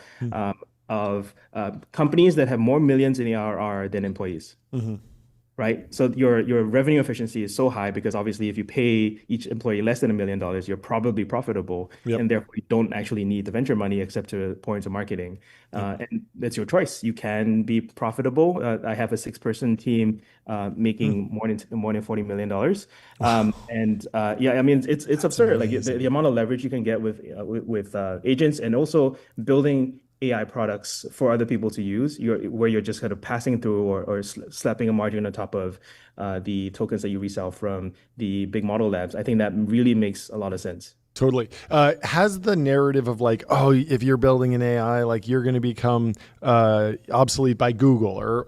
of companies that have more millions in ARR than employees. Right? So your revenue efficiency is so high because obviously if you pay each employee less than $1 million, you're probably profitable, and therefore you don't actually need the venture money except to pour into marketing. And that's your choice. You can be profitable. I have a 6-person team making more than $40 million. And I mean it's absurd. Like the amount of leverage you can get with agents, and also building AI products for other people to use, where you're just kind of passing through or slapping a margin on top of the tokens that you resell from the big model labs. I think that really makes a lot of sense. Totally. Has the narrative of like, oh, if you're building an AI, like you're going to become obsolete by Google, or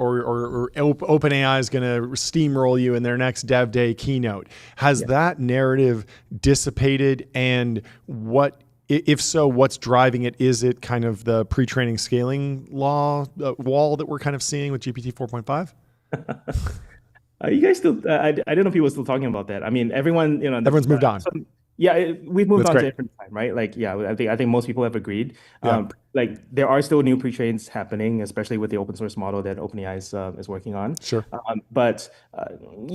OpenAI is going to steamroll you in their next Dev Day keynote. Has that narrative dissipated, and if so, what's driving it? Is it kind of the pre-training scaling wall that we're kind of seeing with GPT 4.5? You guys still, I don't know if people are still talking about that. I mean, everyone's moved on. We've moved on to a different time, right? Like, I think most people have agreed. Like there are still new pre-trains happening, especially with the open source model that OpenAI is working on.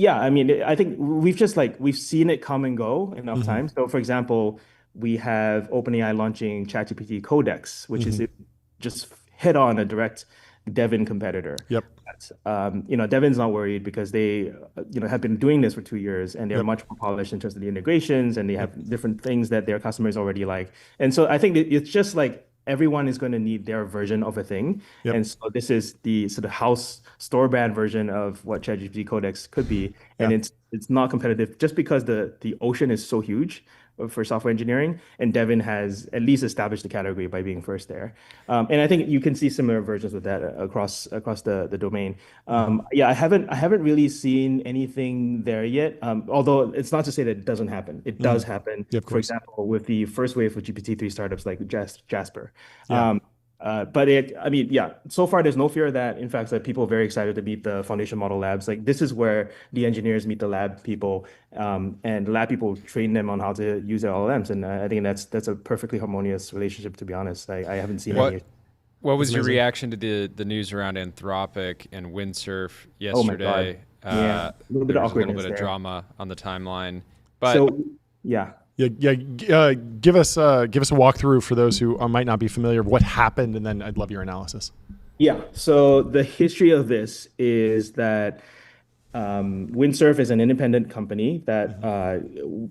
I mean, I think we've seen it come and go enough times. So for example, we have OpenAI launching ChatGPT Codex, which is just hit on a direct Devin competitor. Devin's not worried because they have been doing this for 2 years, and they're much more polished in terms of the integrations, and they have different things that their customers already like. And so I think it's just like everyone is going to need their version of a thing. And so this is the sort of house store brand version of what ChatGPT Codex could be. And it's it's not competitive just because the ocean is so huge for software engineering, and Devin has at least established the category by being first there. And I think you can see similar versions of that across the domain. Yeah, I haven't really seen anything there yet. Although it's not to say that it doesn't happen. It does happen. Yeah, of For course. example, with the first wave of GPT-3 startups like Jasper. Yeah. But I mean, yeah, so far there's no fear of that. In fact, that people are very excited to meet the foundation model labs. Like this is where the engineers meet the lab people, and the lab people train them on how to use their LLMs. And I think that's a perfectly harmonious relationship, to be honest. I haven't seen any. What was your reaction to the news around Anthropic and Windsurf yesterday? Oh my God. Yeah, a little bit of awkwardness, a little bit of drama on the timeline. But so, yeah. Give us a walkthrough for those who might not be familiar of what happened, and then I'd love your analysis. Yeah. So the history of this is that Windsurf is an independent company that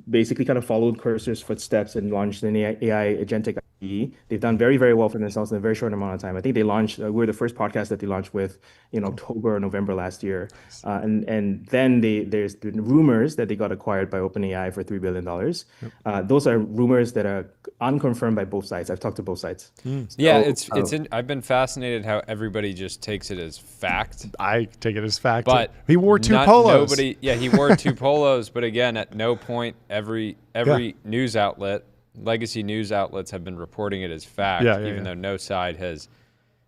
basically kind of followed Cursor's footsteps and launched an AI agentic IDE. They've done very, very well for themselves in a very short amount of time. I think they launched, we're the first podcast that they launched with in October or November last year. And then there's been rumors that they got acquired by OpenAI for $3 billion. Those are rumors that are unconfirmed by both sides. I've talked to both sides. Yeah, I've been fascinated how everybody just takes it as fact. I take it as fact. But he wore two polos. He wore two polos, but again, at no point every news outlet, legacy news outlets have been reporting it as fact, even though no side has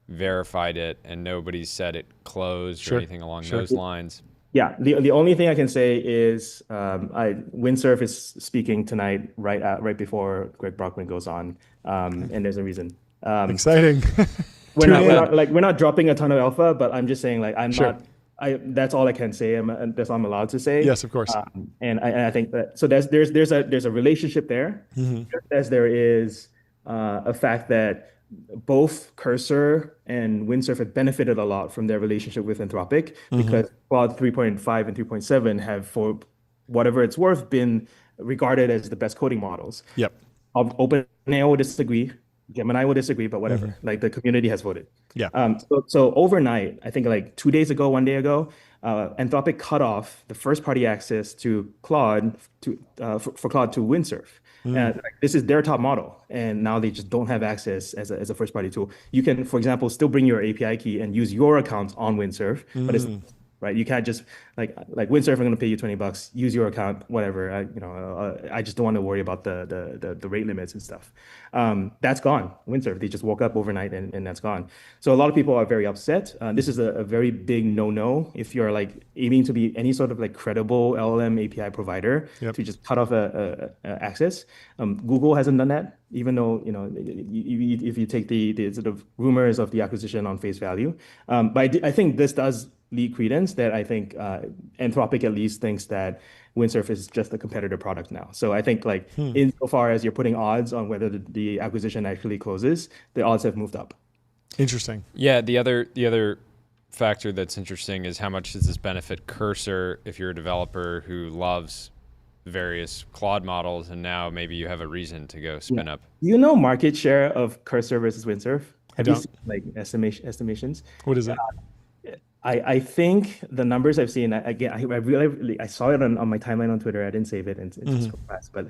verified it and nobody's said it closed or anything along those lines. Yeah, the only thing I can say is Windsurf is speaking tonight right before Greg Brockman goes on, and there's a reason. Exciting. We're not dropping a ton of alpha, but I'm just saying that's all I can say. That's all I'm allowed to say. Yes, of course. And I think that there's a relationship there, just as there is a fact that both Cursor and Windsurf have benefited a lot from their relationship with Anthropic, because Claude 3.5 and 3.7 have, for whatever it's worth, been regarded as the best coding models. Yep. OpenAI will disagree. Gemini will disagree, but whatever. Like the community has voted. Yeah. So overnight, I think like 2 days ago, 1 day ago, Anthropic cut off the first-party access to Claude for Claude to Windsurf. This is their top model, and now they just don't have access as a first-party tool. You can, for example, still bring your API key and use your account on Windsurf, but it's right. You can't just like Windsurf, I'm going to pay you $20, use your account, whatever. I just don't want to worry about the rate limits and stuff. That's gone. Windsurf, they just woke up overnight and that's gone. So a lot of people are very upset. This is a very big no-no if you're like aiming to be any sort of like credible LLM API provider to just cut off access. Google hasn't done that, even though if you take the sort of rumors of the acquisition on face value. But I think this does lead credence that I think Anthropic at least thinks that Windsurf is just a competitor product now. So I think insofar as you're putting odds on whether the acquisition actually closes, the odds have moved up. Interesting. Yeah, the other factor that's interesting is how much does this benefit Cursor if you're a developer who loves various Claude models and now maybe you have a reason to go spin up. You know market share of Cursor versus Windsurf? Have you seen like estimations? What is it? I think the numbers I've seen, again, I saw it on my timeline on Twitter. I didn't save it, and it's just fast. But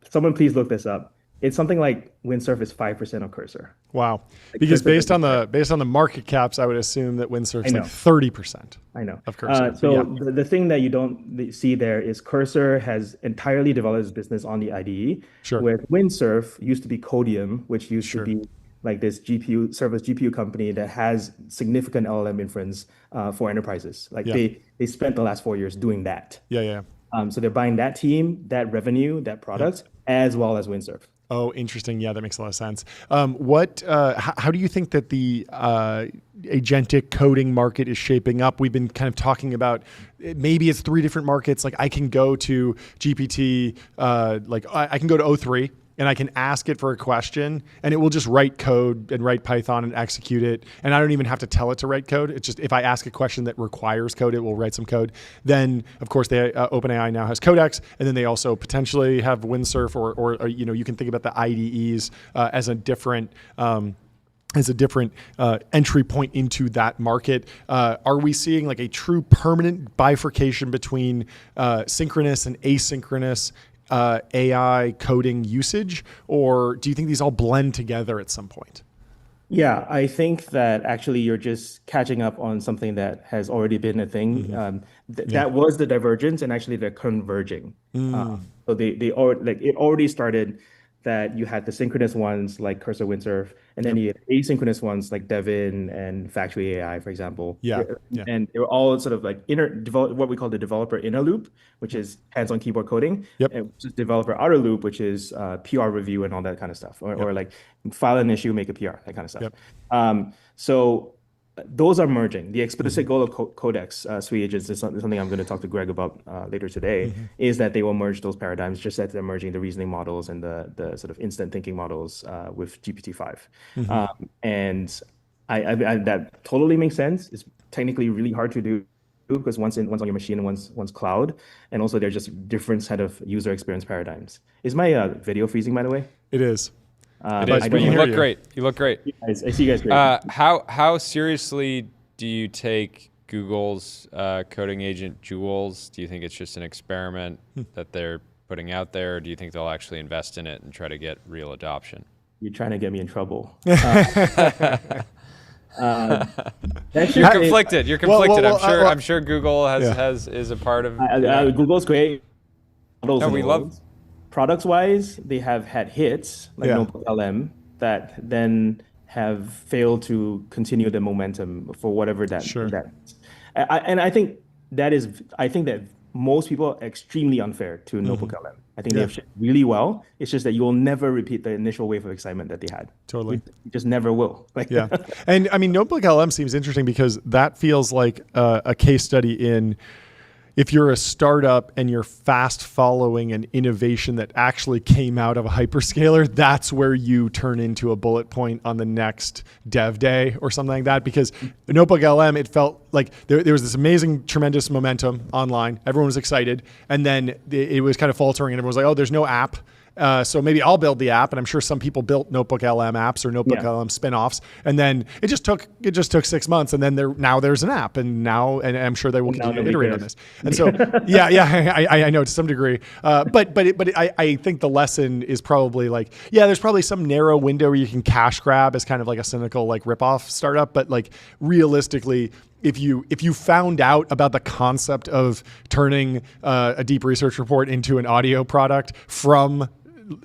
someone please look this up. It's something like Windsurf is 5% of Cursor. Wow. Because based on the market caps, I would assume that Windsurf is like 30%. I know. Of Cursor. The thing that you don't see there is Cursor has entirely developed its business on the IDE. Sure. Where Windsurf used to be Codium, which used to be like this serverless GPU company that has significant LLM inference for enterprises. Like they spent the last 4 years doing that. Yeah. So they're buying that team, that revenue, that product, as well as Windsurf. Oh, interesting. Yeah, that makes a lot of sense. How do you think that the agentic coding market is shaping up? We've been kind of talking about maybe it's 3 different markets. Like I can go to GPT, I can go to O3 and I can ask it for a question and it will just write code and write Python and execute it. And I don't even have to tell it to write code. It's just if I ask a question that requires code, it will write some code. Then, of course, OpenAI now has Codex, and then they also potentially have Windsurf or you can think about the IDEs as a different as a different entry point into that market. Are we seeing like a true permanent bifurcation between synchronous and asynchronous AI coding usage, or do you think these all blend together at some point? Yeah, I think that actually you're just catching up on something that has already been a thing. That was the divergence, and actually they're converging. So they already, like, it already started that you had the synchronous ones like Cursor Windsurf, and then you had asynchronous ones like Devin and Factory AI, for example. And they were all sort of like what we call the developer inner loop, which is hands-on keyboard coding, and developer outer loop, which is PR review and all that kind of stuff, or like file an issue, make a PR, that kind of stuff. So those are merging. The explicit goal of Codex Suite Agents is something I'm going to talk to Greg about later today, is that they will merge those paradigms, just as they're merging the reasoning models and the sort of instant thinking models with GPT-5. And I that totally makes sense. It's technically really hard to do because one's on your machine and one's cloud. And also they're just different set of user experience paradigms. Is my video freezing, by the way? It is. It is, but you look great. You look great. I see you guys great. How seriously do you take Google's coding agent Jules? Do you think it's just an experiment that they're putting out there, or do you think they'll actually invest in it and try to get real adoption? You're trying to get me in trouble. You're conflicted. You're conflicted. I'm sure Google is a part of. Google's great. No, we love. Products-wise, they have had hits like Notebook LM that then have failed to continue the momentum for whatever that. And I think that most people are extremely unfair to Notebook LM. I think they have shipped really well. It's just that you will never repeat the initial wave of excitement that they had. Totally. You just never will. And I mean, Notebook LM seems interesting because that feels like a case study in, if you're a startup and you're fast following an innovation that actually came out of a hyperscaler, that's where you turn into a bullet point on the next dev day or something like that. Because Notebook LM, it felt like there was this amazing, tremendous momentum online. Everyone was excited. And then it was kind of faltering and everyone was like, oh, there's no app. So maybe I'll build the app, and I'm sure some people built Notebook LM apps or Notebook LM spinoffs, and then it just took 6 months, and then there's an app, and I'm sure they will continue to iterate on this. And so I know to some degree, but I think the lesson is probably like, there's probably some narrow window where you can cash grab as kind of like a cynical like ripoff startup, but like realistically, if you found out about the concept of turning a deep research report into an audio product from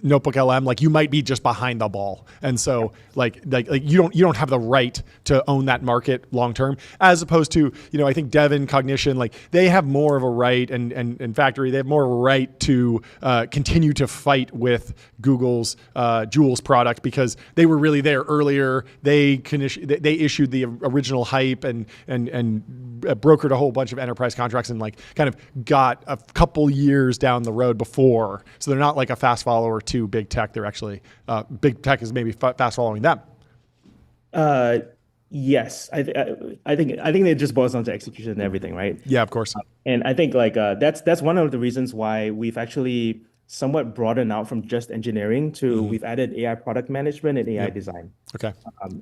Notebook LM, like you might be just behind the ball. And so like you don't have the right to own that market long term, as opposed to, I think Devin, Cognition, like they have more of a right, and Factory, they have more of a right to continue to fight with Google's Jules product, because they were really there earlier. They issued the original hype and brokered a whole bunch of enterprise contracts and like kind of got a couple years down the road before. So they're not like a fast follower to big tech. They're actually big tech is maybe fast following them. Yes, I think it just boils down to execution and everything, right? Yeah, of course. And I think like that's one of the reasons why we've actually somewhat broadened out from just engineering to we've added AI product management and AI design. Okay.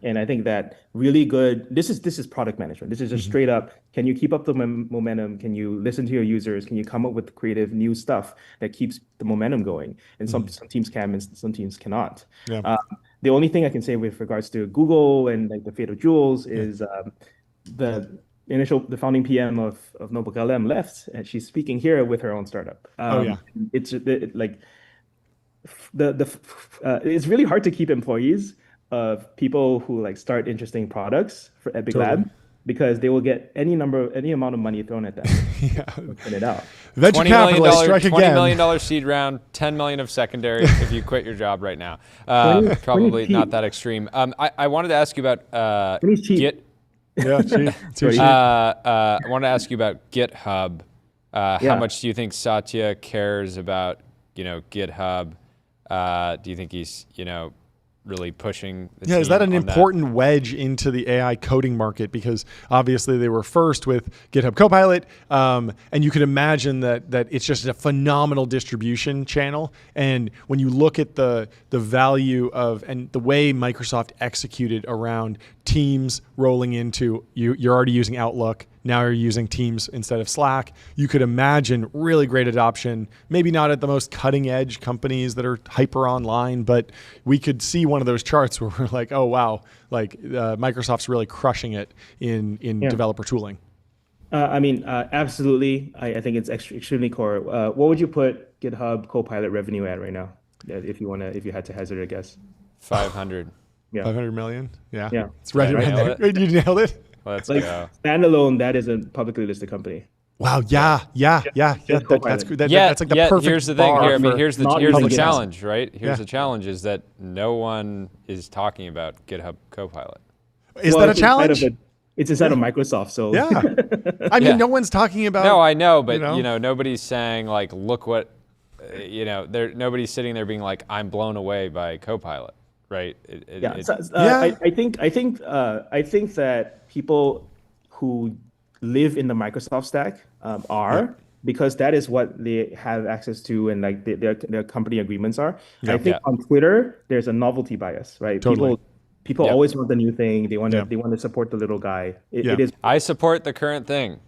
And I think that really good. This is product management. This is just straight up. Can you keep up the momentum? Can you listen to your users? Can you come up with creative new stuff that keeps the momentum going? And some teams can, and some teams cannot. Yeah. The only thing I can say with regards to Google and like the fate of Jules is the founding PM of Notebook LM left, and she's speaking here with her own startup. It's it's really hard to keep employees of people who like start interesting products at Big Lab, because they will get any amount of money thrown at them. Put it out. Venture capitalists strike again. $20 million seed round, $10 million of secondary if you quit your job right now. Probably not that extreme. I wanted to ask you about Git. Yeah, cheap. I want to ask you about GitHub. How much do you think Satya cares about, GitHub? Do you think he's, really pushing the Yeah, is team that an on important wedge into the AI coding market? Because obviously they were first with GitHub Copilot, and you could imagine that it's just a phenomenal distribution channel. And when you look at the value of and the way Microsoft executed around Teams rolling into you're already using Outlook. Now you're using Teams instead of Slack. You could imagine really great adoption, maybe not at the most cutting edge companies that are hyper online, but we could see one of those charts where we're like, oh, wow, like Microsoft's really crushing it in developer tooling. Absolutely. I think it's extremely core. What would you put GitHub Copilot revenue at right now? If you had to hazard a guess. 500. Yeah. 500 million. Yeah. Yeah. It's right around there. Wait, you nailed it. Let's go. Standalone, that is a publicly listed company. Wow. Yeah. That's like the perfect. Here's the thing. bar Here's the public challenge, right? Here's the challenge is that no one is talking about GitHub Copilot. Is that a challenge? It's inside of Microsoft, so yeah. I mean, no one's talking about. No, I know, but nobody's saying like, look what, nobody's sitting there being like, I'm blown away by Copilot. Right. I think that people who live in the Microsoft stack are because that is what they have access to and like their company agreements are. I think on Twitter there's a novelty bias, right? Totally. People always want the new thing. They want to support the little guy. It is. I support the current thing.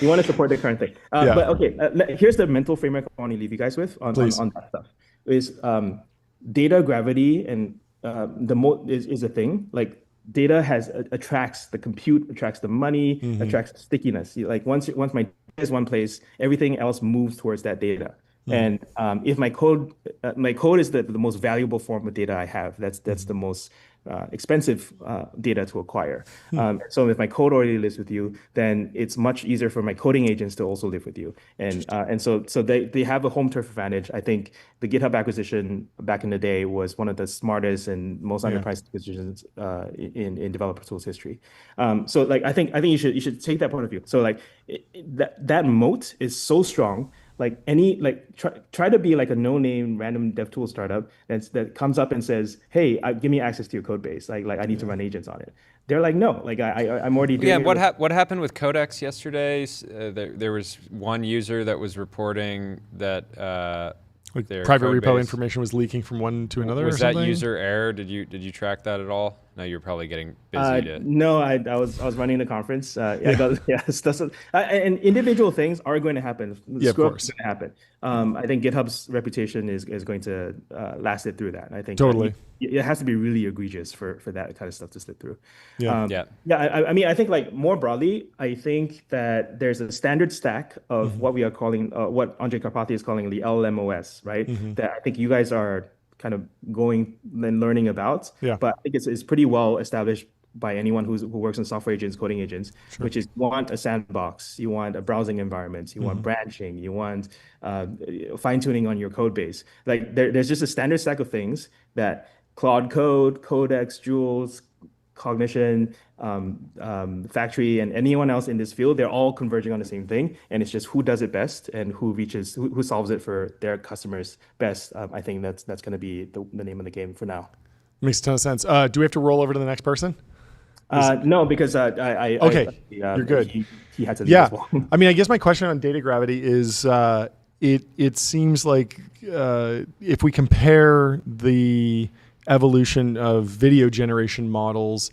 You want to support the current thing. But okay, here's the mental framework I want to leave you guys with on that stuff. Is data gravity and is a thing. Like data attracts the compute, attracts the money, attracts stickiness. Like once my data is one place, everything else moves towards that data. And if my code is the most valuable form of data I have, that's the most expensive data to acquire. So if my code already lives with you, then it's much easier for my coding agents to also live with you. And so they have a home turf advantage. I think the GitHub acquisition back in the day was one of the smartest and most underpriced acquisitions in developer tools history. So like I think you should take that point of view. So like that moat is so strong. Like try to be like a no-name random dev tool startup that comes up and says, "Hey, give me access to your code base. Like I need to run agents on it." They're like, "No, like I'm already doing." Yeah, what happened with Codex yesterday? There was one user that was reporting that their private repo information was leaking from one to another. Was that user error? Did you track that at all? No, you're probably getting busy. No, I was running the conference. And individual things are going to happen. Yeah, of course, going to happen. I think GitHub's reputation is going to last it through that. I think totally. It has to be really egregious for that kind of stuff to slip through. I mean, I think like more broadly, I think that there's a standard stack of what we are calling, what Andre Karpathy is calling the LLMOS, right? That I think you guys are kind of going and learning about. But I think it's pretty well established by anyone who works in software agents, coding agents, which is you want a sandbox, you want a browsing environment, you want branching, you want fine tuning on your code base. Like there's just a standard stack of things that Claude Code, Codex, Jules, Cognition, Factory, and anyone else in this field, they're all converging on the same thing. And it's just who does it best and who solves it for their customers best. I think that's going to be the name of the game for now. Makes a ton of sense. Do we have to roll over to the next person? No, because you're good. He had to leave as well. I mean, I guess my question on data gravity is it seems like if we compare the evolution of video generation models,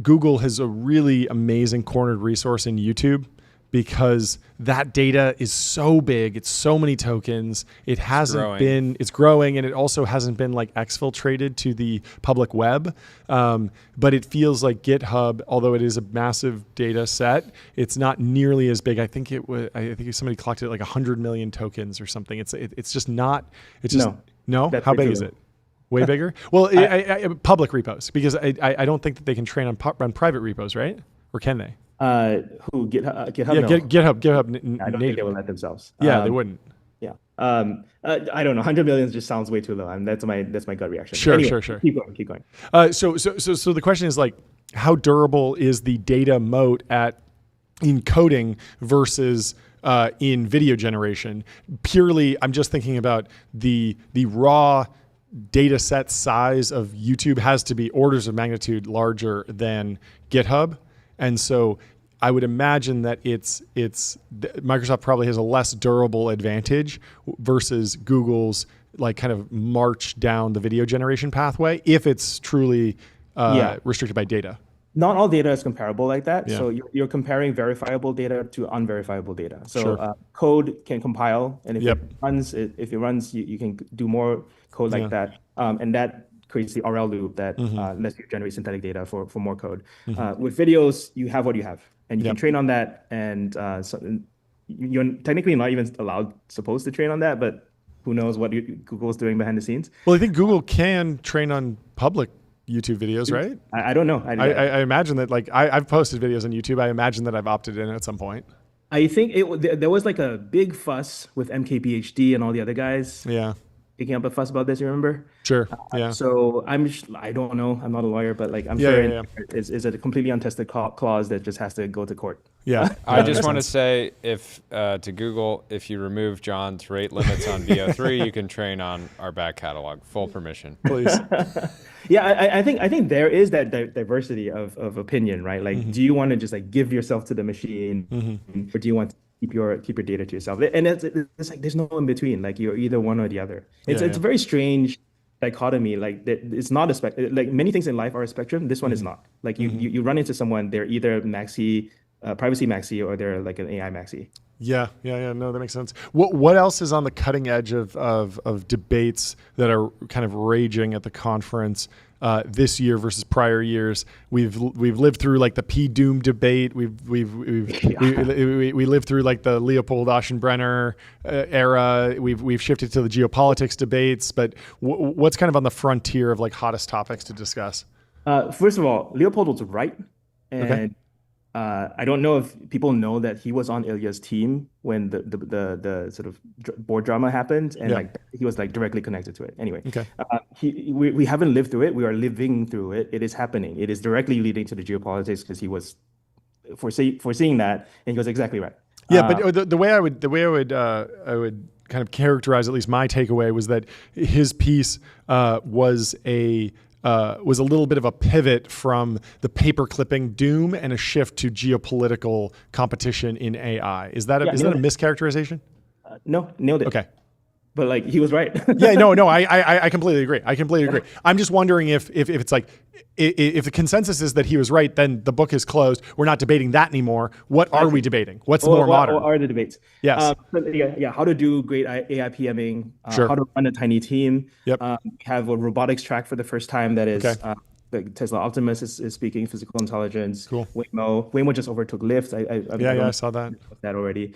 Google has a really amazing cornered resource in YouTube because that data is so big. It's so many tokens. It's growing, and it also hasn't been like exfiltrated to the public web. But it feels like GitHub, although it is a massive data set, it's not nearly as big. I think somebody collected like 100 million tokens or something. It's just not. It's just no. How big is it? Way bigger? Well, public repos, because I don't think that they can train on private repos, right? Or can they? Who GitHub? Yeah, no. GitHub. I don't think they would let themselves. Yeah, they wouldn't. Yeah. I don't know. 100 million just sounds way too low. And that's my gut reaction. Sure. Keep going. So the question is like, how durable is the data moat in coding versus in video generation? Purely, I'm just thinking about the raw data set size of YouTube has to be orders of magnitude larger than GitHub. And so I would imagine that Microsoft probably has a less durable advantage versus Google's like kind of march down the video generation pathway if it's truly restricted by data. Not all data is comparable like that. Yeah. So you're comparing verifiable data to unverifiable data. So Sure. Code can compile, and if Yep. it runs, you can do more code like that, and that creates the RL loop that lets you generate synthetic data for more code. With videos, you have what you have, and you can train on that. And you're technically not even supposed to train on that, but who knows what Google's doing behind the scenes. Well, I think Google can train on public YouTube videos, right? I don't know. I imagine that, like, I've posted videos on YouTube. I imagine that I've opted in at some point. I think there was like a big fuss with MKBHD and all the other guys. Yeah. Picking up a fuss about this, you remember? Sure. Yeah. So I don't know. I'm not a lawyer, but like I'm sure it's a completely untested clause that just has to go to court. Yeah. I just want to say, to Google, if you remove John's rate limits on VO3, you can train on our back catalog. Full permission, please. Yeah, I think there is that diversity of opinion, right? Like, do you want to just like give yourself to the machine, or do you want to keep your data to yourself? And it's like there's no in between. Like you're either one or the other. It's a very strange dichotomy. Like it's not a spectrum. Like many things in life are a spectrum. This one is not. Like you run into someone, they're either maxi, privacy maxi, or they're like an AI maxi. Yeah. No, that makes sense. What else is on the cutting edge of debates that are kind of raging at the conference this year versus prior years? We've lived through like the P-Doom debate. We lived through like the Leopold Aschenbrenner era. We've shifted to the geopolitics debates. But what's kind of on the frontier of like hottest topics to discuss? First of all, Leopold was right, and I don't know if people know that he was on Ilya's team when the sort of board drama happened, and like he was like directly connected to it. Anyway, we haven't lived through it. We are living through it. It is happening. It is directly leading to the geopolitics because he was foreseeing that, and he was exactly right. Yeah, but the way I would kind of characterize at least my takeaway was that his piece was a little bit of a pivot from the paper clipping doom and a shift to geopolitical competition in AI. Is that a mischaracterization? No, nailed it. Okay. But like he was right. No, I completely agree. I'm just wondering if it's like, if the consensus is that he was right, then the book is closed. We're not debating that anymore. What are we debating? What's more modern? What are the debates? Yes. How to do great AI PMing, Sure. How to run a tiny team. Yep. We have a robotics track for the first time that is like Tesla Optimus is speaking physical intelligence. Cool. Waymo just overtook Lyft. I saw that. That already.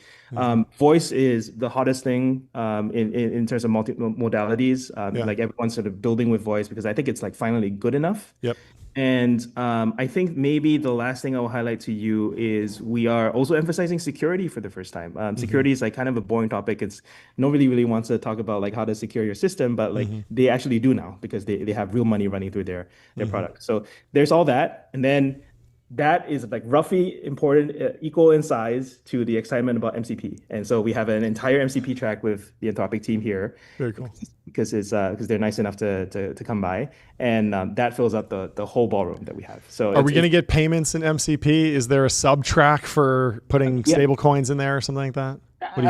Voice is the hottest thing in terms of modalities. Like everyone's sort of building with voice because I think it's like finally good enough. Yep. And I think maybe the last thing I will highlight to you is we are also emphasizing security for the first time. Security is like kind of a boring topic. It's nobody really wants to talk about like how to secure your system, but like they actually do now because they have real money running through their product. So there's all that. And then that is like roughly important, equal in size to the excitement about MCP. And so we have an entire MCP track with the Anthropic team here. Very cool. Because they're nice enough to come by, and that fills up the whole ballroom that we have. So are we going to get payments in MCP? Is there a sub track for putting stable coins in there or something like that? What do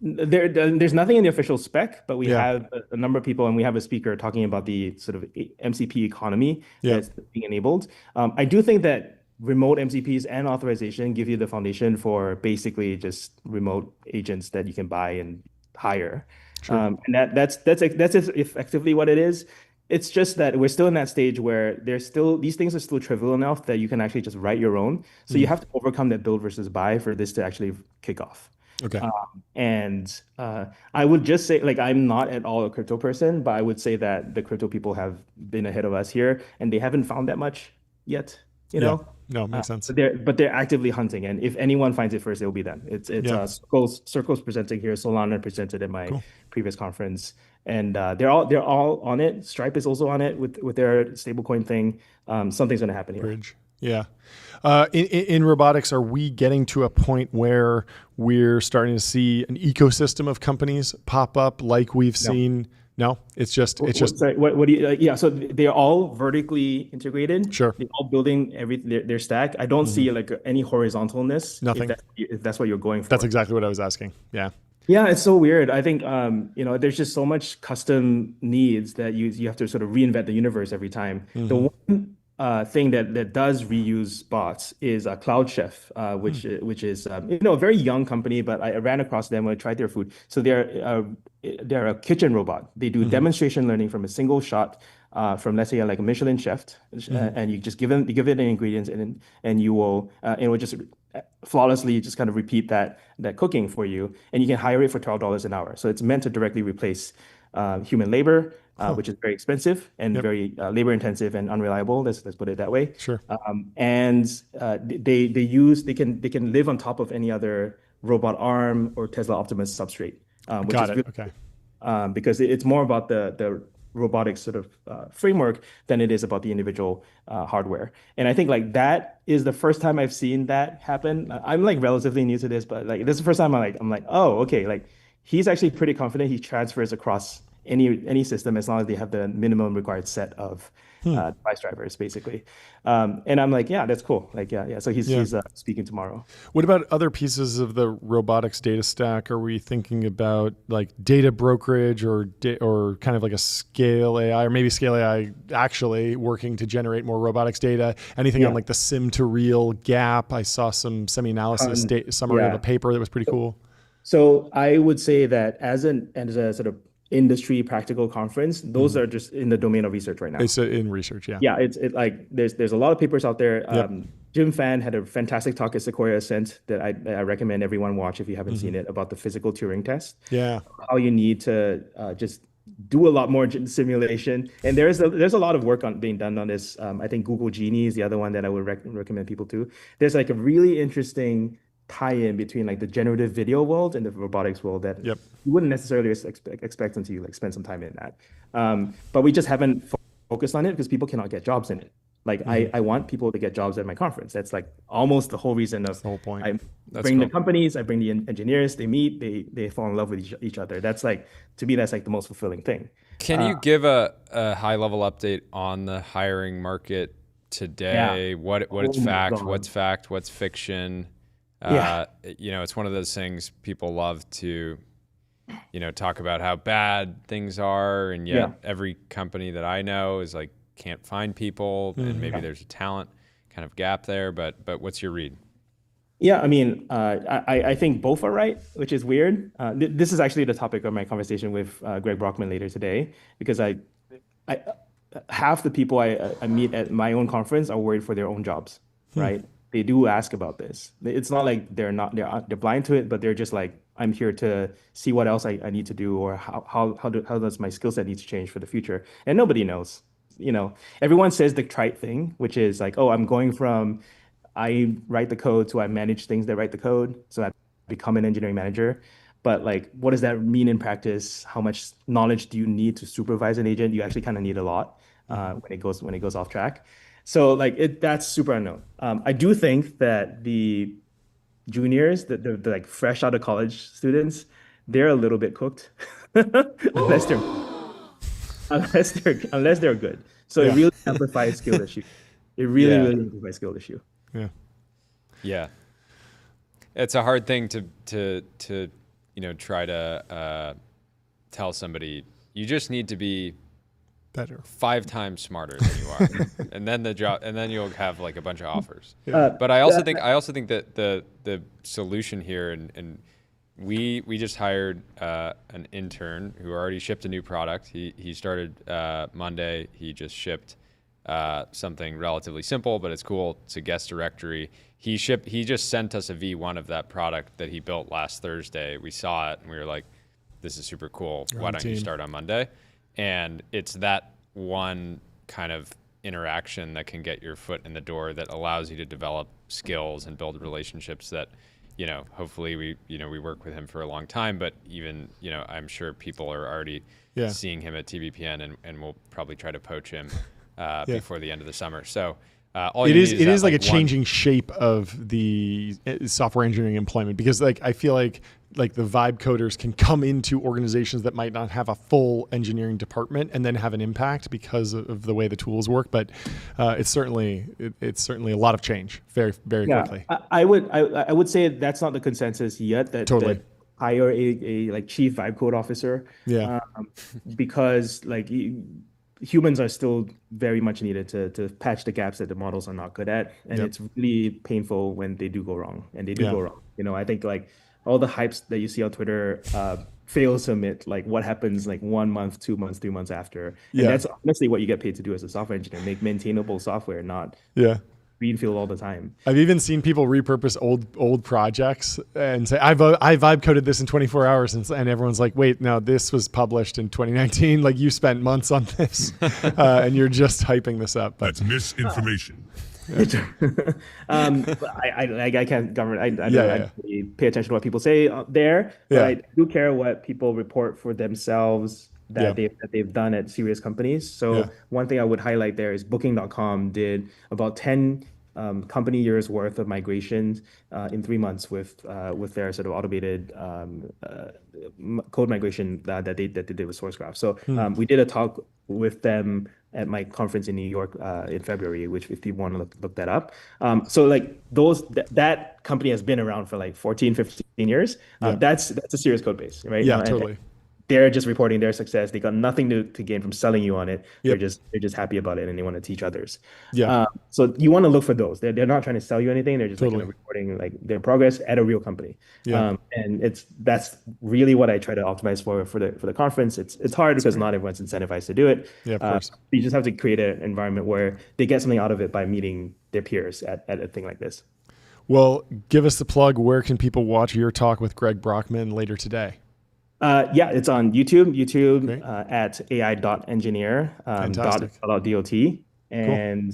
you think? There's nothing in the official spec, but we have a number of people, and we have a speaker talking about the sort of MCP economy that's being enabled. I do think that remote MCPs and authorization give you the foundation for basically just remote agents that you can buy and hire. Sure. And that's effectively what it is. It's just that we're still in that stage where these things are still trivial enough that you can actually just write your own. So you have to overcome that build versus buy for this to actually kick off. Okay. I would just say, like, I'm not at all a crypto person, but I would say that the crypto people have been ahead of us here, and they haven't found that much yet. You know? No, makes sense. But they're actively hunting, and if anyone finds it first, it'll be them. It's Circles presenting here. Solana presented at my previous conference, and they're all on it. Stripe is also on it with their stablecoin thing. Something's going to happen here. Bridge. Yeah. In robotics, are we getting to a point where we're starting to see an ecosystem of companies pop up like we've seen No, it's just Sorry, what do you yeah, so they're all vertically integrated. Sure. They're all building their stack. I don't see like any horizontalness. Nothing. If that's what you're going for. That's exactly what I was asking. Yeah. Yeah, it's so weird. I think there's just so much custom needs that you have to sort of reinvent the universe every time. The one thing that does reuse bots is Cloud Chef, which is a very young company, but I ran across them when I tried their food. So they're a kitchen robot. They do demonstration learning from a single shot from, let's say, like a Michelin chef, and you just give it the ingredients, and you will it will just flawlessly just kind of repeat that cooking for you, and you can hire it for $12 an hour. So it's meant to directly replace human labor, which is very expensive and very labor intensive and unreliable. Let's put it that way. Sure. And they can live on top of any other robot arm or Tesla Optimus substrate. Which Got is it. really, Okay. because it's more about the robotics sort of framework than it is about the individual hardware. And I think like that is the first time I've seen that happen. I'm like relatively new to this, but like this is the first time I'm like, oh, okay, like he's actually pretty confident he transfers across any system as long as they have the minimum required set of device drivers, basically. And I'm like, yeah, that's cool. Like, yeah. So he's speaking tomorrow. What about other pieces of the robotics data stack? Are we thinking about like data brokerage or kind of like a Scale AI, or maybe Scale AI actually working to generate more robotics data? Anything on like the sim to real gap? I saw some semi-analysis summary of a paper that was pretty cool. So I would say that as a sort of industry practical conference, those are just in the domain of research right now. It's in research, yeah. Yeah, it's like there's a lot of papers out there. Jim Fan had a fantastic talk at Sequoia Ascent that I recommend everyone watch if you haven't seen it, about the physical Turing test. Yeah. How you need to just do a lot more simulation. And there's a lot of work being done on this. I think Google Genie is the other one that I would recommend people to. There's like a really interesting tie-in between like the generative video world and the robotics world that you wouldn't necessarily expect until you like spend some time in that. But we just haven't focused on it because people cannot get jobs in it. Like I want people to get jobs at my conference. That's like almost the whole reason of the whole point. I bring the companies, I bring the engineers, they meet, they fall in love with each other. That's like, to me, that's like the most fulfilling thing. Can you give a high level update on the hiring market today? What's fact, what's fiction? It's one of those things people love to, talk about how bad things are, and yet every company that I know is like can't find people, and maybe there's a talent kind of gap there. But what's your read? Yeah, I mean, I think both are right, which is weird. This is actually the topic of my conversation with Greg Brockman later today, because I half the people I meet at my own conference are worried for their own jobs, right? They do ask about this. It's not like they're blind to it, but they're just like, I'm here to see what else I need to do, or how does my skill set need to change for the future? And nobody knows. Everyone says the trite thing, which is like, oh, I'm going from I write the code to I manage things that write the code, so I become an engineering manager. But like, what does that mean in practice? How much knowledge do you need to supervise an agent? You actually kind of need a lot when it goes off track. So like that's super unknown. I do think that the juniors, the like fresh out of college students, they're a little bit cooked, unless they're good. So it really amplifies skill issue. It really amplifies skill issue. Yeah. It's a hard thing to try to tell somebody. You just need to be better, 5 times smarter than you are, and then you'll have like a bunch of offers. But I also think that the solution here, and we just hired an intern who already shipped a new product. He started Monday. He just shipped something relatively simple, but it's cool. It's a guest directory. He just sent us a V1 of that product that he built last Thursday. We saw it and we were like, this is super cool. Why don't you start on Monday? And it's that one kind of interaction that can get your foot in the door, that allows you to develop skills and build relationships that, hopefully we work with him for a long time, but even, I'm sure people are already seeing him at TBPN and we'll probably try to poach him before the end of the summer. So It is like a changing shape of the software engineering employment, because like I feel like the vibe coders can come into organizations that might not have a full engineering department and then have an impact because of the way the tools work. But it's certainly a lot of change very quickly. I would say that's not the consensus yet. That hire a like chief vibe code officer. Yeah. Because like humans are still very much needed to patch the gaps that the models are not good at, and it's really painful when they do go wrong, and they do go wrong. You know, I think like all the hypes that you see on Twitter fails to admit like what happens like 1 month, 2 months, 3 months after. And that's honestly what you get paid to do as a software engineer: make maintainable software, not greenfield all the time. I've even seen people repurpose old projects and say, I vibe coded this in 24 hours. And everyone's like, wait, no, this was published in 2019. Like, you spent months on this and you're just hyping this up. That's misinformation. But I can't govern. I don't really pay attention to what people say there. But I do care what people report for themselves that they've done at serious companies. So one thing I would highlight there is Booking.com did about 10 company years worth of migrations in 3 months with their sort of automated code migration that they did with SourceGraph. So we did a talk with them at my conference in New York in February, which if you want to look that up. So like that company has been around for like 14, 15 years. That's a serious code base, right? Yeah, totally. They're just reporting their success. They got nothing to gain from selling you on it. They're just happy about it and they want to teach others. So you want to look for those. They're not trying to sell you anything. They're just like, reporting like their progress at a real company. And that's really what I try to optimize for the conference. It's hard because not everyone's incentivized to do it. Of course. You just have to create an environment where they get something out of it by meeting their peers at a thing like this. Well, give us the plug. Where can people watch your talk with Greg Brockman later today? It's on YouTube at ai.engineer, .dot. And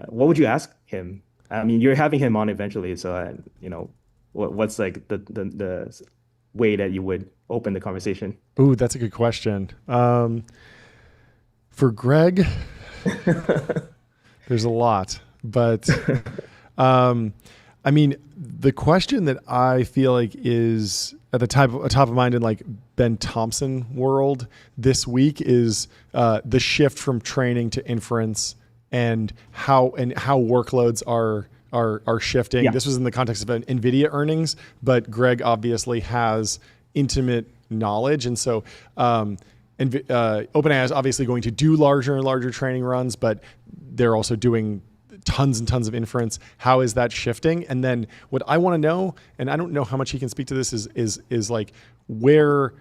what would you ask him? I mean, you're having him on eventually. So, what's like the way that you would open the conversation? Ooh, that's a good question. For Greg, there's a lot, but I mean, the question that I feel like is at the top of mind in like Ben Thompson world this week is the shift from training to inference and how workloads are shifting. Yeah. This was in the context of NVIDIA earnings, but Greg obviously has intimate knowledge, and so OpenAI is obviously going to do larger and larger training runs, but they're also doing tons and tons of inference. How is that shifting? And then what I want to know, and I don't know how much he can speak to this, is like if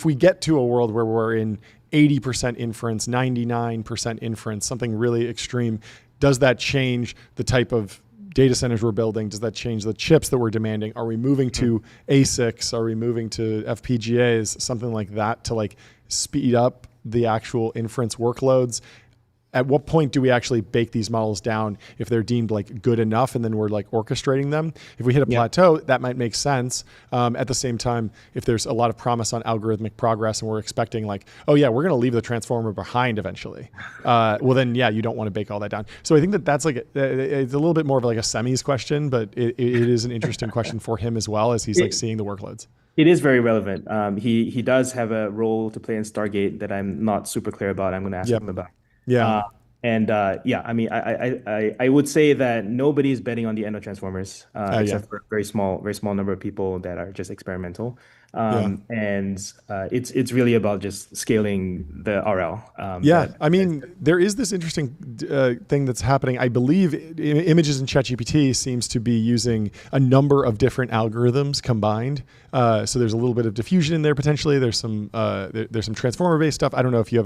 we get to a world where we're in 80% inference, 99% inference, something really extreme, does that change the type of data centers we're building? Does that change the chips that we're demanding? Are we moving to ASICs? Are we moving to FPGAs? Something like that to like speed up the actual inference workloads? At what point do we actually bake these models down if they're deemed like good enough and then we're like orchestrating them? If we hit a plateau, that might make sense. At the same time, if there's a lot of promise on algorithmic progress and we're expecting like, oh yeah, we're going to leave the transformer behind eventually. Well then, yeah, you don't want to bake all that down. So I think that's like, it's a little bit more of like a semis question, but it is an interesting question for him as well as he's like seeing the workloads. It is very relevant. He does have a role to play in Stargate that I'm not super clear about. I'm going to ask him about. Yeah. I mean, I would say that nobody's betting on the end of Transformers, except for a very small number of people that are just experimental. And it's really about just scaling the RL. I mean, there is this interesting thing that's happening. I believe images in ChatGPT seems to be using a number of different algorithms combined. So there's a little bit of diffusion in there potentially. There's some transformer-based stuff. I don't know if you're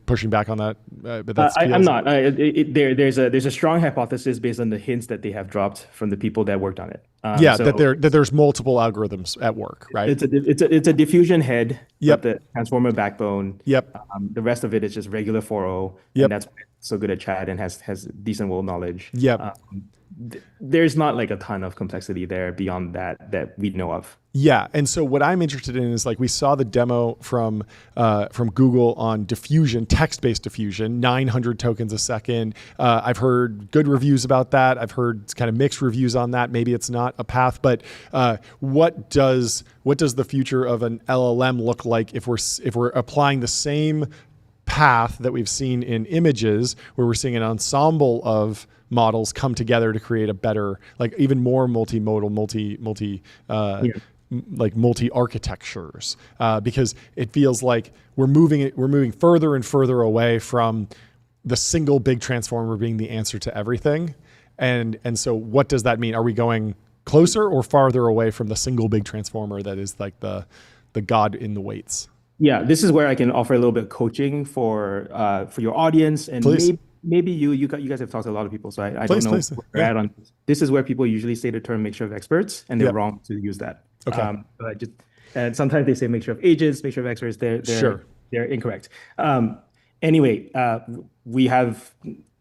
pushing back on that, but that's I'm not. There's a strong hypothesis based on the hints that they have dropped from the people that worked on it. That there's multiple algorithms at work, right? It's a diffusion head. Yep. The transformer backbone. Yep. The rest of it is just regular 4.0. Yep. And that's so good at chat and has decent world knowledge. Yeah. There's not like a ton of complexity there beyond that we know of. Yeah, and so what I'm interested in is like we saw the demo from Google on diffusion, text-based diffusion, 900 tokens a second. I've heard good reviews about that. I've heard kind of mixed reviews on that. Maybe it's not a path, but what does the future of an LLM look like if we're applying the same path that we've seen in images, where we're seeing an ensemble of models come together to create a better, like even more multimodal, like multi-architectures, because it feels like we're moving further and further away from the single big transformer being the answer to everything. And so what does that mean? Are we going closer or farther away from the single big transformer that is like the god in the weights? Yeah, this is where I can offer a little bit of coaching for your audience, and maybe you guys have talked to a lot of people, so I don't know where you're at on. This is where people usually say the term mixture of experts, and they're wrong to use that. Okay. And sometimes they say mixture of agents, mixture of experts. They're incorrect. Anyway, we have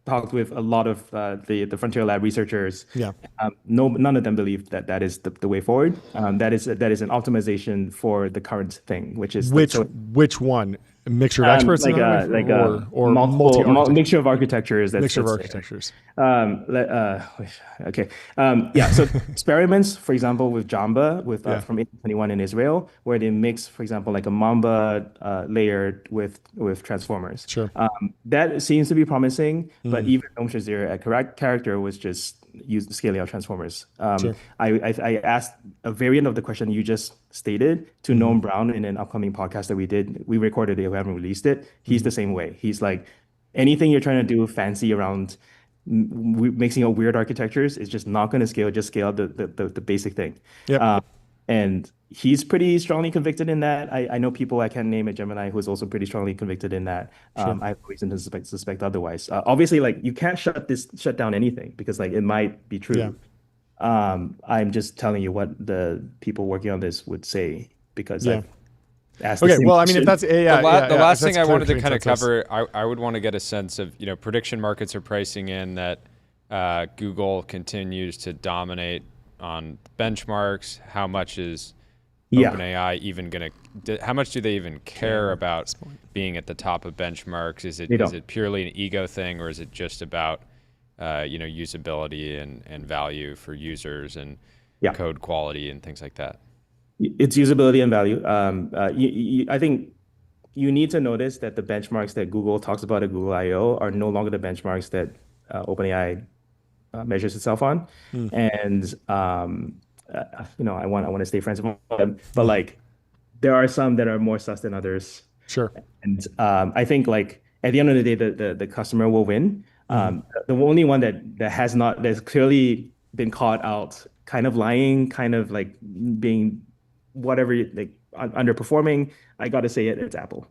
talked with a lot of the Frontier Lab researchers. Yeah. None of them believe that is the way forward. That is an optimization for the current thing, which is which one? A mixture of experts, or multiple mixture of architectures. Mixture of architectures. Okay. Yeah. So experiments, for example, with Jamba, from 1821 in Israel, where they mix, for example, like a Mamba layer with transformers. Sure. That seems to be promising, but even Om Shazir at correct character was just use the scaling of transformers. Sure. I asked a variant of the question you just stated to Noam Brown in an upcoming podcast that we did. We recorded it, we haven't released it. He's the same way. He's like, anything you're trying to do fancy around mixing up weird architectures is just not going to scale. Just scale the basic thing. Yep. And he's pretty strongly convicted in that. I know people I can't name at Gemini who's also pretty strongly convicted in that. Sure. I have reason to suspect otherwise. Obviously, like you can't shut down anything because like it might be true. Yeah. I'm just telling you what the people working on this would say because yeah. Okay, well, I mean, if that's AI, the last thing I wanted to kind of cover, I would want to get a sense of, prediction markets are pricing in that Google continues to dominate on benchmarks. How much is OpenAI even going to? How much do they even care about being at the top of benchmarks? Is it purely an ego thing, or is it just about usability and value for users and code quality and things like that? It's usability and value. I think you need to notice that the benchmarks that Google talks about at Google I/O are no longer the benchmarks that OpenAI measures itself on. And I want to stay friends with them, but like there are some that are more sus than others. Sure. And I think like at the end of the day, the customer will win. The only one that's clearly been caught out, kind of lying, kind of like being whatever, like underperforming, I got to say it's Apple.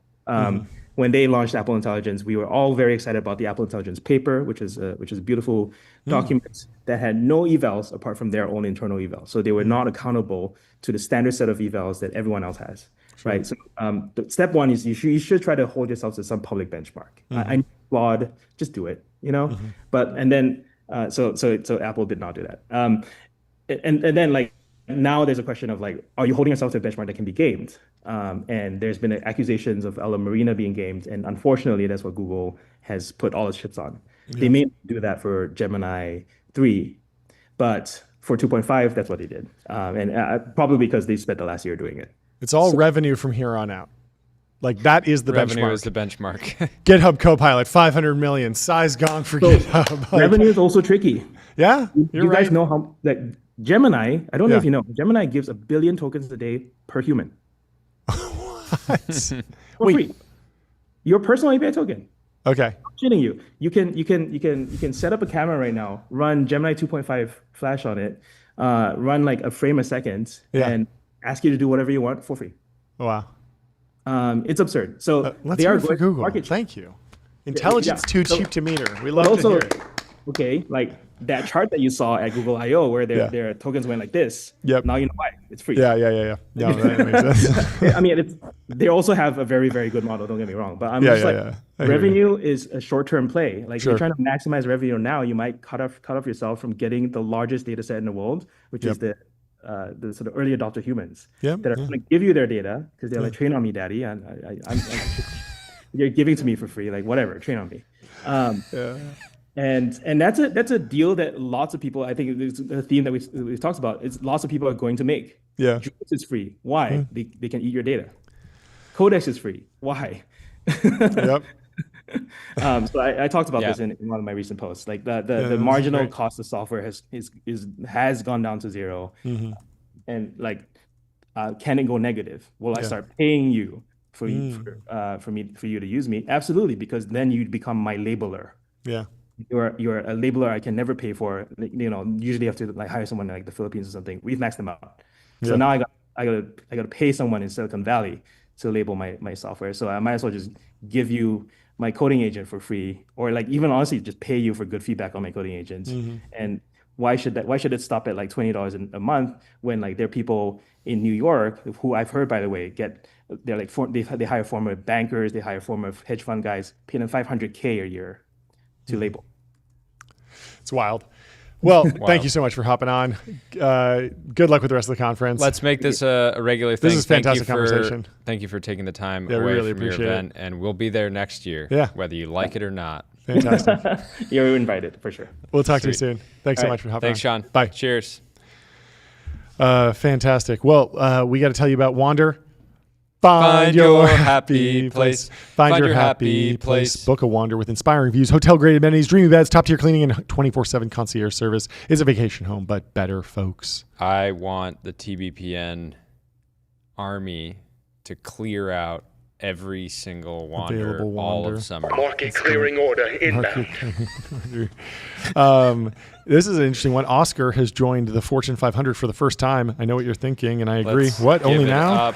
When they launched Apple Intelligence, we were all very excited about the Apple Intelligence paper, which is a beautiful document that had no evals apart from their own internal evals. So they were not accountable to the standard set of evals that everyone else has, right? So step one is you should try to hold yourself to some public benchmark. I applaud, just do it, But and then so Apple did not do that. And then like now there's a question of like, are you holding yourself to a benchmark that can be gamed? And there's been accusations of Ella Marina being gamed, and unfortunately, that's what Google has put all its chips on. Yeah. They may do that for Gemini 3, but for 2.5, that's what they did, and probably because they spent the last year doing it. It's all revenue from here on out. Like that is the revenue benchmark. Is the benchmark. GitHub Copilot, 500 million, size gone for GitHub. Like, revenue is also tricky. Yeah, you guys know how like Gemini. I don't know if you know. Gemini gives 1 billion tokens a day per human. For free. Your personal API token. Okay. I'm shitting you. You can set up a camera right now, run Gemini 2.5 Flash on it, run like a frame a second, and ask you to do whatever you want for free. Wow. It's absurd. So let's hear it for Google. Thank you. Intelligence too cheap to meter. We love to hear it. okay, like that chart that you saw at Google I/O where their tokens went like this. Yep. Now you know why. It's free. Yeah. No, that makes sense. I mean, they also have a very, very good model. Don't get me wrong, but I'm just like, revenue is a short-term play. Like, if you're trying to maximize revenue now, you might cut off yourself from getting the largest data set in the world, which is the sort of early adopter humans that are going to give you their data because they're like, train on me, daddy, and you're giving to me for free, like whatever, train on me. And that's a deal that lots of people, I think it's a theme that we've talked about, is lots of people are going to make. Yeah. Juice is free. Why? They can eat your data. Codex is free. Why? Yep. So I talked about this in one of my recent posts. Like the marginal cost of software has gone down to zero. And like, can it go negative? Will I start paying you for you to use me? Absolutely, because then you become my labeler. Yeah. You're a labeler I can never pay for. You know, usually you have to like hire someone in like the Philippines or something. We've maxed them out. So now I gotta pay someone in Silicon Valley to label my software. So I might as well just give you my coding agent for free, or like even honestly just pay you for good feedback on my coding agents. And why should it stop at like $20 a month when like there are people in New York who I've heard, by the way, they hire former bankers, they hire former hedge fund guys, pay them $500K a year to label. It's wild. Well, thank you so much for hopping on. Good luck with the rest of the conference. Let's make this a regular thing. This is fantastic conversation. Thank you for taking the time we away really from your appreciate event, and we'll be there next year, whether you like it or not. Fantastic. You're invited for sure. We'll talk to you soon. Thanks so much for hopping on. Thanks, Sean. Bye. Cheers. Fantastic. Well, we got to tell you about Wander. Find your happy place. Find your happy place. Book a Wander with inspiring views, hotel-grade amenities, dreamy beds, top-tier cleaning, and 24/7 concierge service. It's a vacation home, but better, folks. I want the TBPN army to clear out every single Wander all of summer. Market clearing order inbound. This is an interesting one. Oscar has joined the Fortune 500 for the first time. I know what you're thinking, and I agree. What? Only now?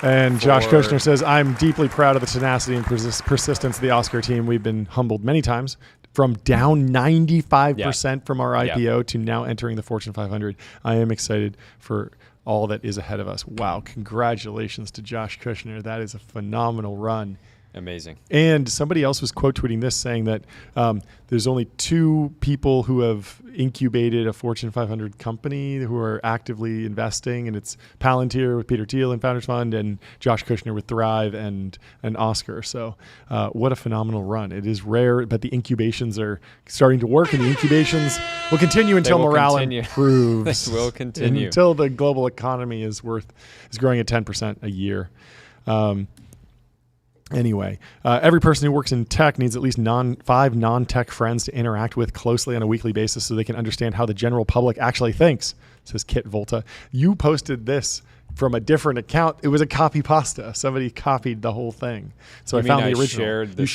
And Josh Kushner says, I'm deeply proud of the tenacity and persistence of the Oscar team. We've been humbled many times from down 95% from our IPO to now entering the Fortune 500. I am excited for all that is ahead of us. Wow. Congratulations to Josh Kushner. That is a phenomenal run. Amazing. And somebody else was quote tweeting this, saying that there's only 2 people who have incubated a Fortune 500 company who are actively investing, and it's Palantir with Peter Thiel and Founders Fund, and Josh Kushner with Thrive and Oscar. So what a phenomenal run. It is rare, but the incubations are starting to work, and the incubations will continue until morale improves. They will continue. Until the global economy is growing at 10% a year. Anyway, every person who works in tech needs at least 5 non-tech friends to interact with closely on a weekly basis so they can understand how the general public actually thinks, says Kit Volta. You posted this from a different account. It was a copy pasta. Somebody copied the whole thing. So I found the original. I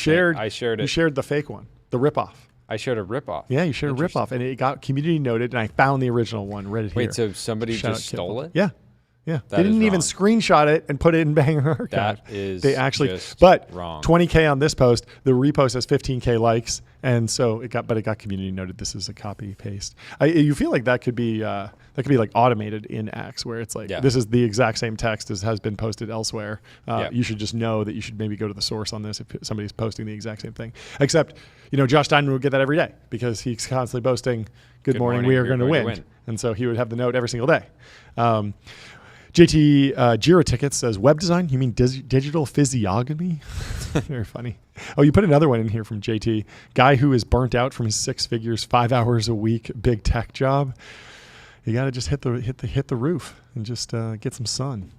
shared it. You shared the fake one, the ripoff. I shared a ripoff. Yeah, you shared a ripoff, and it got community noted, and I found the original one right here. Wait, so somebody just stole it? Yeah. Yeah, they didn't even screenshot it and put it in Banger Archive. That is just wrong. 20K on this post. The repost has 15K likes, and so it got community noted. This is a copy paste. You feel like that could be like automated in X, where it's like this is the exact same text as has been posted elsewhere. You should just know that you should maybe go to the source on this if somebody's posting the exact same thing. Except, Josh Steinman would get that every day because he's constantly posting, "Good morning, we are going to win," and so he would have the note every single day. JT Jira Tickets says, web design? You mean digital physiognomy? Very funny. Oh, you put another one in here from JT. Guy who is burnt out from his 6 figures, 5 hours a week, big tech job. You got to just hit the roof and just get some sun.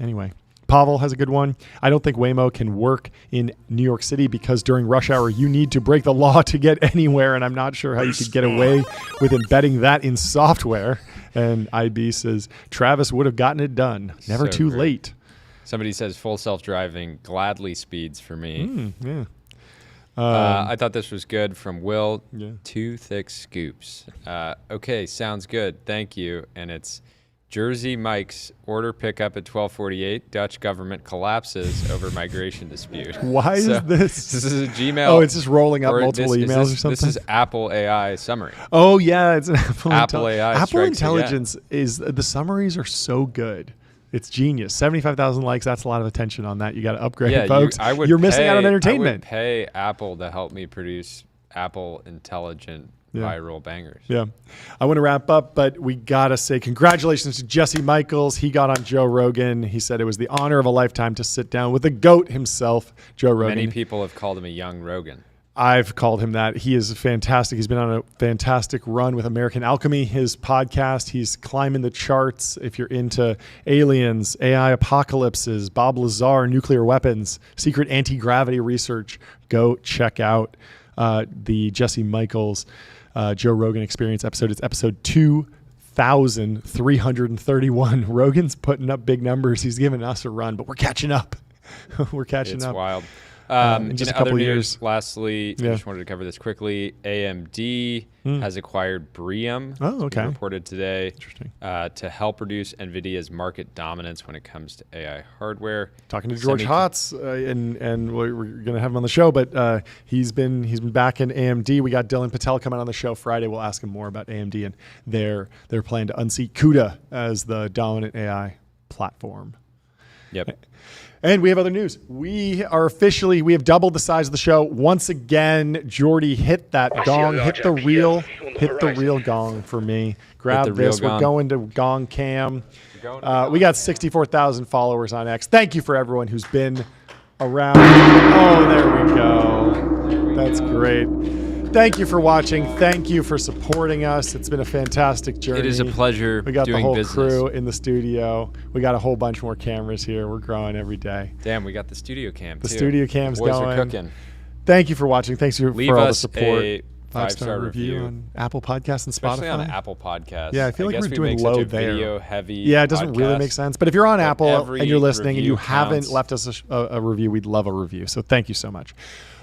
Anyway. Pavel has a good one. I don't think Waymo can work in New York City because during rush hour, you need to break the law to get anywhere. And I'm not sure how you could get away with embedding that in software. And IB says, Travis would have gotten it done. Never too late. Somebody says full self-driving gladly speeds for me. Yeah. I thought this was good from Will. Yeah. 2 thick scoops. Okay, sounds good. Thank you. And it's Jersey Mike's order pickup at 12:48. Dutch government collapses over migration dispute. Why is this? This is a Gmail. Oh, it's just rolling up multiple emails or something? This is Apple AI summary. Oh, yeah. It's an Apple AI. Apple Intelligence is, the summaries are so good. It's genius. 75,000 likes. That's a lot of attention on that. You got to upgrade, folks. You're missing out on entertainment. I would pay Apple to help me produce Apple Intelligent viral bangers. Yeah. I want to wrap up, but we got to say congratulations to Jesse Michaels. He got on Joe Rogan. He said it was the honor of a lifetime to sit down with the GOAT himself, Joe Rogan. Many people have called him a young Rogan. I've called him that. He is fantastic. He's been on a fantastic run with American Alchemy, his podcast. He's climbing the charts. If you're into aliens, AI apocalypses, Bob Lazar, nuclear weapons, secret anti-gravity research, go check out the Jesse Michaels Joe Rogan Experience episode. It's episode 2,331. Rogan's putting up big numbers. He's giving us a run, but we're catching up. We're catching up. It's wild. In just a couple other years. News, lastly, I just wanted to cover this quickly. AMD has acquired Bream. Oh, okay. Reported today. Interesting. To help reduce NVIDIA's market dominance when it comes to AI hardware. Talking to George Hotz, and we're going to have him on the show, but he's been back in AMD. We got Dylan Patel coming on the show Friday. We'll ask him more about AMD and their plan to unseat CUDA as the dominant AI platform. Yep. And we have other news. We have doubled the size of the show. Once again, Jordy hit that gong, hit the real gong for me. Grab this. We're going to Gong Cam. We got 64,000 followers on X. Thank you for everyone who's been around. Oh, there we go. That's great. Thank you for watching. Thank you for supporting us. It's been a fantastic journey. It is a pleasure. We got doing the whole business. crew in the studio. We got a whole bunch more cameras here. We're growing every day. Damn, we got the studio cam. The studio cam's Boys going. are cooking. Thank you for watching. Thanks for all the support. A 5-star review on Apple Podcasts and Spotify. Especially on Apple Podcasts. Yeah, I feel like we're doing low there. Video heavy. Yeah, it doesn't really make sense. But if you're on Apple and you're listening and you haven't counts. left us a review, we'd love a review. So thank you so much.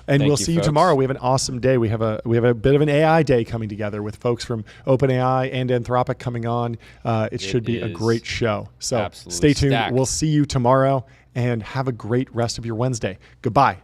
And Thank we'll you, see you folks. tomorrow. We have an awesome day. We have a bit of an AI day coming together with folks from OpenAI and Anthropic coming on. It should be a great show. So absolutely stay tuned. stacked. We'll see you tomorrow and have a great rest of your Wednesday. Goodbye.